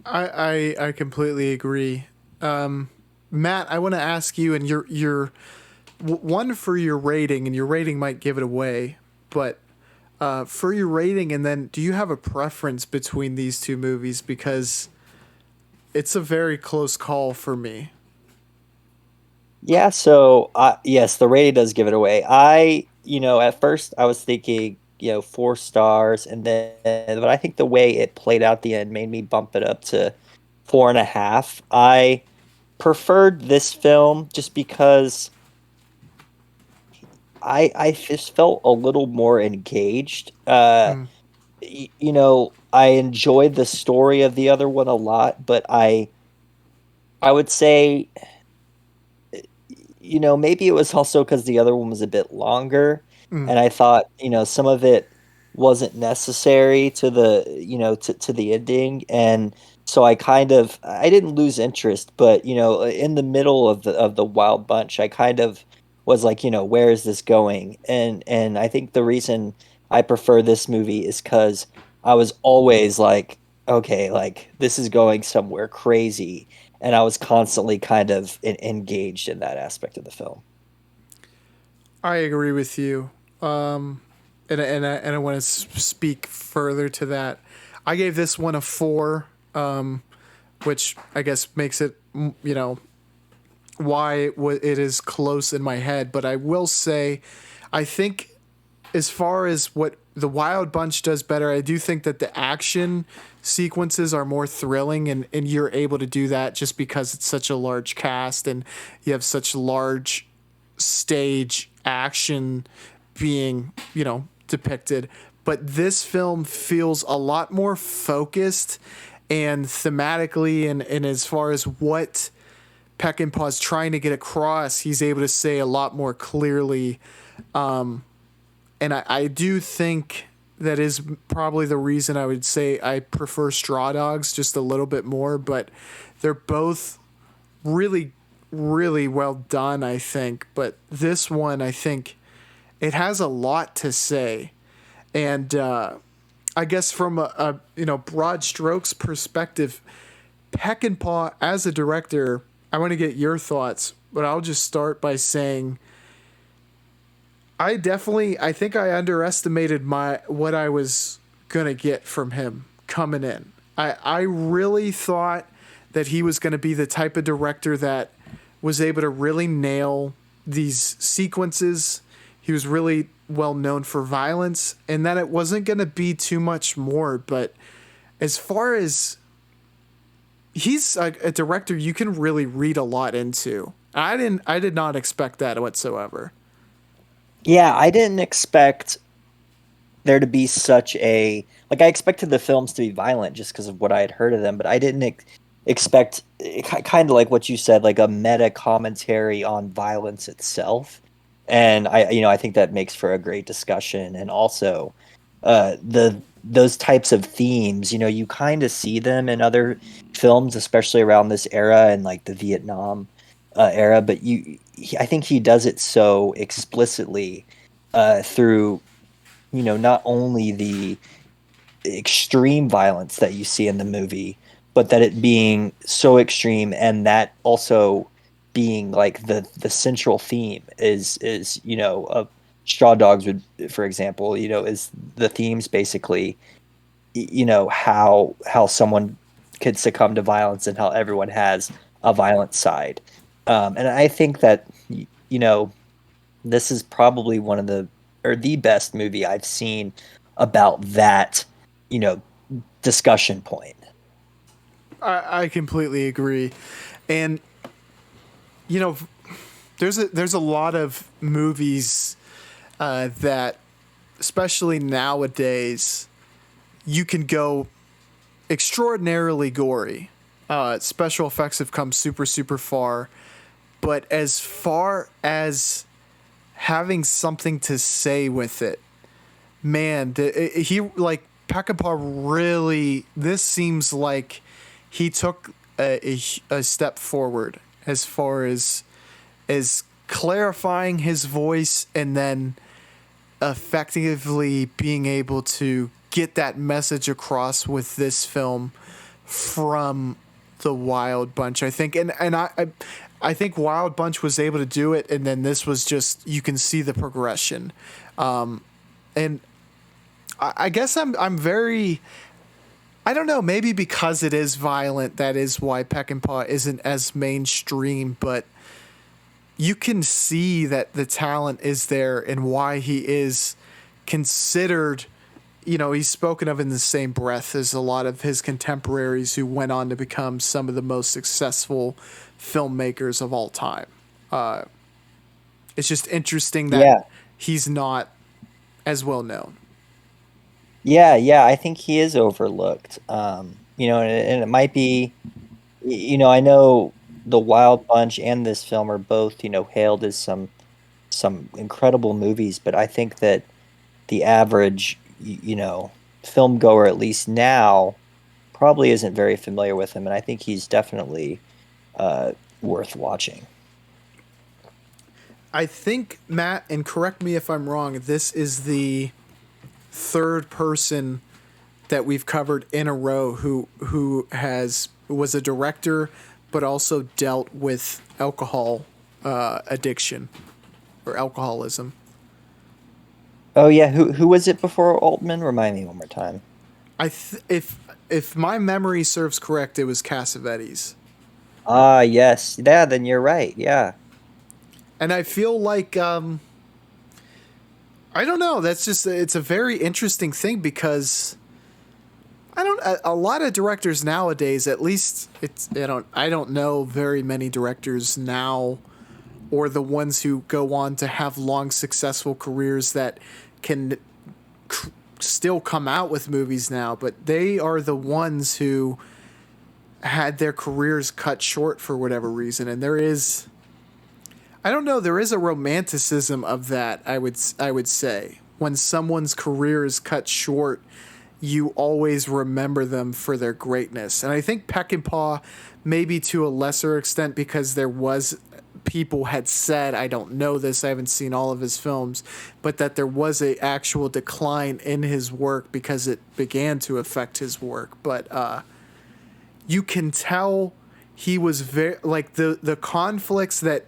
I completely agree. Matt, I want to ask you, and your one for your rating, and your rating might give it away, but for your rating, and then do you have a preference between these two movies? Because it's a very close call for me. Yeah, so yes, the rating does give it away. At first I was thinking, 4 stars, and then, but I think the way it played out at the end made me bump it up to 4.5. I preferred this film just because I just felt a little more engaged. Mm, I enjoyed the story of the other one a lot, but I would say, maybe it was also because the other one was a bit longer, mm. and I thought, some of it wasn't necessary to to the ending, and so I didn't lose interest, but in the middle of the Wild Bunch, I kind of was like, where is this going? And I think the reason I prefer this movie is because I was always like, okay, like this is going somewhere crazy, and I was constantly kind of engaged in that aspect of the film. I agree with you. And I want to speak further to that. I gave this one a 4, which I guess makes it, why it is close in my head. But I will say, I think as far as what the Wild Bunch does better, I do think that the action sequences are more thrilling, and you're able to do that just because it's such a large cast and you have such large stage action being, depicted. But this film feels a lot more focused and thematically, and as far as what Peckinpah's trying to get across, he's able to say a lot more clearly. And I do think that is probably the reason I would say I prefer Straw Dogs just a little bit more, but they're both really, really well done, I think. But this one, I think it has a lot to say. And I guess from a broad strokes perspective, Peckinpah as a director, I want to get your thoughts, but I'll just start by saying I think I underestimated what I was gonna get from him coming in. I really thought that he was gonna be the type of director that was able to really nail these sequences. He was really well known for violence, and that it wasn't gonna be too much more. But as far as he's a director you can really read a lot into. I did not expect that whatsoever. Yeah, I didn't expect there to be such a like I expected the films to be violent just because of what I had heard of them, but I didn't expect kind of like what you said, like a meta commentary on violence itself. And I think that makes for a great discussion. And also, the those types of themes, you kind of see them in other films, especially around this era and like the Vietnam era. But I think he does it so explicitly through not only the extreme violence that you see in the movie, but that it being so extreme, and that also being like the central theme is Straw Dogs would, for example, is the themes basically, how someone could succumb to violence and how everyone has a violent side. And I think that you know this is probably one of the or the best movie I've seen about that, you know, discussion point. I completely agree, and you know, there's a lot of movies that, especially nowadays, you can go extraordinarily gory. Special effects have come super far, but as far as having something to say with it, man, he like Peckinpah really. This seems like he took a step forward as far as clarifying his voice and then effectively being able to get that message across with this film from the Wild Bunch. I think, I think Wild Bunch was able to do it, and then this was just, you can see the progression. And I guess I'm very, I don't know, maybe because it is violent, that is why Peckinpah isn't as mainstream, but you can see that the talent is there and why he is considered, he's spoken of in the same breath as a lot of his contemporaries who went on to become some of the most successful filmmakers of all time. It's just interesting that Yeah. he's not as well known. Yeah, I think he is overlooked. And it might be, I know the Wild Bunch and this film are both, hailed as some incredible movies, but I think that the average, film goer, at least now, probably isn't very familiar with him, and I think he's definitely worth watching. I think, Matt, and correct me if I'm wrong, this is the third person that we've covered in a row who was a director but also dealt with alcohol addiction or alcoholism. Oh yeah, who was it before Altman? Remind me one more time. If my memory serves correct, it was Cassavetes. Ah, yes. Yeah, then you're right. Yeah. And I feel like I don't know. That's just, it's a very interesting thing because a lot of directors nowadays, at least I don't know very many directors now, or the ones who go on to have long successful careers that can still come out with movies now, but they are the ones who had their careers cut short for whatever reason. And there is, I don't know, there is a romanticism of that. I would say when someone's career is cut short, you always remember them for their greatness. And I think Peckinpah, maybe to a lesser extent, because there was people had said, I don't know this, I haven't seen all of his films, but that there was a actual decline in his work because it began to affect his work. But you can tell he was very, like, the conflicts that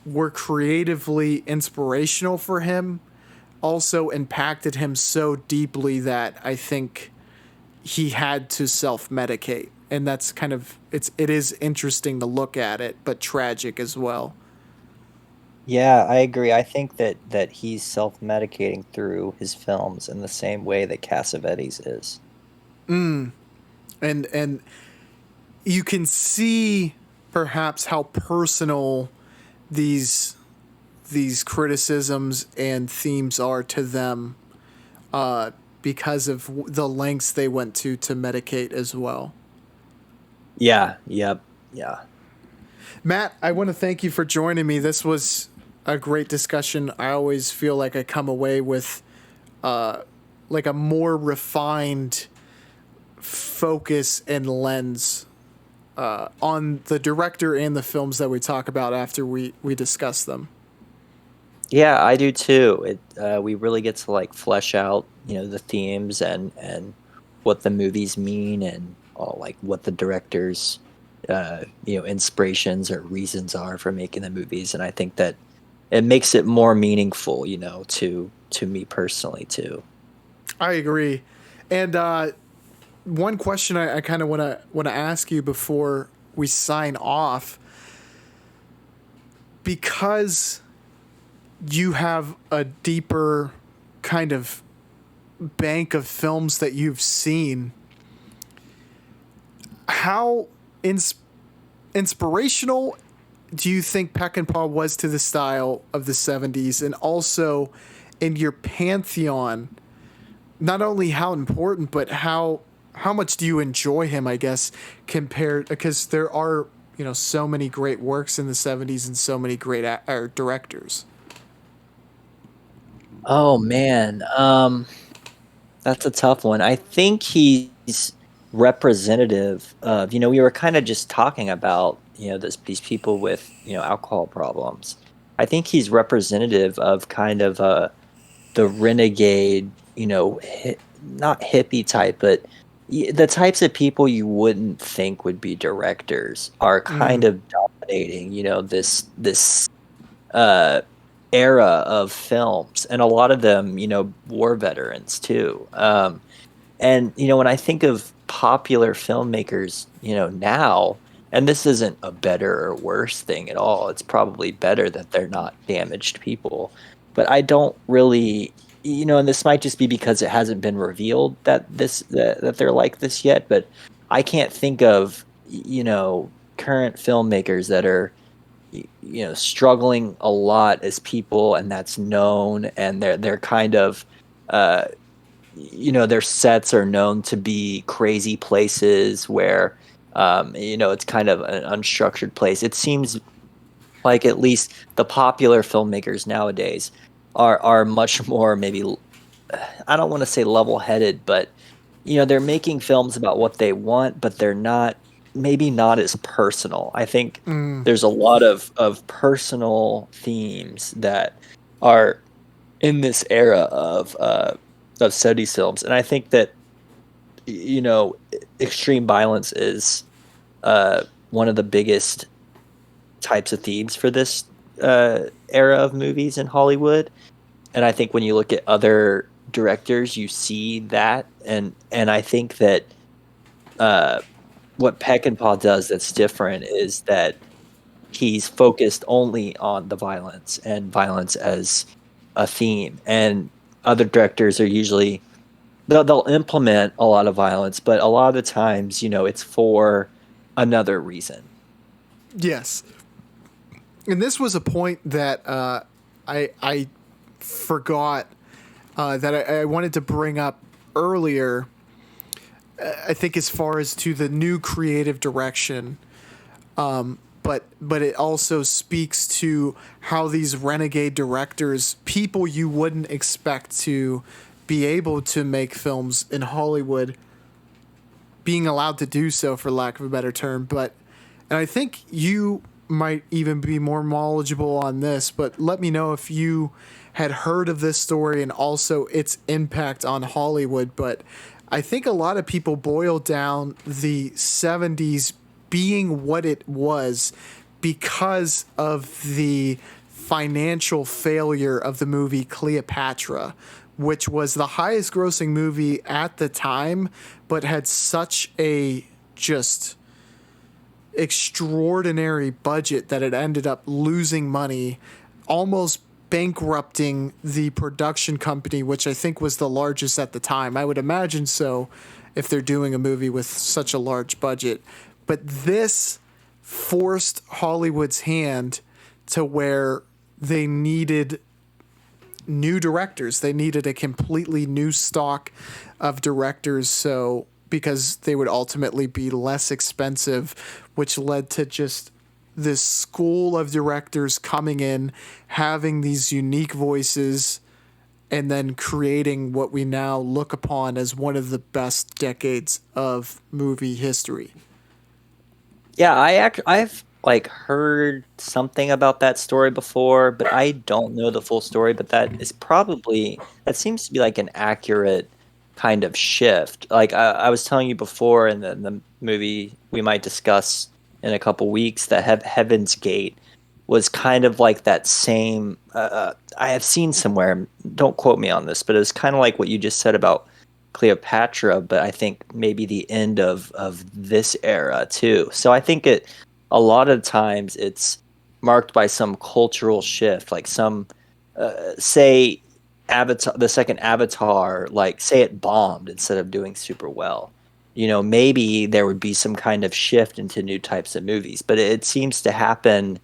were creatively inspirational for him also impacted him so deeply that I think he had to self-medicate. And that's kind of, it is interesting to look at it, but tragic as well. Yeah, I agree. I think that he's self-medicating through his films in the same way that Cassavetes is. And you can see perhaps how personal these these criticisms and themes are to them, because of the lengths they went to medicate as well. Yeah, yep, yeah. Matt, I want to thank you for joining me. This was a great discussion. I always feel like I come away with like a more refined focus and lens on the director and the films that we talk about after we discuss them. Yeah, I do too. We really get to like flesh out, the themes and what the movies mean and all like what the director's inspirations or reasons are for making the movies. And I think that it makes it more meaningful, to me personally too. I agree. And one question I kind of want to ask you before we sign off, because you have a deeper kind of bank of films that you've seen. how ins- inspirational do you think Peckinpah was to the style of the 70s, and also in your pantheon, not only how important, but how much do you enjoy him, I guess, compared, because there are, so many great works in the 70s and so many great directors. Oh man, that's a tough one. I think he's representative of, we were kind of just talking about, these people with, alcohol problems. I think he's representative of kind of the renegade, not hippie type, but the types of people you wouldn't think would be directors are kind Mm. of dominating, this uh era of films, and a lot of them, war veterans too. And when I think of popular filmmakers, now, and this isn't a better or worse thing at all. It's probably better that they're not damaged people. But I don't really, and this might just be because it hasn't been revealed that they're like this yet, but I can't think of, current filmmakers that are, struggling a lot as people, and that's known, and they're kind of uh their sets are known to be crazy places where it's kind of an unstructured place. It seems like at least the popular filmmakers nowadays are much more, maybe, I don't want to say level-headed, but they're making films about what they want, but they're not, maybe not as personal. I think Mm. there's a lot of personal themes that are in this era of 70s films, and I think that you know extreme violence is one of the biggest types of themes for this era of movies in Hollywood. And I think when you look at other directors, you see that, and I think that uh, what Peckinpah does that's different is that he's focused only on the violence and violence as a theme. And other directors are usually, they'll implement a lot of violence, but a lot of the times, it's for another reason. Yes, and this was a point that I forgot that I wanted to bring up earlier. I think as far as to the new creative direction, but it also speaks to how these renegade directors, people you wouldn't expect to be able to make films in Hollywood, being allowed to do so, for lack of a better term. But and I think you might even be more knowledgeable on this, but let me know if you had heard of this story and also its impact on Hollywood. But I think a lot of people boil down the 70s being what it was because of the financial failure of the movie Cleopatra, which was the highest grossing movie at the time, but had such a just extraordinary budget that it ended up losing money, almost bankrupting the production company, which I think was the largest at the time. I would imagine so if they're doing a movie with such a large budget. But this forced Hollywood's hand to where they needed new directors. They needed a completely new stock of directors, so because they would ultimately be less expensive, which led to just this school of directors coming in, having these unique voices, and then creating what we now look upon as one of the best decades of movie history. Yeah, I've like heard something about that story before, but I don't know the full story. But that seems to be like an accurate kind of shift. Like I was telling you before in the movie we might discuss in a couple weeks, that Heaven's Gate was kind of like that same. I have seen somewhere. Don't quote me on this, but it was kind of like what you just said about Cleopatra, but I think maybe the end of this era too. So I think a lot of times it's marked by some cultural shift, like some say Avatar, the second Avatar, like say it bombed instead of doing super well. maybe there would be some kind of shift into new types of movies. But it seems to happen.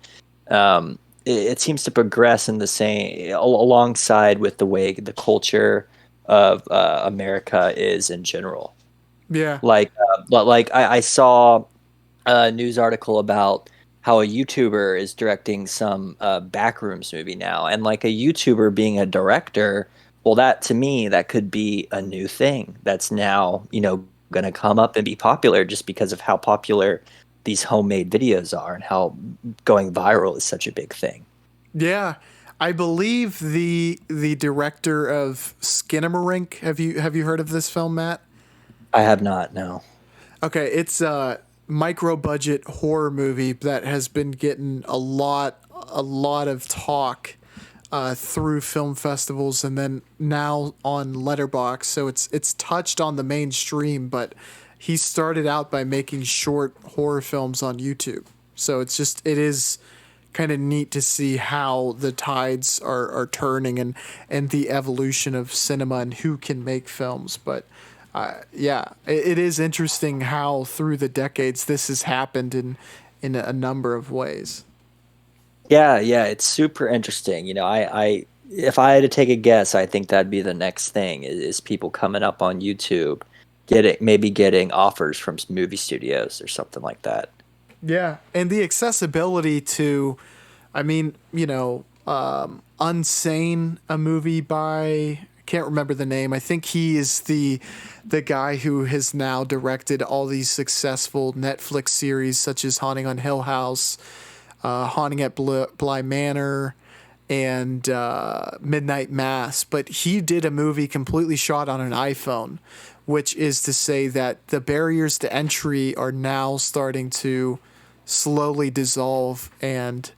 It seems to progress in the same alongside with the way the culture of America is in general. Yeah. Like I saw a news article about how a YouTuber is directing some Backrooms movie now, and like a YouTuber being a director, well, that to me that could be a new thing that's now going to come up and be popular just because of how popular these homemade videos are and how going viral is such a big thing. Yeah. I believe the director of Skinamarink. Have you heard of this film, Matt? I have not, no. Okay, it's a micro budget horror movie that has been getting a lot of talk through film festivals and then now on Letterboxd. So it's touched on the mainstream, but he started out by making short horror films on YouTube. So it is kind of neat to see how the tides are turning and the evolution of cinema and who can make films. But yeah, it is interesting how through the decades this has happened in a number of ways. Yeah, yeah, it's super interesting. If I had to take a guess, I think that'd be the next thing is people coming up on YouTube, getting offers from movie studios or something like that. Yeah, and the accessibility to, I mean, Unsane, a movie by I can't remember the name. I think he is the guy who has now directed all these successful Netflix series such as Haunting on Hill House, Haunting at Bly Manor, and Midnight Mass. But he did a movie completely shot on an iPhone, which is to say that the barriers to entry are now starting to slowly dissolve, and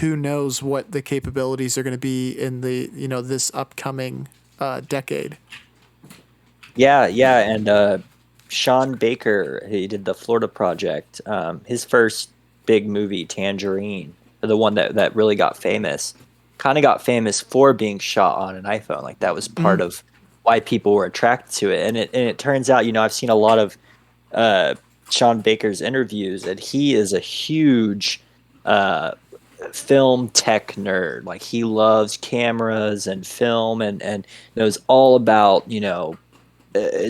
who knows what the capabilities are going to be in the this upcoming decade. Yeah, yeah, and Sean Baker, he did the Florida Project. His first big movie, Tangerine, the one that really got famous, kind of got famous for being shot on an iPhone. Like that was part of why people were attracted to it. And it turns out, I've seen a lot of uh, Sean Baker's interviews, and he is a huge uh, film tech nerd. Like he loves cameras and film, and knows all about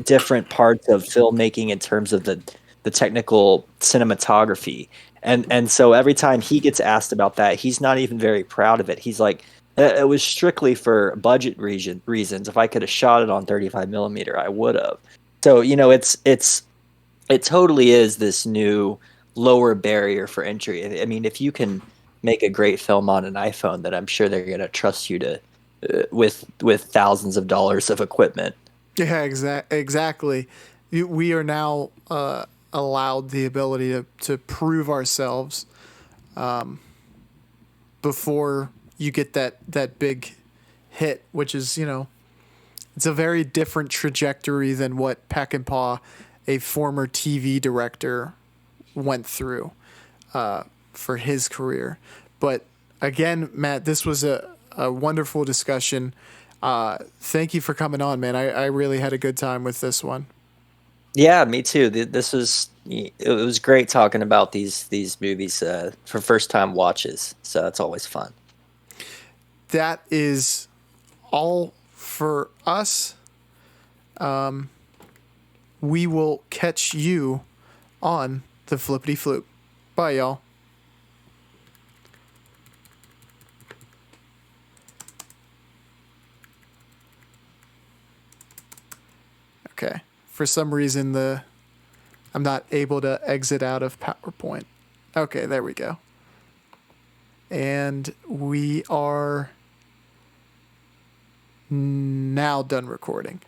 different parts of filmmaking in terms of the technical cinematography. And so every time he gets asked about that, he's not even very proud of it. He's like, it was strictly for budget reasons. If I could have shot it on 35 millimeter, I would have. So it totally is this new lower barrier for entry. I mean, if you can make a great film on an iPhone, then I'm sure they're going to trust you to with thousands of dollars of equipment. Yeah, exactly. We are now allowed the ability to prove ourselves before you get that big hit, which is it's a very different trajectory than what Peckinpah, a former TV director, went through for his career. But again, Matt, this was a wonderful discussion. Thank you for coming on, man. I really had a good time with this one. Yeah, me too. It was great talking about these movies for first time watches. So that's always fun. That is all for us. We will catch you on the flippity floop. Bye, y'all. Okay. For some reason, I'm not able to exit out of PowerPoint. Okay, there we go. And we are now done recording.